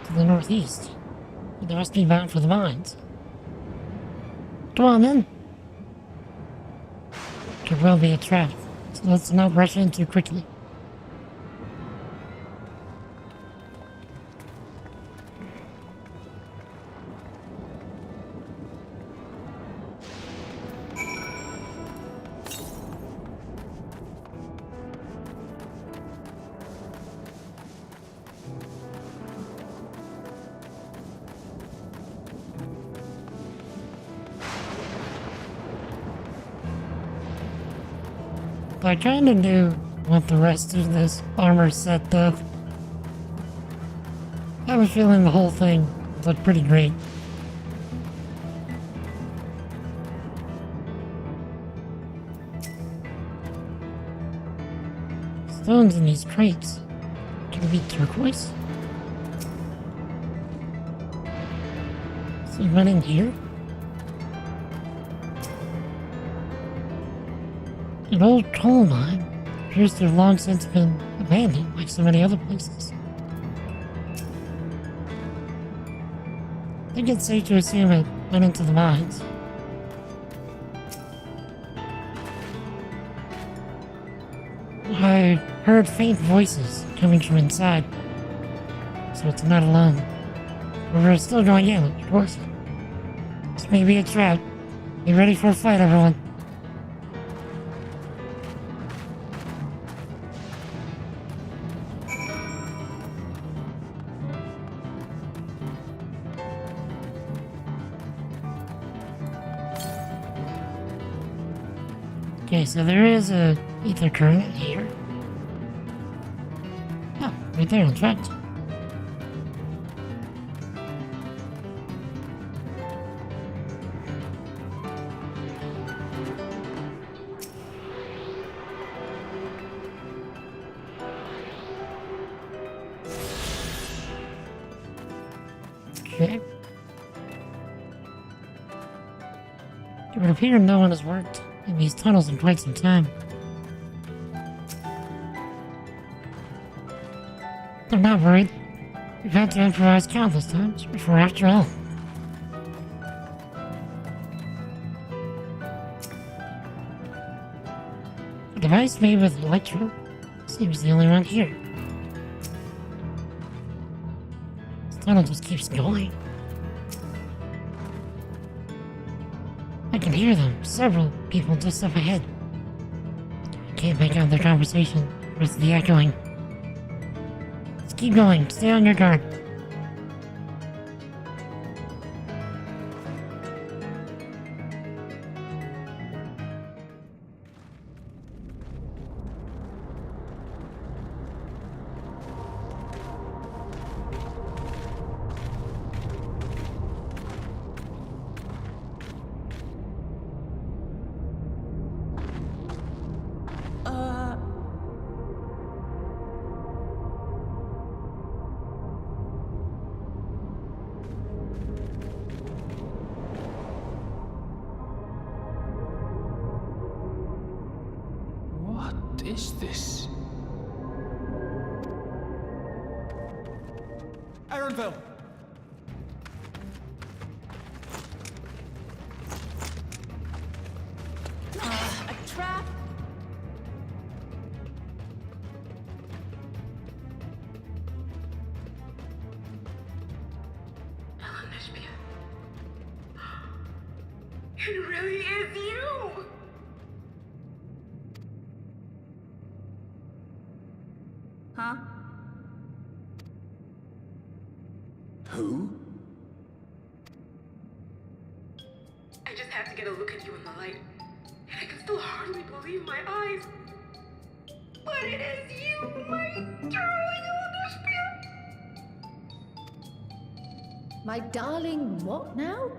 To the northeast. They must be bound for the mines. Come on then. Could well be a trap, so let's not rush in too quickly. I kinda knew what the rest of this armor set does. I have a feeling the whole thing looked pretty great. Stones in these crates. Can it be turquoise? Is it running here? An old coal mine appears to have long since been abandoned like so many other places. I think it's safe to assume it went into the mines. I heard faint voices coming from inside, so it's not alone. But we're still going in, of course. This may be a trap. Be ready for a fight, everyone. Okay, so there is a ether current here. Oh, right there, in fact. Okay. It would appear no one has worked in these tunnels in quite some time. I'm not worried. We've had to improvise countless times before, after all. A device made with electro seems the only one here. This tunnel just keeps going. I can hear them, several people just up ahead. I can't make out their conversation with the echoing. Let's keep going, stay on your guard. What is this? Aaronville! A trap? It really is you! Huh? Who? I just had to get a look at you in the light, and I can still hardly believe my eyes. But it is you, my darling Elnespia! My darling, what now?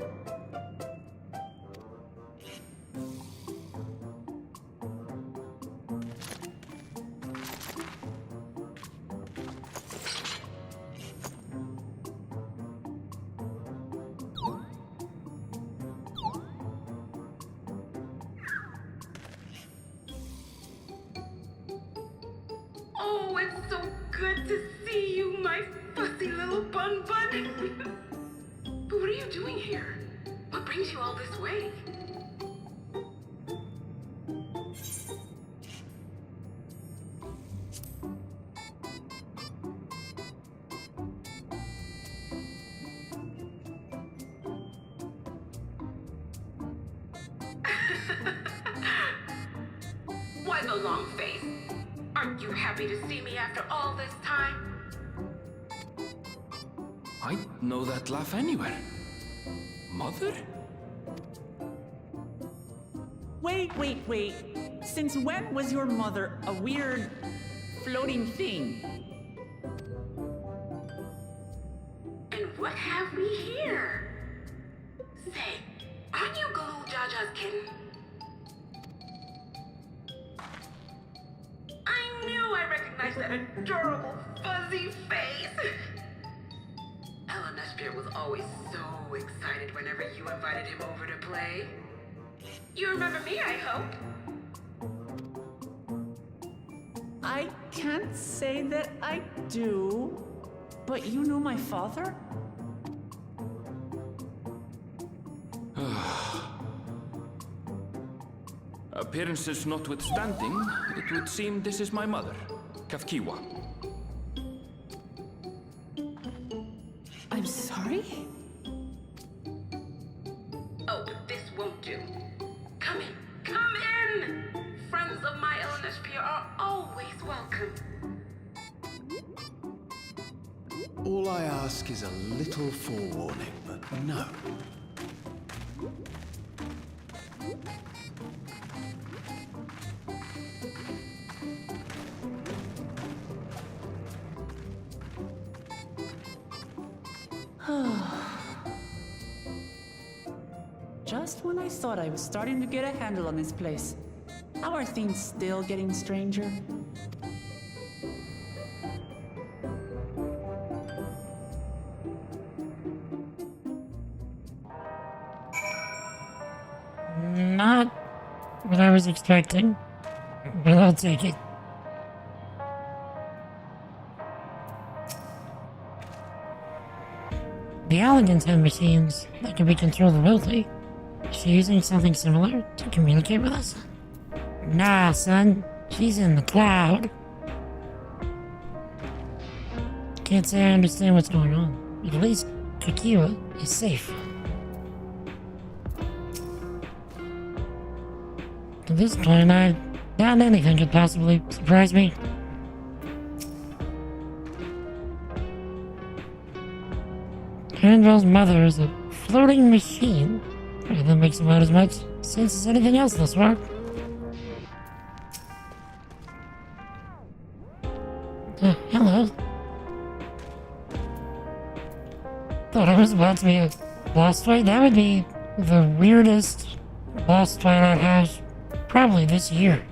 Oh, it's so good to see you, my fussy little bun bun. But what are you doing here? What brings you all this way? Why the long face? Aren't you happy to see me after all this time? I know that laugh anywhere. Mother? Wait. Since when was your mother a weird floating thing? And what have we here? Say, aren't you Galoo Jaja's kitten? I knew I recognized that adorable fuzzy face. Elnespia was always so excited whenever you invited him over to play. You remember me, I hope? I can't say that I do, but you know my father? Appearances notwithstanding, it would seem this is my mother, Kafkiwa. I'm sorry? Oh, but this won't do. Come in. Friends of my Elnespia are always welcome. All I ask is a little forewarning, but no. Just when I thought I was starting to get a handle on this place. How are things still getting stranger? Not what I was expecting, but I'll take it. The Elegants have machines that can be controlled remotely. Is she using something similar to communicate with us? Nah, son. She's in the cloud. Can't say I understand what's going on, but at least Kakiwa is safe. At this point, I doubt anything could possibly surprise me. Granville's mother is a floating machine. That makes about as much sense as anything else thus far. Hello. Thought I was about to be a boss fight. That would be the weirdest boss fight I'd have probably this year.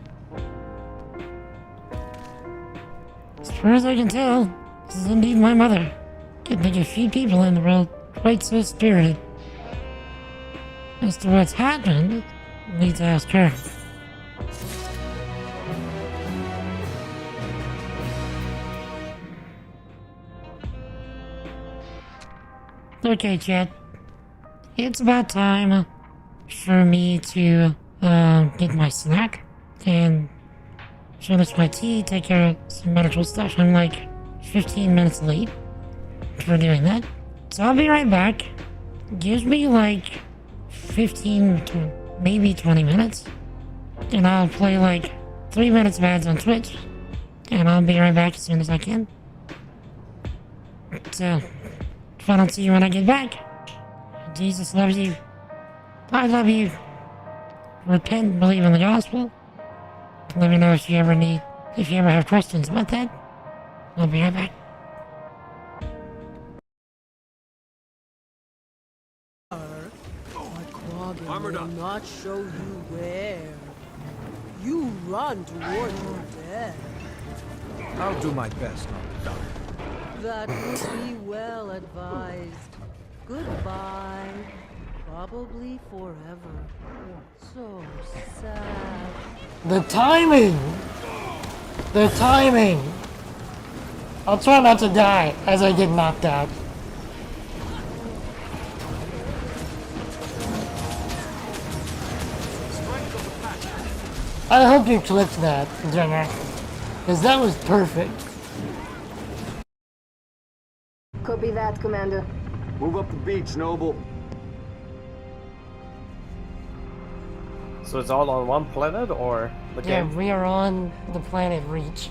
As far as I can tell, this is indeed my mother. Can't think of few people in the world quite so spirited. As to what's happened, I need to ask her. Okay, chat. It's about time for me to get my snack and finish my tea, take care of some medical stuff. I'm like 15 minutes late for doing that. So I'll be right back. Gives me like 15 to maybe 20 minutes. And I'll play like 3 minutes of ads on Twitch. And I'll be right back as soon as I can. So, if I don't see you when I get back, Jesus loves you. I love you. Repent and believe in the gospel. Let me know if you ever have questions about that. I'll be right back. Armor will not show you where. You run toward your death. I'll do my best not to die. That would be well advised. Goodbye. Probably forever. So sad. The timing! The timing! I'll try not to die as I get knocked out. I hope you clipped that, Jenner, because that was perfect. Copy that, Commander. Move up the beach, Noble. So it's all on one planet, or the game? Yeah, we are on the planet Reach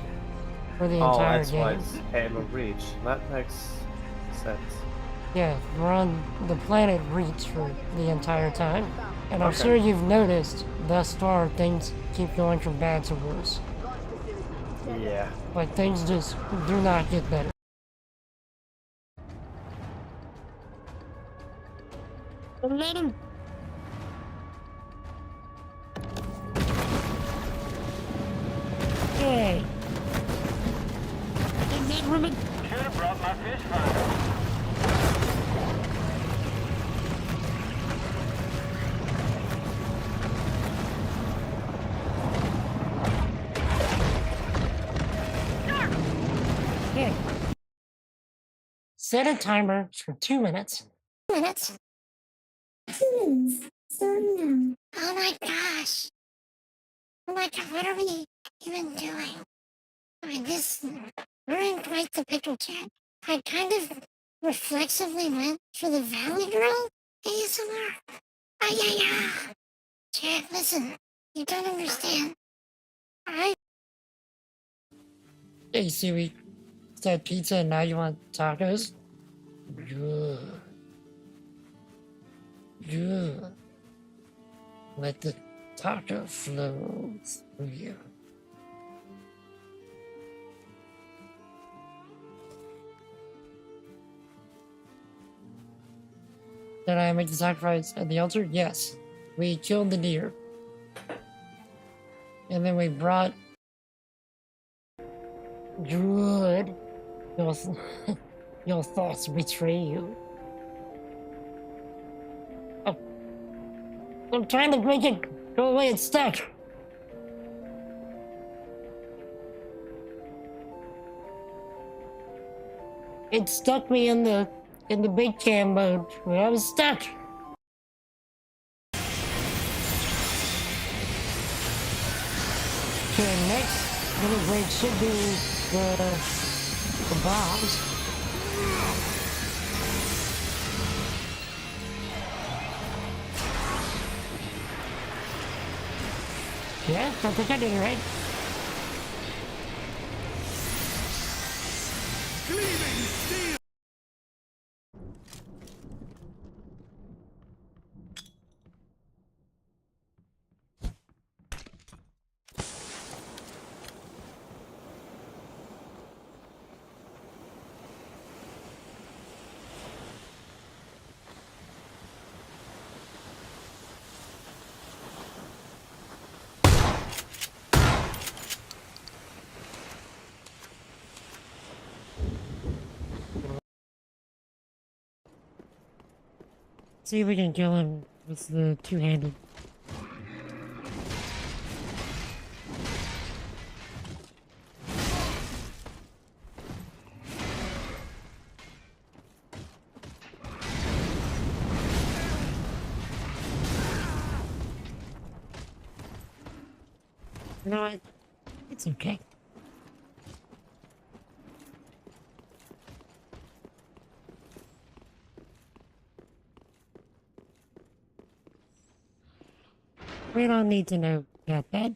for the entire that's game. why it's Halo Reach. That makes sense. Yeah, we're on the planet Reach for the entire time. And I'm Okay. sure you've noticed, thus far, things keep going from bad to worse. Yeah. Like, things just do not get better. Let him. Hey. Is that ribbon? Should have brought my fish finder. Here. Set a timer for 2 minutes. Minutes? So no. Oh my gosh. Oh my god, what are we even doing? I mean, we're in quite the pickle, chat. I kind of reflexively went for the Valley Girl ASMR. Ah, yeah. Chat, listen. You don't understand. Hey Siri, said pizza and now you want tacos? Yeah. Yeah. Let the taco flow through you. Did I make the sacrifice at the altar? Yes. We killed the deer. And then we brought Druid. Your thoughts betray you. Oh. I'm trying to make it go away, it's stuck. It stuck me in the big cam mode where I was stuck. Okay, next little break should be the bombs. Yeah, I think I did it right. Gleaming steel! See if we can kill him with the two-handed. You know what? It's okay. We don't need to know about that.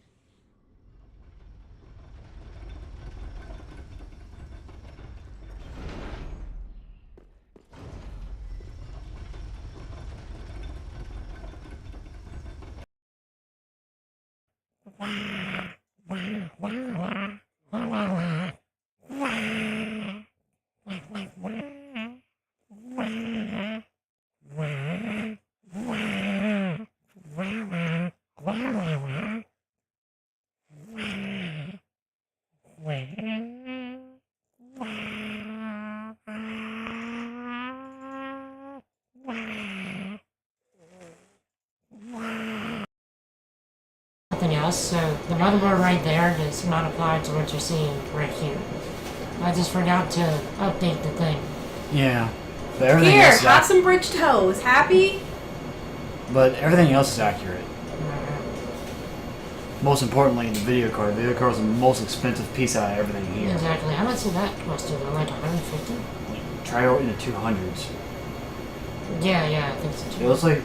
Something else, so the motherboard right there does not apply to what you're seeing right here. I just forgot to update the thing. Yeah, but everything Here, else is have some bridge toes. Happy? But everything else is accurate. Most importantly, the video card. The video card is the most expensive piece out of everything here. Exactly. How much did that cost you? Like 150? Try out in the 200s. Yeah, I think so too. It looks like.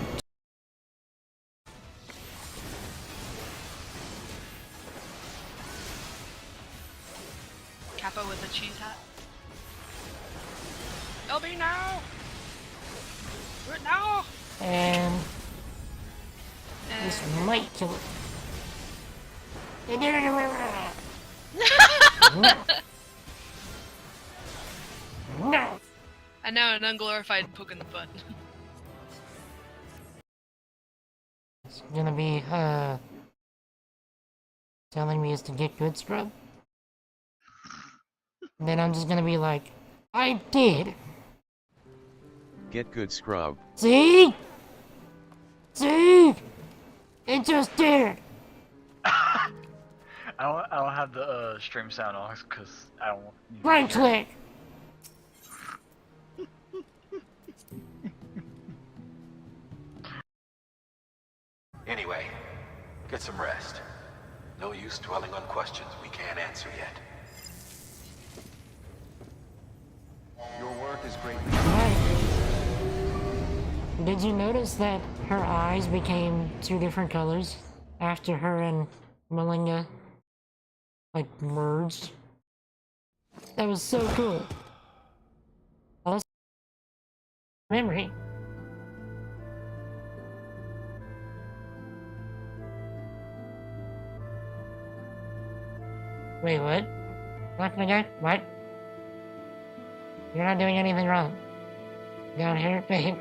Kappa with a cheese hat. LB now! Do it now! This might kill it. No! I know, an unglorified poke in the butt. It's gonna be, telling me is to get good scrub. And then I'm just gonna be like, I did! Get good scrub. See? See? It just did! I don't have the stream sound on because I don't. Right click! Anyway, get some rest. No use dwelling on questions we can't answer yet. Your work is greatly. Did you notice that her eyes became two different colors after her and Malinga, like, merged? That was so cool. Also, memory. Wait, what? Not gonna go? What? You're not doing anything wrong. Down here, babe.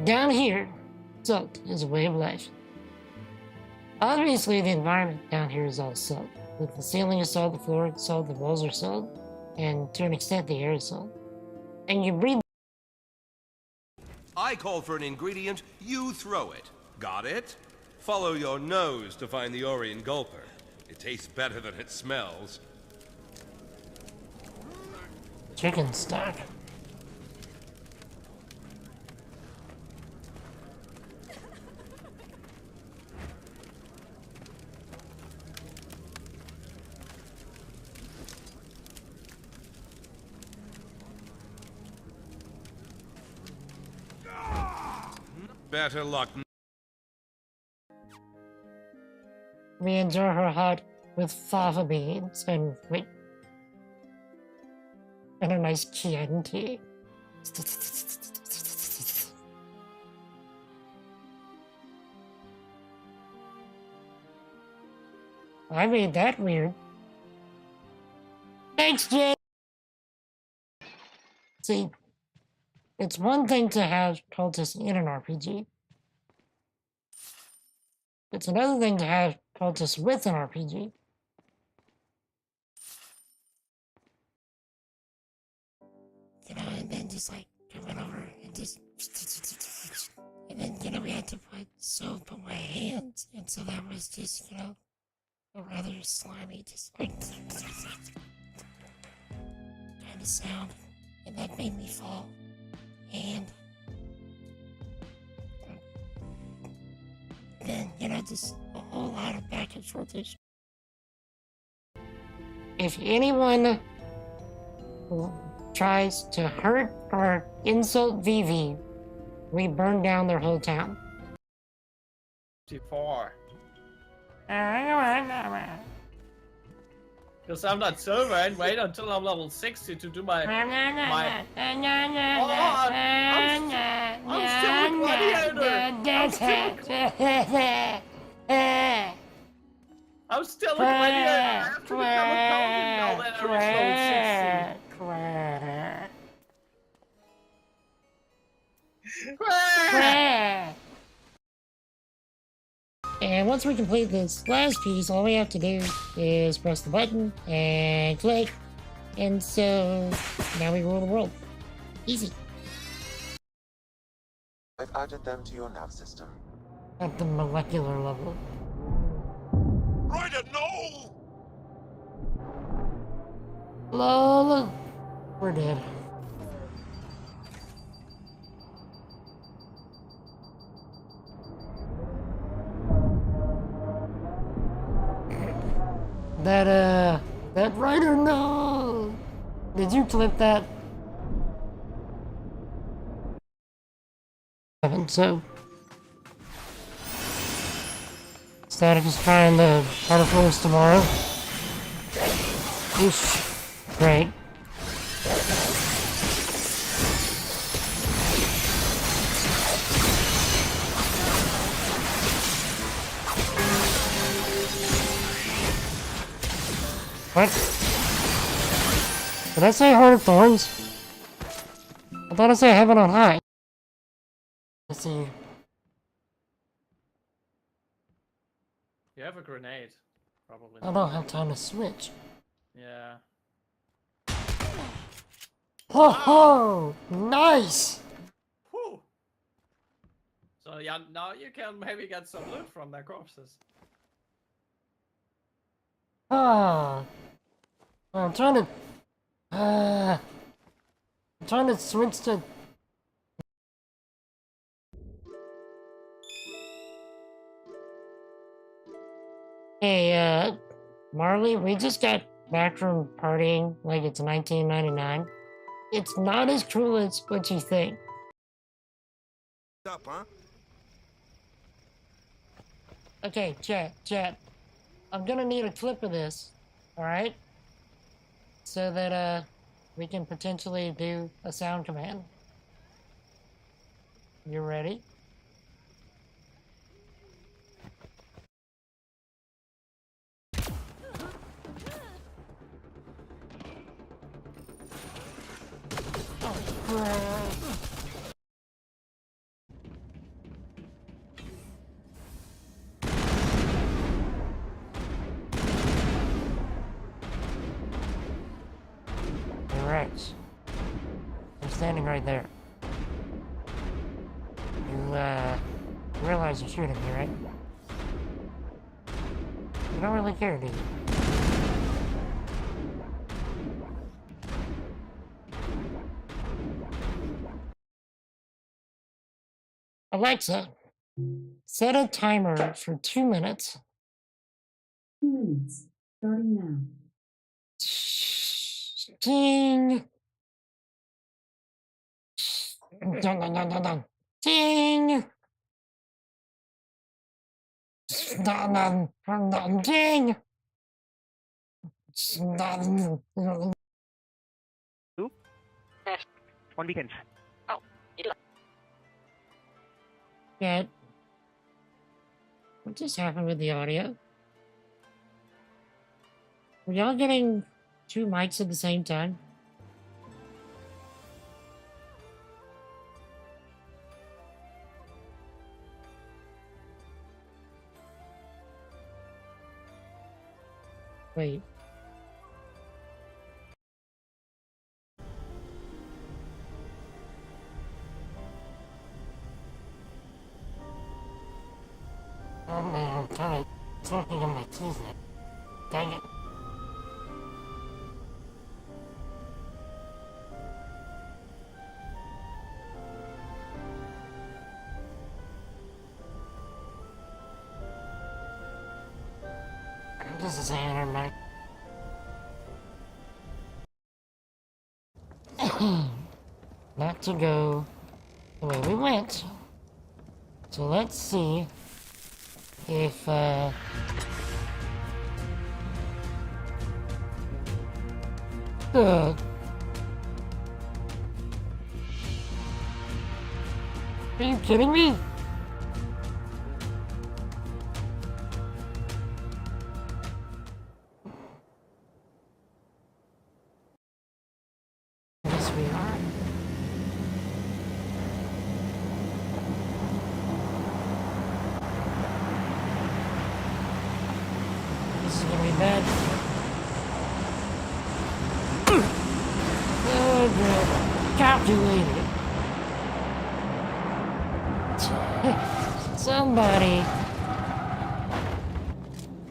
Down here, salt is a way of life. Obviously, the environment down here is all salt. The ceiling is salt, the floor is salt, the walls are salt, and to an extent, the air is salt. And you breathe. I call for an ingredient, you throw it. Got it? Follow your nose to find the Orion Gulper. It tastes better than it smells. Chicken stock. Better luck. We enjoy her hot with fava beans and wait. And a nice Chianti. I made that weird. Thanks, Jay! See, it's one thing to have cultists in an RPG. It's another thing to have cultists with an RPG. You know, and then just like coming over and just, and then, you know, we had to put soap on my hands, and so that was just, you know, a rather slimy, just like kind of sound, and that made me fall. And then, you know, just a whole lot of back and forth. If anyone tries to hurt or insult Vivi, we burn down their whole town. 54. Because I'm not silver and wait until I'm level 60 to do my... I'm still a gladiator! I'm still a gladiator! I have to become a paladin now that I reach level 60. And once we complete this last piece, all we have to do is press the button and click. And so now we rule the world. Easy. I've added them to your nav system. At the molecular level. Ryder, no! Lol. We're dead. That Ryder, no! Did you clip that? So instead of just trying the harder floors tomorrow. Oof. Great. What? Did I say Heart of Thorns? I thought I said Heaven on High. Let's see. You have a grenade, probably. I don't have time to switch. Yeah. Ho ho! Nice! Whew. So yeah, now you can maybe get some loot from their corpses. Ah. I'm trying to switch to... Hey, Marley, we just got back from partying like it's 1999. It's not as cruel as what you think. Up, huh? Okay, chat. I'm gonna need a clip of this, alright? So that, we can potentially do a sound command. You ready? Alright. I'm standing right there. You, realize you're shooting me, right? You don't really care, do you? Alexa, set a timer for 2 minutes. 2 minutes, starting now. Ding! Dun. Ding! Ding! On weekends. Dad, what just happened with the audio? Were y'all getting 2 mics at the same time? Wait. Oh man, I'm kind of talking on my keys now. Dang it. This is Anna, Mike. to go the way we went. So let's see if, Are you kidding me? Yes, we are. This is gonna be bad. Oh, good. Calculated. Somebody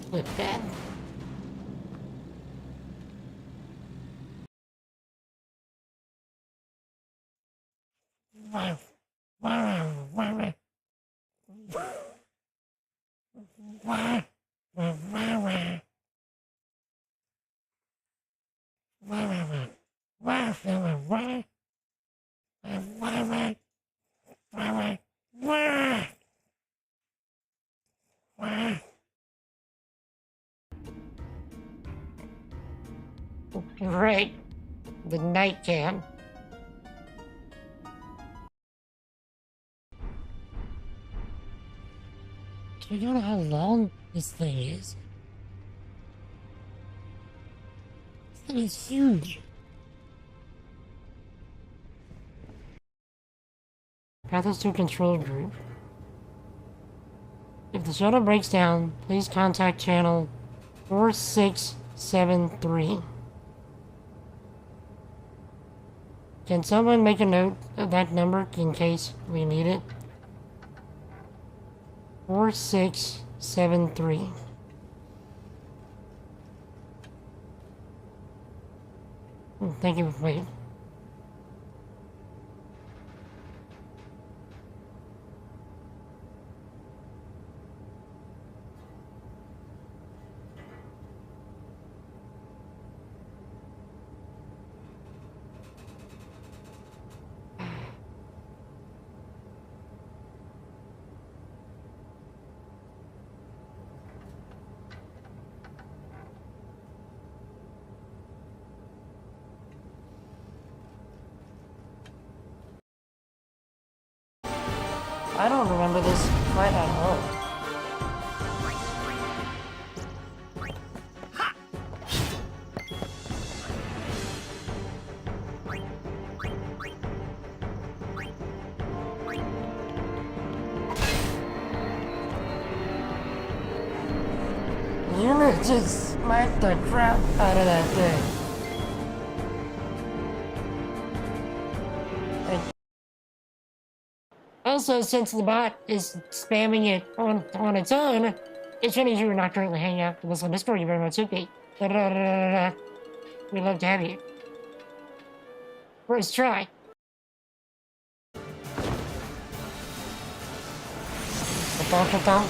flip that. Right, the night cam. Do you know how long this thing is? This thing is huge. Pathos to control group. If the shuttle breaks down, please contact channel 4673. Can someone make a note of that number in case we need it? 4673. Thank you. Wait. I don't remember this fight at all. You just smacked the crap out of that thing. Also, since the bot is spamming it on its own, it should mean you are not currently hanging out with us on Discord. You very much should be. We'd love to have you. First try. Without the dog.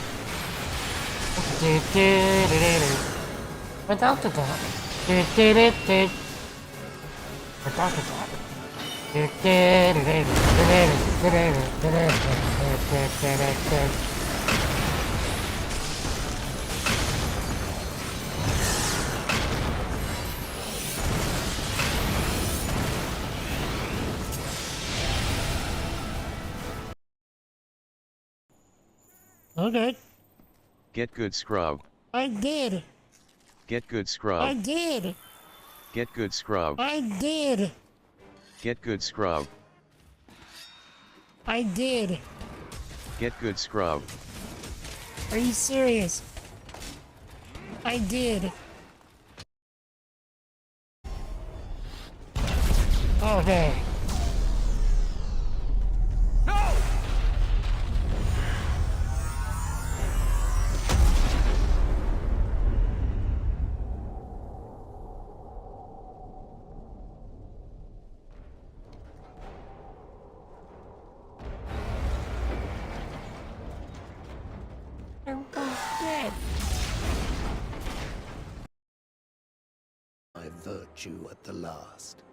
Okay. Get good, scrub. I did. Get good, scrub. I did. Get good, scrub. I did. Get good, scrub. I did. Get good, scrub. Are you serious? I did. Okay. My virtue at the last.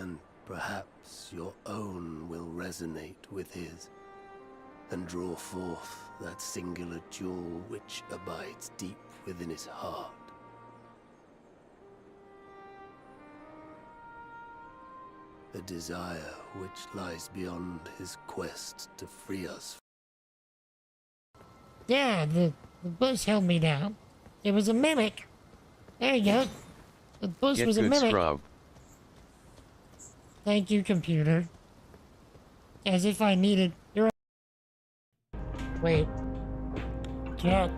and perhaps your own will resonate with his, and draw forth that singular jewel which abides deep within his heart. A desire which lies beyond his quest to free us. Yeah, the bush held me down. It was a mimic. There you go. The bush Get was a good, mimic. scrub. Thank you, computer. As if I needed your... Wait. Chat.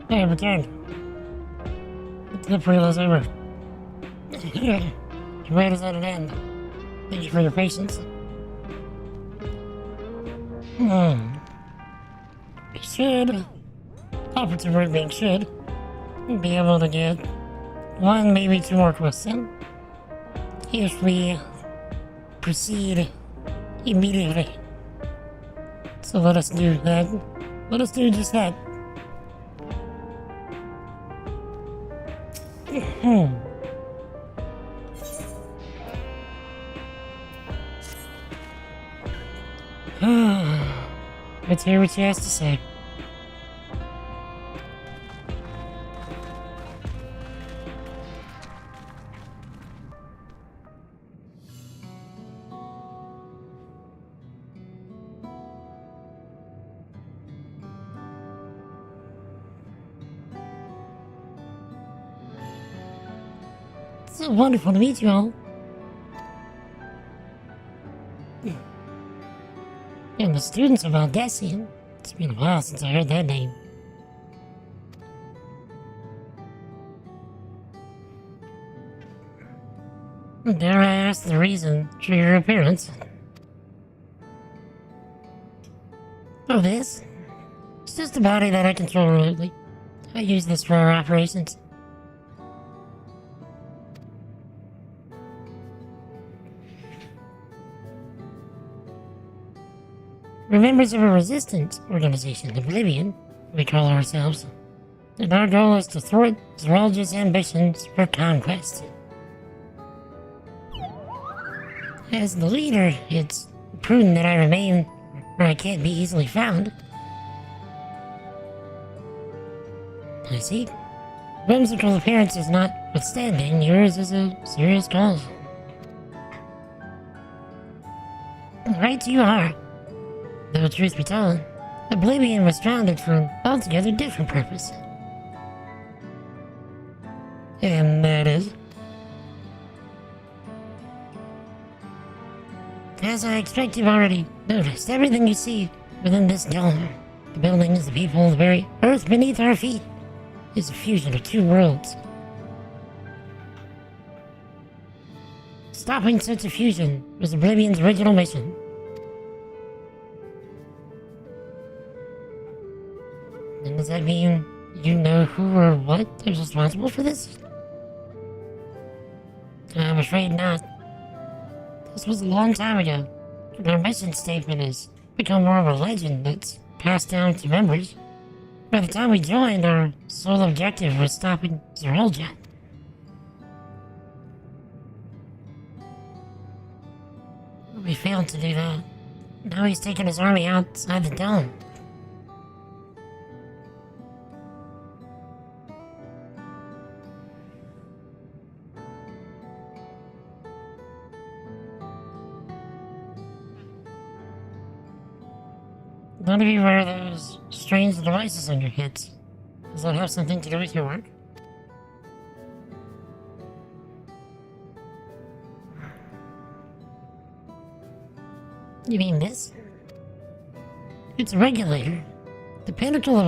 Hey, returned. The prelude is over. Right is at an end. Thank you for your patience. We should, operative word being should, be able to get one, maybe two more quests in. If we proceed immediately. So let us do that. Let us do just that. Let's hear what she has to say. It's so wonderful to meet you all. And the students of Aldessian. It's been a while since I heard that name. Dare I ask the reason for your appearance? Oh, this? It's just a body that I control remotely. I use this for our operations. We're members of a resistance organization, Oblivion, we call ourselves. And our goal is to thwart Zeralja's ambitions for conquest. As the leader, it's prudent that I remain where I can't be easily found. I see. Whimsical appearances notwithstanding, yours is a serious cause. Right you are. Though truth be told, Oblivion was founded for an altogether different purpose. And that is... As I expect you've already noticed, everything you see within this dome, the buildings, the people, the very earth beneath our feet, is a fusion of two worlds. Stopping such a fusion was Oblivion's original mission. And does that mean you know who or what is responsible for this? I'm afraid not. This was a long time ago, and our mission statement has become more of a legend that's passed down to members. By the time we joined, our sole objective was stopping Zeralja. We failed to do that. Now he's taken his army outside the dome. None of you wear those strange devices on your heads. Does that have something to do with your work? You mean this? It's a regulator. The pinnacle of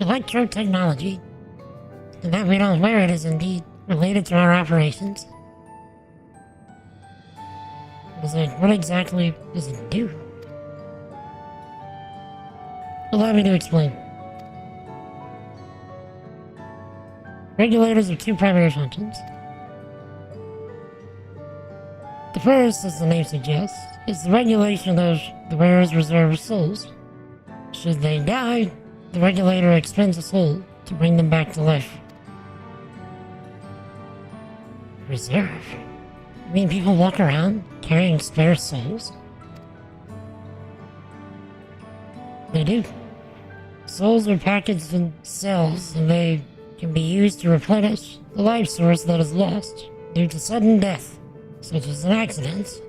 electro-technology. And that we don't wear it is indeed related to our operations. What exactly does it do? Allow me to explain. Regulators have two primary functions. The first, as the name suggests, is the regulation of the wearer's reserve souls. Should they die, the regulator expends a soul to bring them back to life. Reserve? I mean, people walk around carrying spare souls. They do. Souls are packaged in cells, and they can be used to replenish the life source that is lost due to sudden death, such as an accident.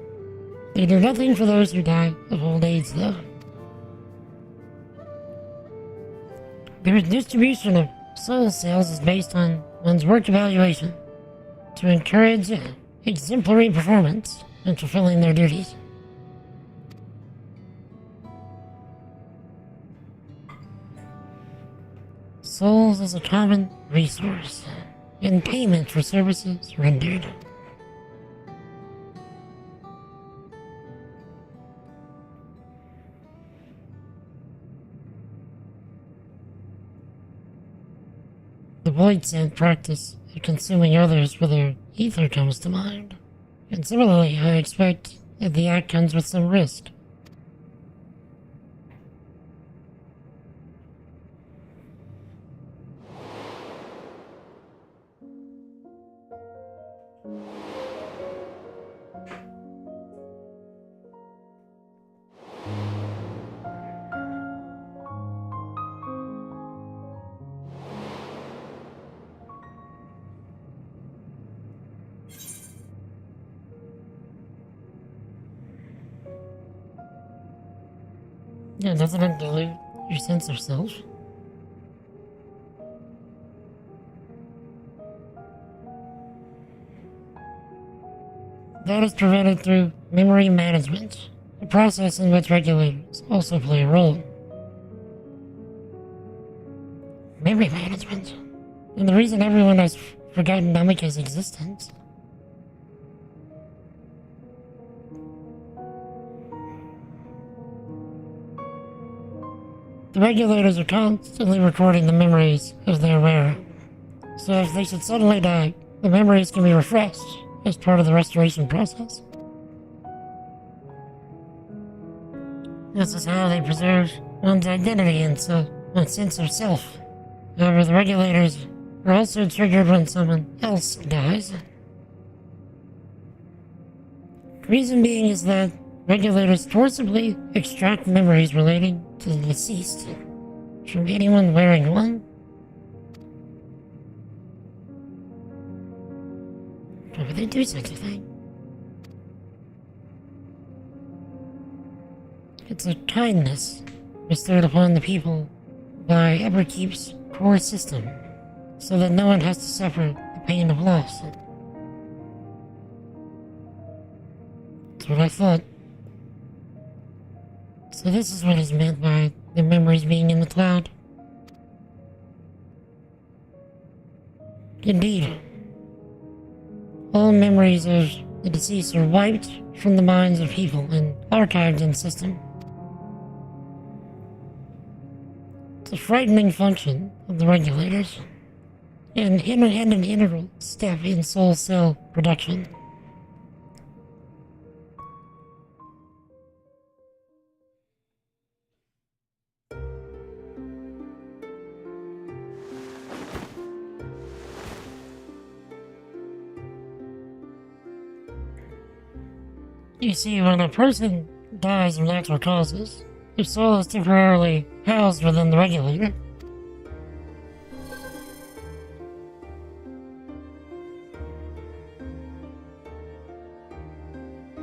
They do nothing for those who die of old age, though. Their distribution of soul cells is based on one's work evaluation to encourage exemplary performance in fulfilling their duties. Souls is a common resource in payment for services rendered. The void sent practice of consuming others for their ether comes to mind. And similarly, I expect that the act comes with some risk. Yeah, doesn't it dilute your sense of self? That is prevented through memory management, a process in which regulators also play a role. Memory management? And the reason everyone has forgotten Namika's existence. The regulators are constantly recording the memories of their wearer, so if they should suddenly die, the memories can be refreshed as part of the restoration process. This is how they preserve one's identity and a sense of self. However, the regulators are also triggered when someone else dies. The reason being is that regulators forcibly extract memories relating to the deceased from anyone wearing one. Why would they do such a thing? It's a kindness bestowed upon the people by Everkeep's core system, so that no one has to suffer the pain of loss. That's what I thought. So this is what is meant by the memories being in the cloud. Indeed, all memories of the deceased are wiped from the minds of people and archived in system. It's a frightening function of the regulators, and an integral step in soul cell production. You see, when a person dies of natural causes, their soul is temporarily housed within the regulator.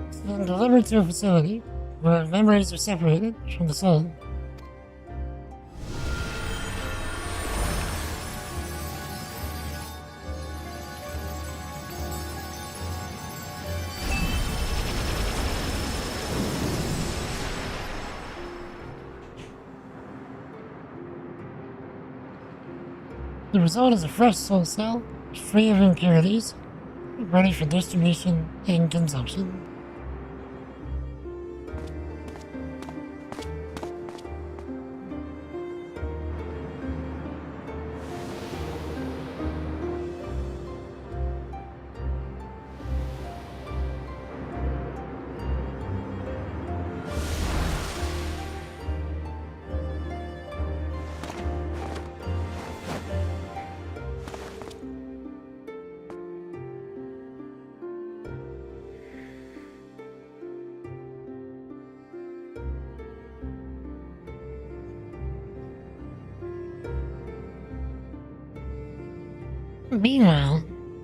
It's then delivered to a facility where memories are separated from the soul. The result is a fresh soul cell, free of impurities, ready for distribution and consumption. Meanwhile,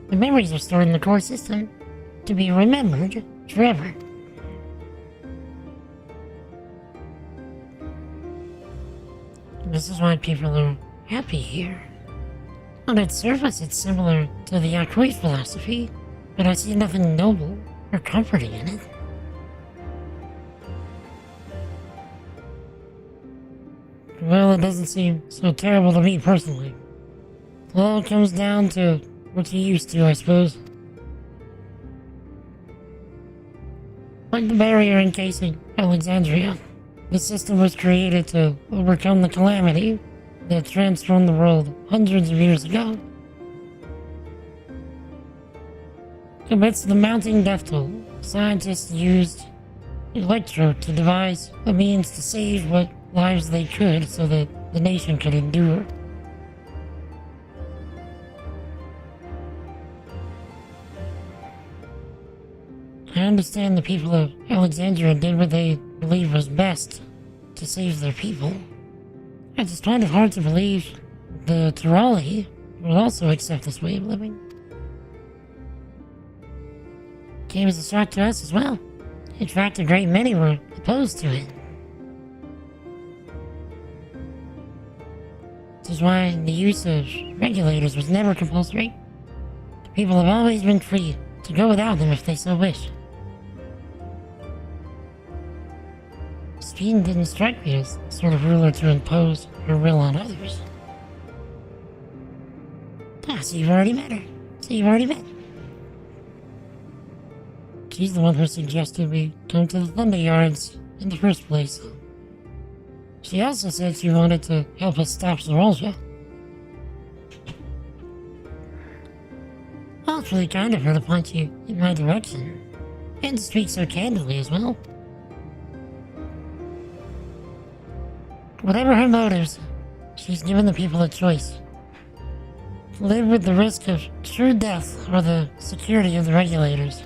the memories are stored in the core system to be remembered forever. This is why people are happy here. On its surface, it's similar to the Yakui philosophy, but I see nothing noble or comforting in it. Well, it doesn't seem so terrible to me personally. It all comes down to what you're used to, I suppose. Like the barrier encasing Alexandria, the system was created to overcome the calamity that transformed the world hundreds of years ago. Amidst the mounting death toll, scientists used Electro to devise a means to save what lives they could so that the nation could endure. I understand the people of Alexandria did what they believed was best to save their people. I just find it hard to believe the Tirali will also accept this way of living. It came as a shock to us as well. In fact, a great many were opposed to it. This is why the use of regulators was never compulsory. The people have always been free to go without them if they so wish. Speen didn't strike me as the sort of ruler to impose her will on others. Ah, so you've already met her. She's the one who suggested we come to the Thunder Yards in the first place. She also said she wanted to help us stop Zorolja. Awfully kind of her to point you in my direction, and to speak so candidly as well. Whatever her motives, she's given the people a choice. Live with the risk of true death or the security of the regulators.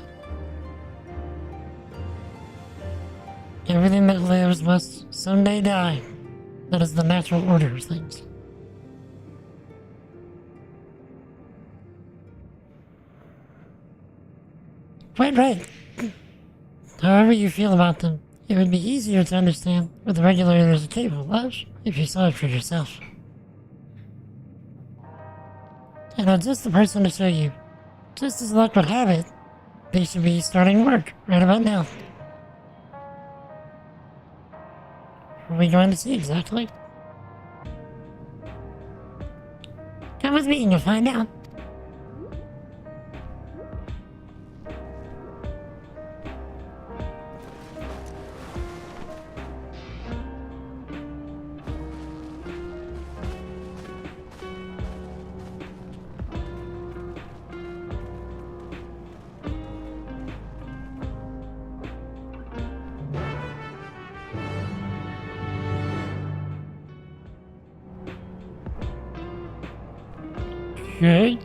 Everything that lives must someday die. That is the natural order of things. Quite right. However you feel about them, it would be easier to understand what the regulators are capable of if you saw it for yourself. And I'm just the person to show you. Just as luck would have it, they should be starting work right about now. What are we going to see exactly? Come with me and you'll find out. Okay,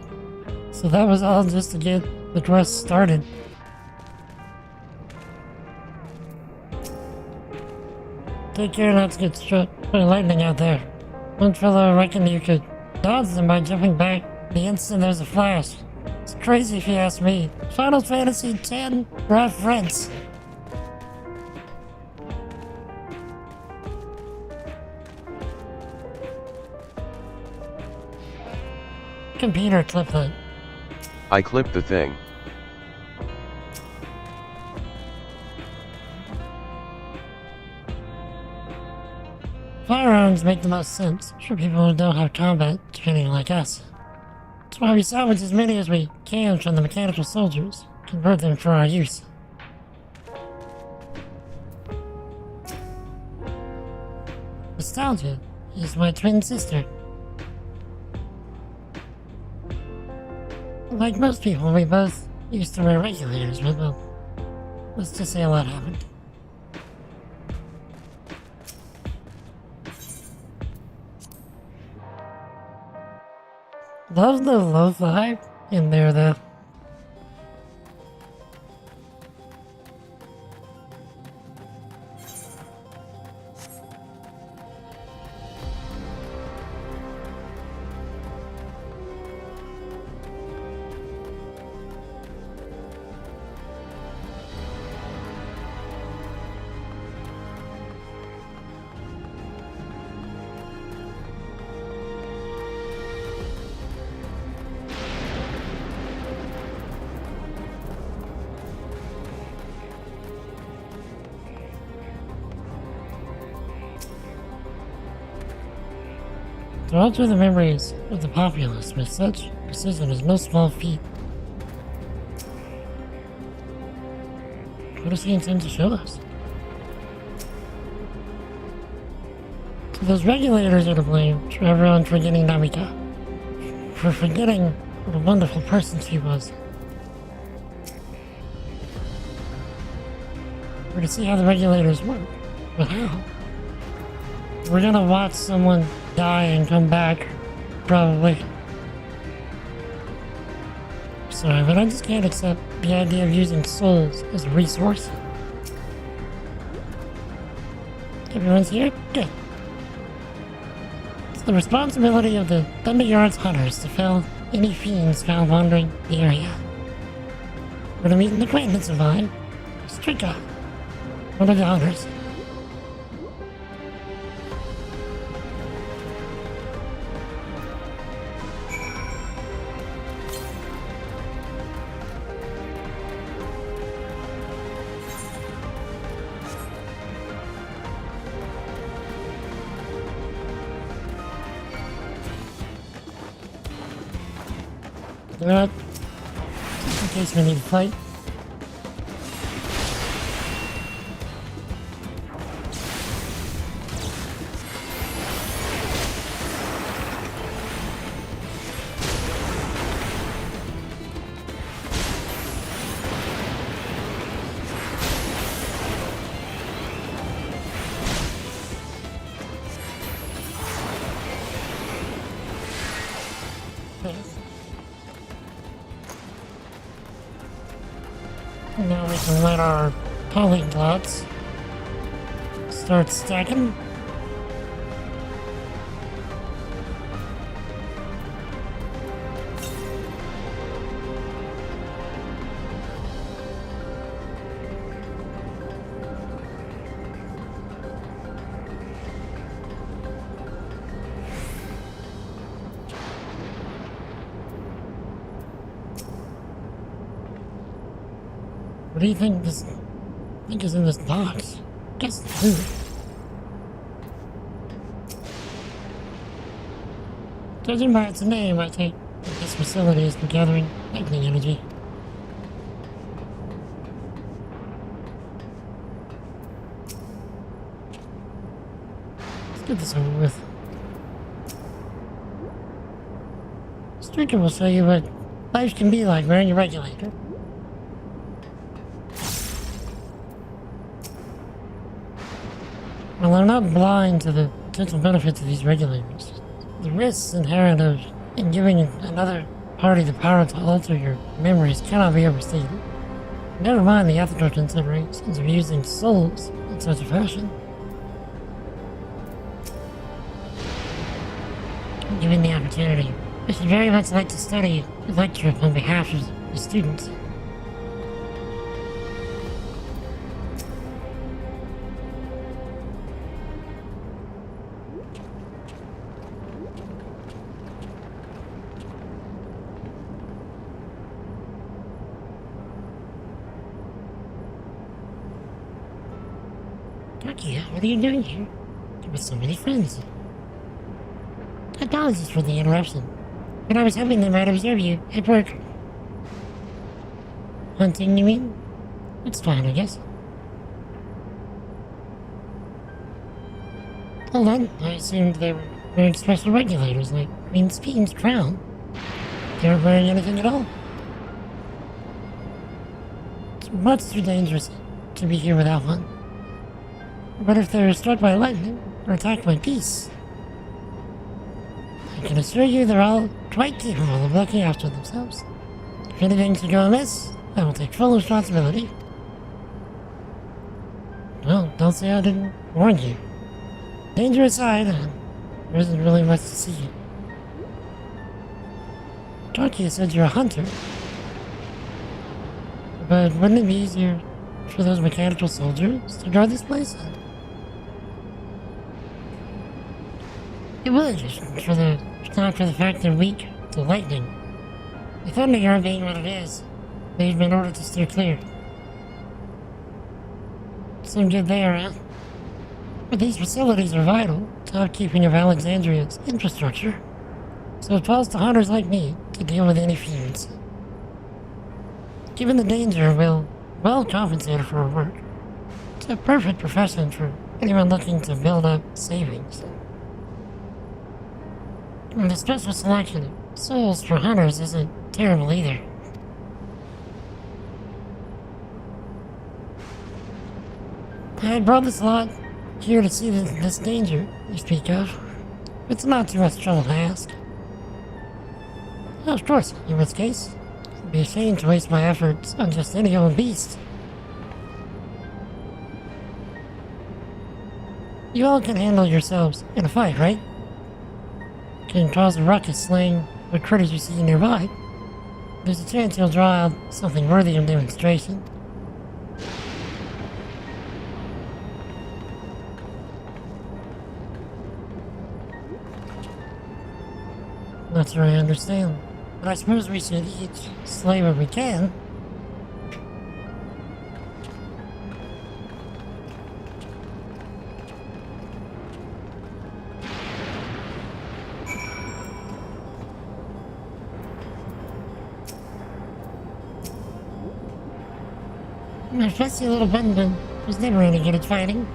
so that was all just to get the quest started. Take care not to get struck by lightning out there. One fellow reckoned you could dodge them by jumping back the instant there's a flash. It's crazy if you ask me. Final Fantasy X reference. Computer clip that. I clipped the thing. Firearms make the most sense for people who don't have combat training like us. That's why we salvage as many as we can from the mechanical soldiers, convert them for our use. Nostalgia is my twin sister. Like most people, we both used to wear regulators, but well, let's just say a lot happened. Love the lo-fi in there though. To alter the memories of the populace with such precision is no small feat. What does he intend to show us? So those regulators are to blame for everyone forgetting Namika. For forgetting what a wonderful person she was. We're to see how the regulators work. But how? We're gonna watch someone die and come back, probably. Sorry, but I just can't accept the idea of using souls as a resource. Everyone's here? Good. It's the responsibility of the Thunderyard's hunters to fell any fiends found wandering the area. We're to meet an acquaintance of mine, Strika, one of the hunters. Just in case we need to fight. Now we can let our polyglots start stacking. What do you think is in this box? Guess the food. Judging by its name, I take that this facility is for gathering lightning energy. Let's get this over with. Striker will show you what life can be like wearing a regulator. Well, I'm not blind to the potential benefits of these regulators. The risks inherent in giving another party the power to alter your memories cannot be overstated. Never mind the ethical considerations of using souls in such a fashion. Given the opportunity, I should very much like to study the lecture on behalf of the students. What are you doing here? With so many friends. Apologies for the interruption, but I was hoping they might observe you at work. Hunting, you mean? It's fine, I guess. Hold on, I assumed they were wearing special regulators like Queen Speen's crown. They weren't wearing anything at all. It's much too dangerous to be here without one. But if they're struck by lightning or attacked by beasts, I can assure you they're all quite capable of looking after themselves. If anything should go amiss, I will take full responsibility. Well, don't say I didn't warn you. Danger aside, there isn't really much to see. Torquia said you're a hunter. But wouldn't it be easier for those mechanical soldiers to guard this place? It would, not for the fact they're weak to lightning. The Thunderyard being what it is, they've been ordered to steer clear. Some good there, huh? But these facilities are vital to upkeeping of Alexandria's infrastructure, so it falls to hunters like me to deal with any feuds. Given the danger, we'll well compensated for our work. It's a perfect profession for anyone looking to build up savings. And the special selection of souls for hunters isn't terrible either. I brought this lot here to see this danger you speak of. It's not too much trouble to ask. Of course, in this case, it'd be a shame to waste my efforts on just any old beast. You all can handle yourselves in a fight, right? Can cause a ruckus slaying what critters you see nearby. There's a chance you'll draw out something worthy of demonstration. Not sure I understand, but I suppose we should each slay what we can. My fussy little bun was never any good at fighting.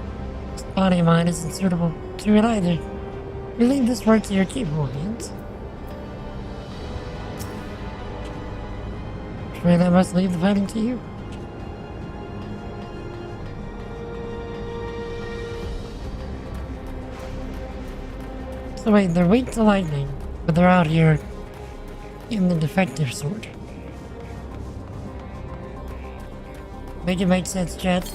This body of mine isn't suitable to it either. We leave this work to your capable hands. Afraid I must leave the fighting to you. So wait, they're weak to lightning, but they're out here in the defective sort. Make it make sense, chat.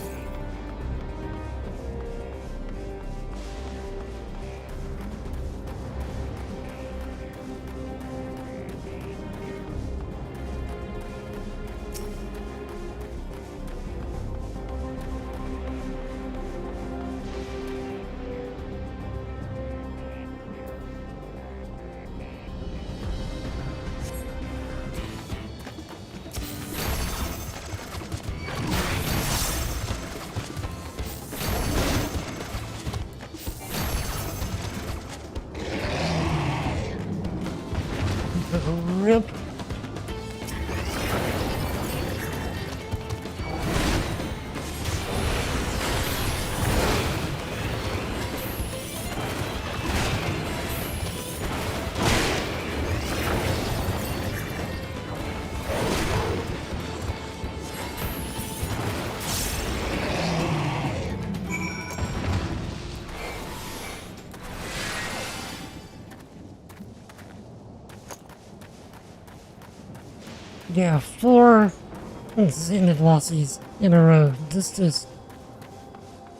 Rip. Yeah, 4 Zenith losses in a row. This is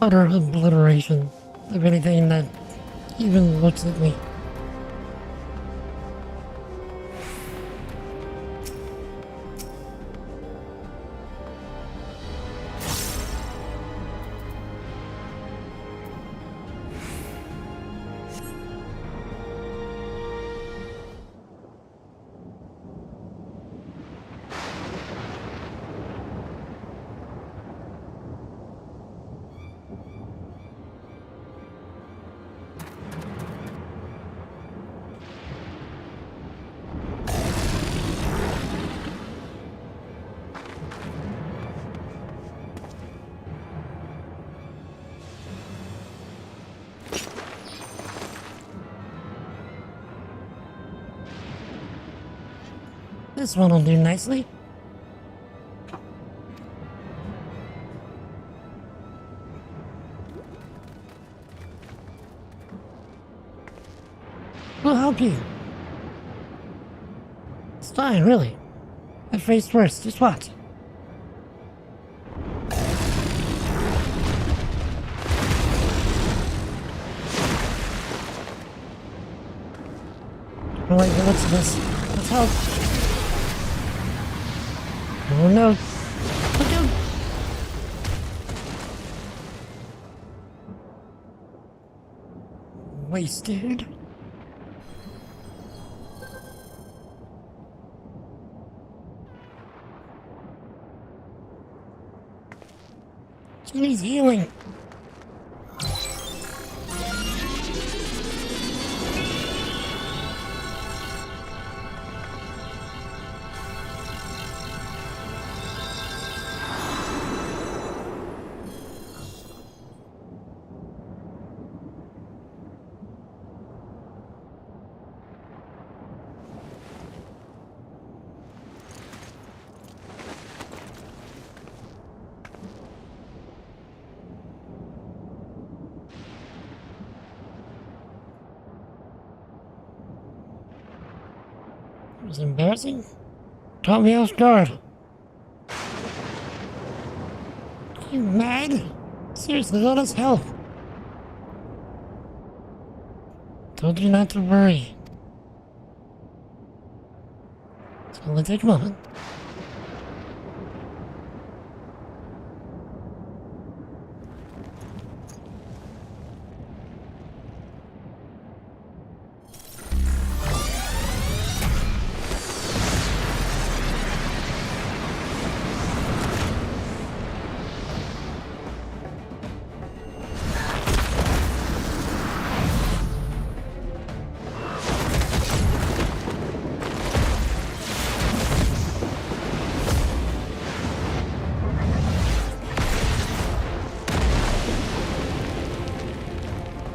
utter obliteration of anything that even looks at me. This one will do nicely. We'll help you. It's fine, really. I've faced worse, just watch. I like the looks of this. Let's help. Oh no. Look out! Wasted. She needs healing. was embarrassing. Caught me off guard. You mad? Seriously, let us help. Told you not to worry. It's only take a moment.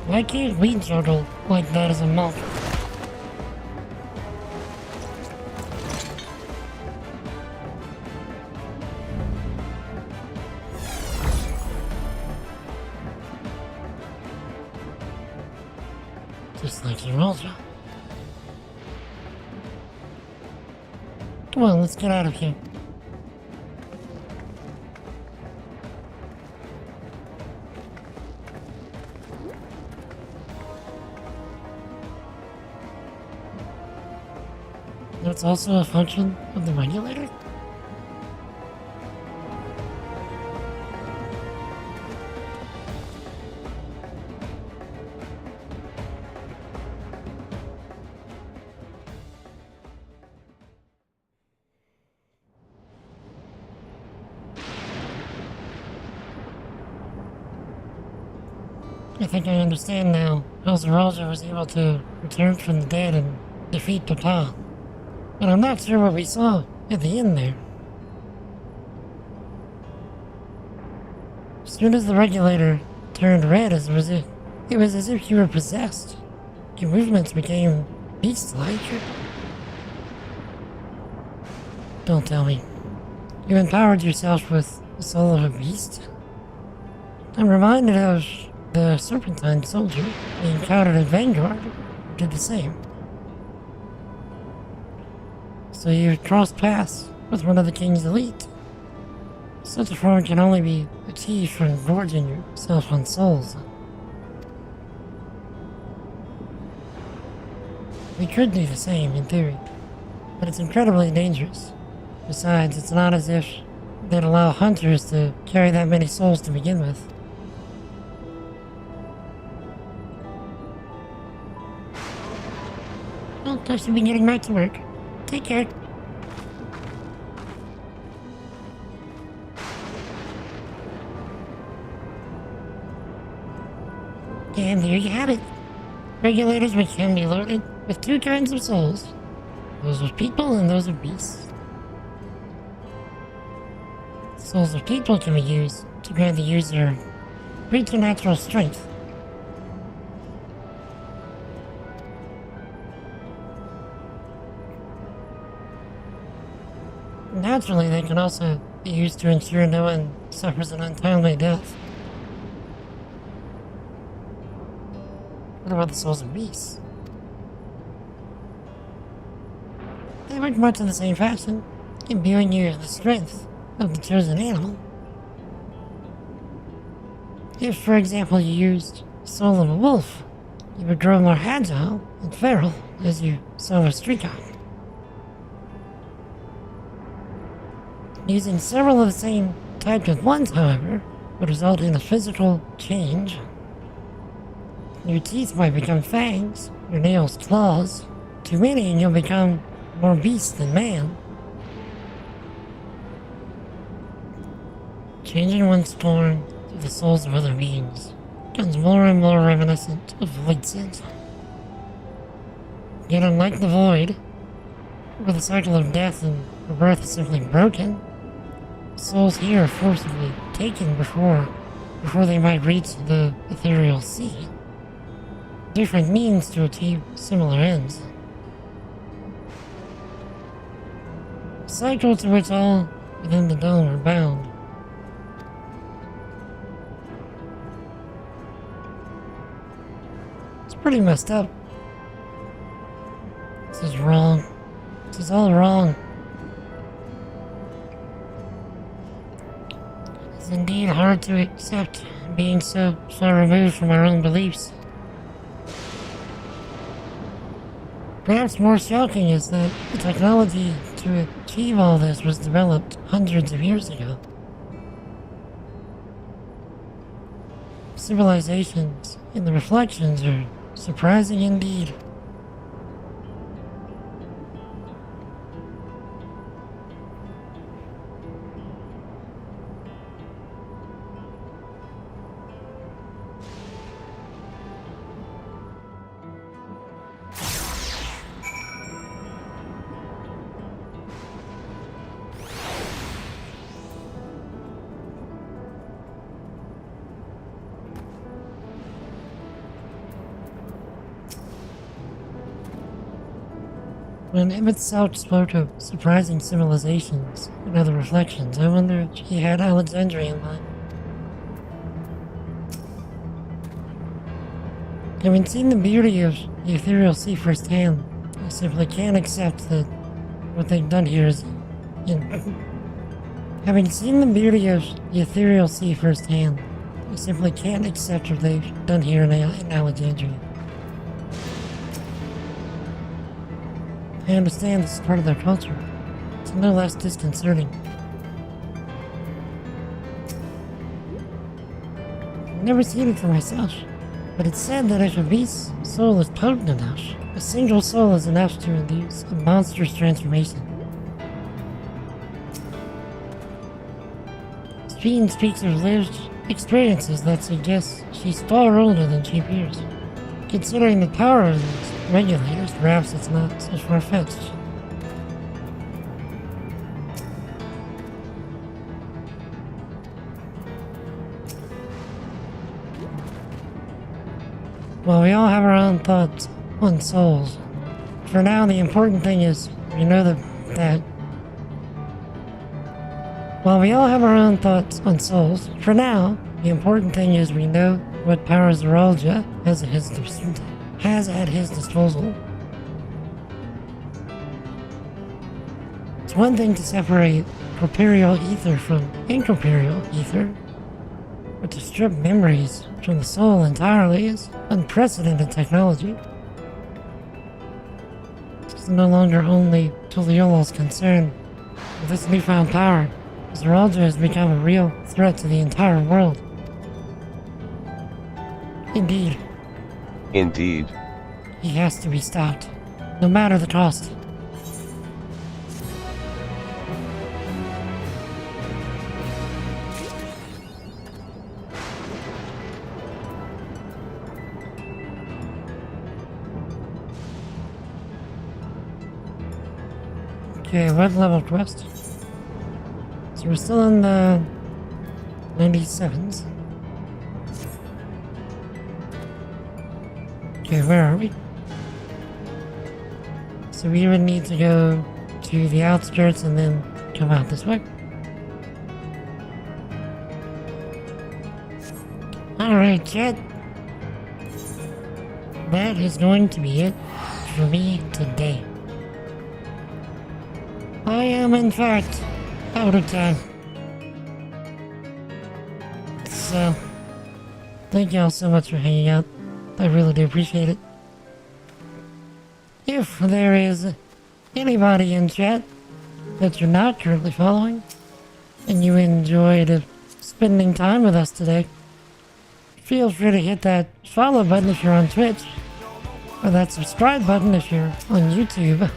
Why can't we juggle like that as a monk? Just like your old job. Come on, let's get out of here. That's also a function of the regulator? I think I understand now how Zeralja was able to return from the dead and defeat Papa. But I'm not sure what we saw at the end there. As soon as the regulator turned red, it was as if you were possessed. Your movements became beast-like. Don't tell me. You empowered yourself with the soul of a beast? I'm reminded of the Serpentine soldier we encountered at Vanguard, who did the same. So you crossed paths with one of the King's elite. Such a form can only be achieved from gorging yourself on souls. We could do the same, in theory, but it's incredibly dangerous. Besides, it's not as if they'd allow hunters to carry that many souls to begin with. Well, I should be getting back to work. Take care. And there you have it. Regulators which can be loaded with two kinds of souls. Those of people and those of beasts. Souls of people can be used to grant the user preternatural strength. Naturally, they can also be used to ensure no one suffers an untimely death. What about the souls of beasts? They work much in the same fashion, imbuing you with the strength of the chosen animal. If, for example, you used the soul of a wolf, you would grow more agile and feral as you saw with Streakon. Using several of the same types at once, however, would result in a physical change. Your teeth might become fangs, your nails claws. Too many and you'll become more beast than man. Changing one's form to the souls of other beings becomes more and more reminiscent of void sense. Yet unlike the void, where the cycle of death and rebirth is simply broken, souls here are forcibly taken before they might reach the ethereal sea. Different means to achieve similar ends. A cycle to which all within the dome are bound. It's pretty messed up. This is wrong. This is all wrong. It's indeed hard to accept being so far removed from our own beliefs. Perhaps more shocking is that the technology to achieve all this was developed hundreds of years ago. Civilizations and the reflections are surprising indeed. When Emmett South spoke of surprising civilizations and other reflections, I wonder if he had Alexandria in mind. Having seen the beauty of the ethereal sea firsthand, I simply can't accept that what they've done here is Having seen the beauty of the ethereal sea firsthand, I simply can't accept what they've done here in Alexandria. I understand this is part of their culture. It's no less disconcerting. I've never seen it for myself, but it's said that if a beast's soul is potent enough, a single soul is enough to induce a monstrous transformation. Jean speaks of lived experiences that suggest she's far older than she appears. Considering the power of these regulators, perhaps it's not so far-fetched. Well, we all have our own thoughts on souls. For now, the important thing is we know that while we all have our own thoughts on souls, for now, the important thing is we know what powers Zoralja has at his disposal. It's one thing to separate corporeal ether from incorporeal ether, but to strip memories from the soul entirely is unprecedented technology. It's no longer only Tuliola's concern. With this newfound power, Zoralja has become a real threat to the entire world. Indeed. Indeed. He has to be stopped, no matter the cost. Okay, what level quest? So we're still in the 97s. Okay, where are we? So we would need to go to the outskirts and then come out this way. Alright, chat. That is going to be it for me today. I am, in fact, out of time. So, thank y'all so much for hanging out. I really do appreciate it. If there is anybody in chat that you're not currently following, and you enjoyed spending time with us today, feel free to hit that follow button if you're on Twitch, or that subscribe button if you're on YouTube,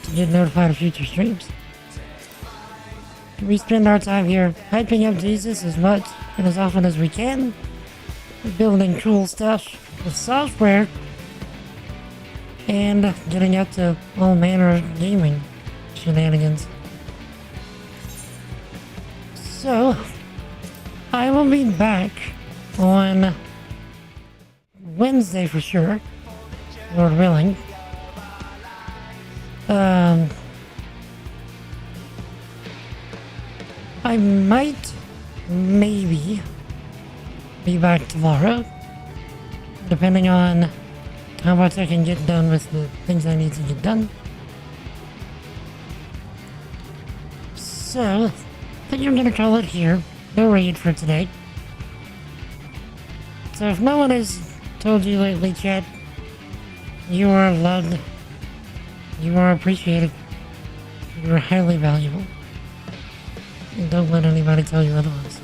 to get notified of future streams. We spend our time here hyping up Jesus as much and as often as we can, building cool stuff with software, and getting up to all manner of gaming shenanigans. So, I will be back on Wednesday for sure, Lord willing. I might, maybe, be back tomorrow, depending on how much I can get done with the things I need to get done. So, I think I'm gonna call it here. No raid for today. So if no one has told you lately, chat, you are loved. You are appreciated. You are highly valuable. And don't let anybody tell you otherwise.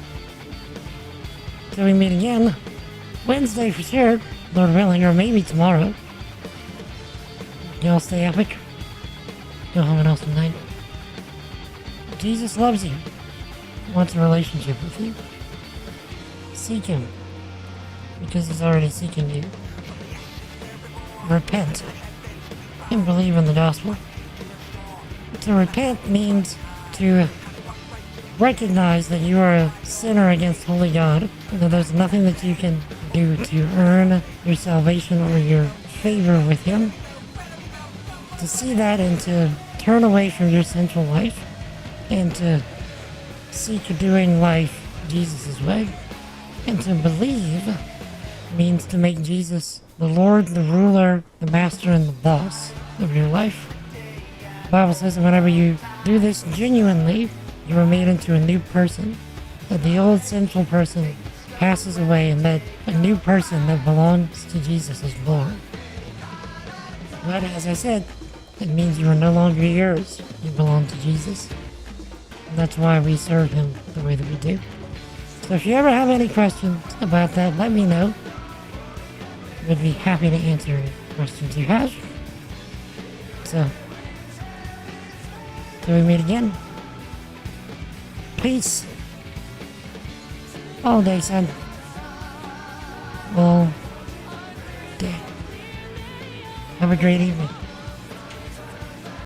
Till we meet again, Wednesday for sure, Lord willing, or maybe tomorrow. Y'all stay epic. Y'all have an awesome night. Jesus loves you. Wants a relationship with you. Seek him. Because he's already seeking you. Repent. And believe in the gospel. To repent means to recognize that you are a sinner against holy God, and that there's nothing that you can do to earn your salvation or your favor with him. To see that and to turn away from your sinful life, and to seek doing life Jesus' way. And to believe means to make Jesus the Lord, the ruler, the master, and the boss of your life. The Bible says that whenever you do this genuinely, you are made into a new person. That the old sinful person passes away and that a new person that belongs to Jesus is born. But as I said, it means you are no longer yours. You belong to Jesus. And that's why we serve him the way that we do. So if you ever have any questions about that, let me know. I'd be happy to answer any questions you have. So, till we meet again. Peace. All day, son. All day. Have a great evening.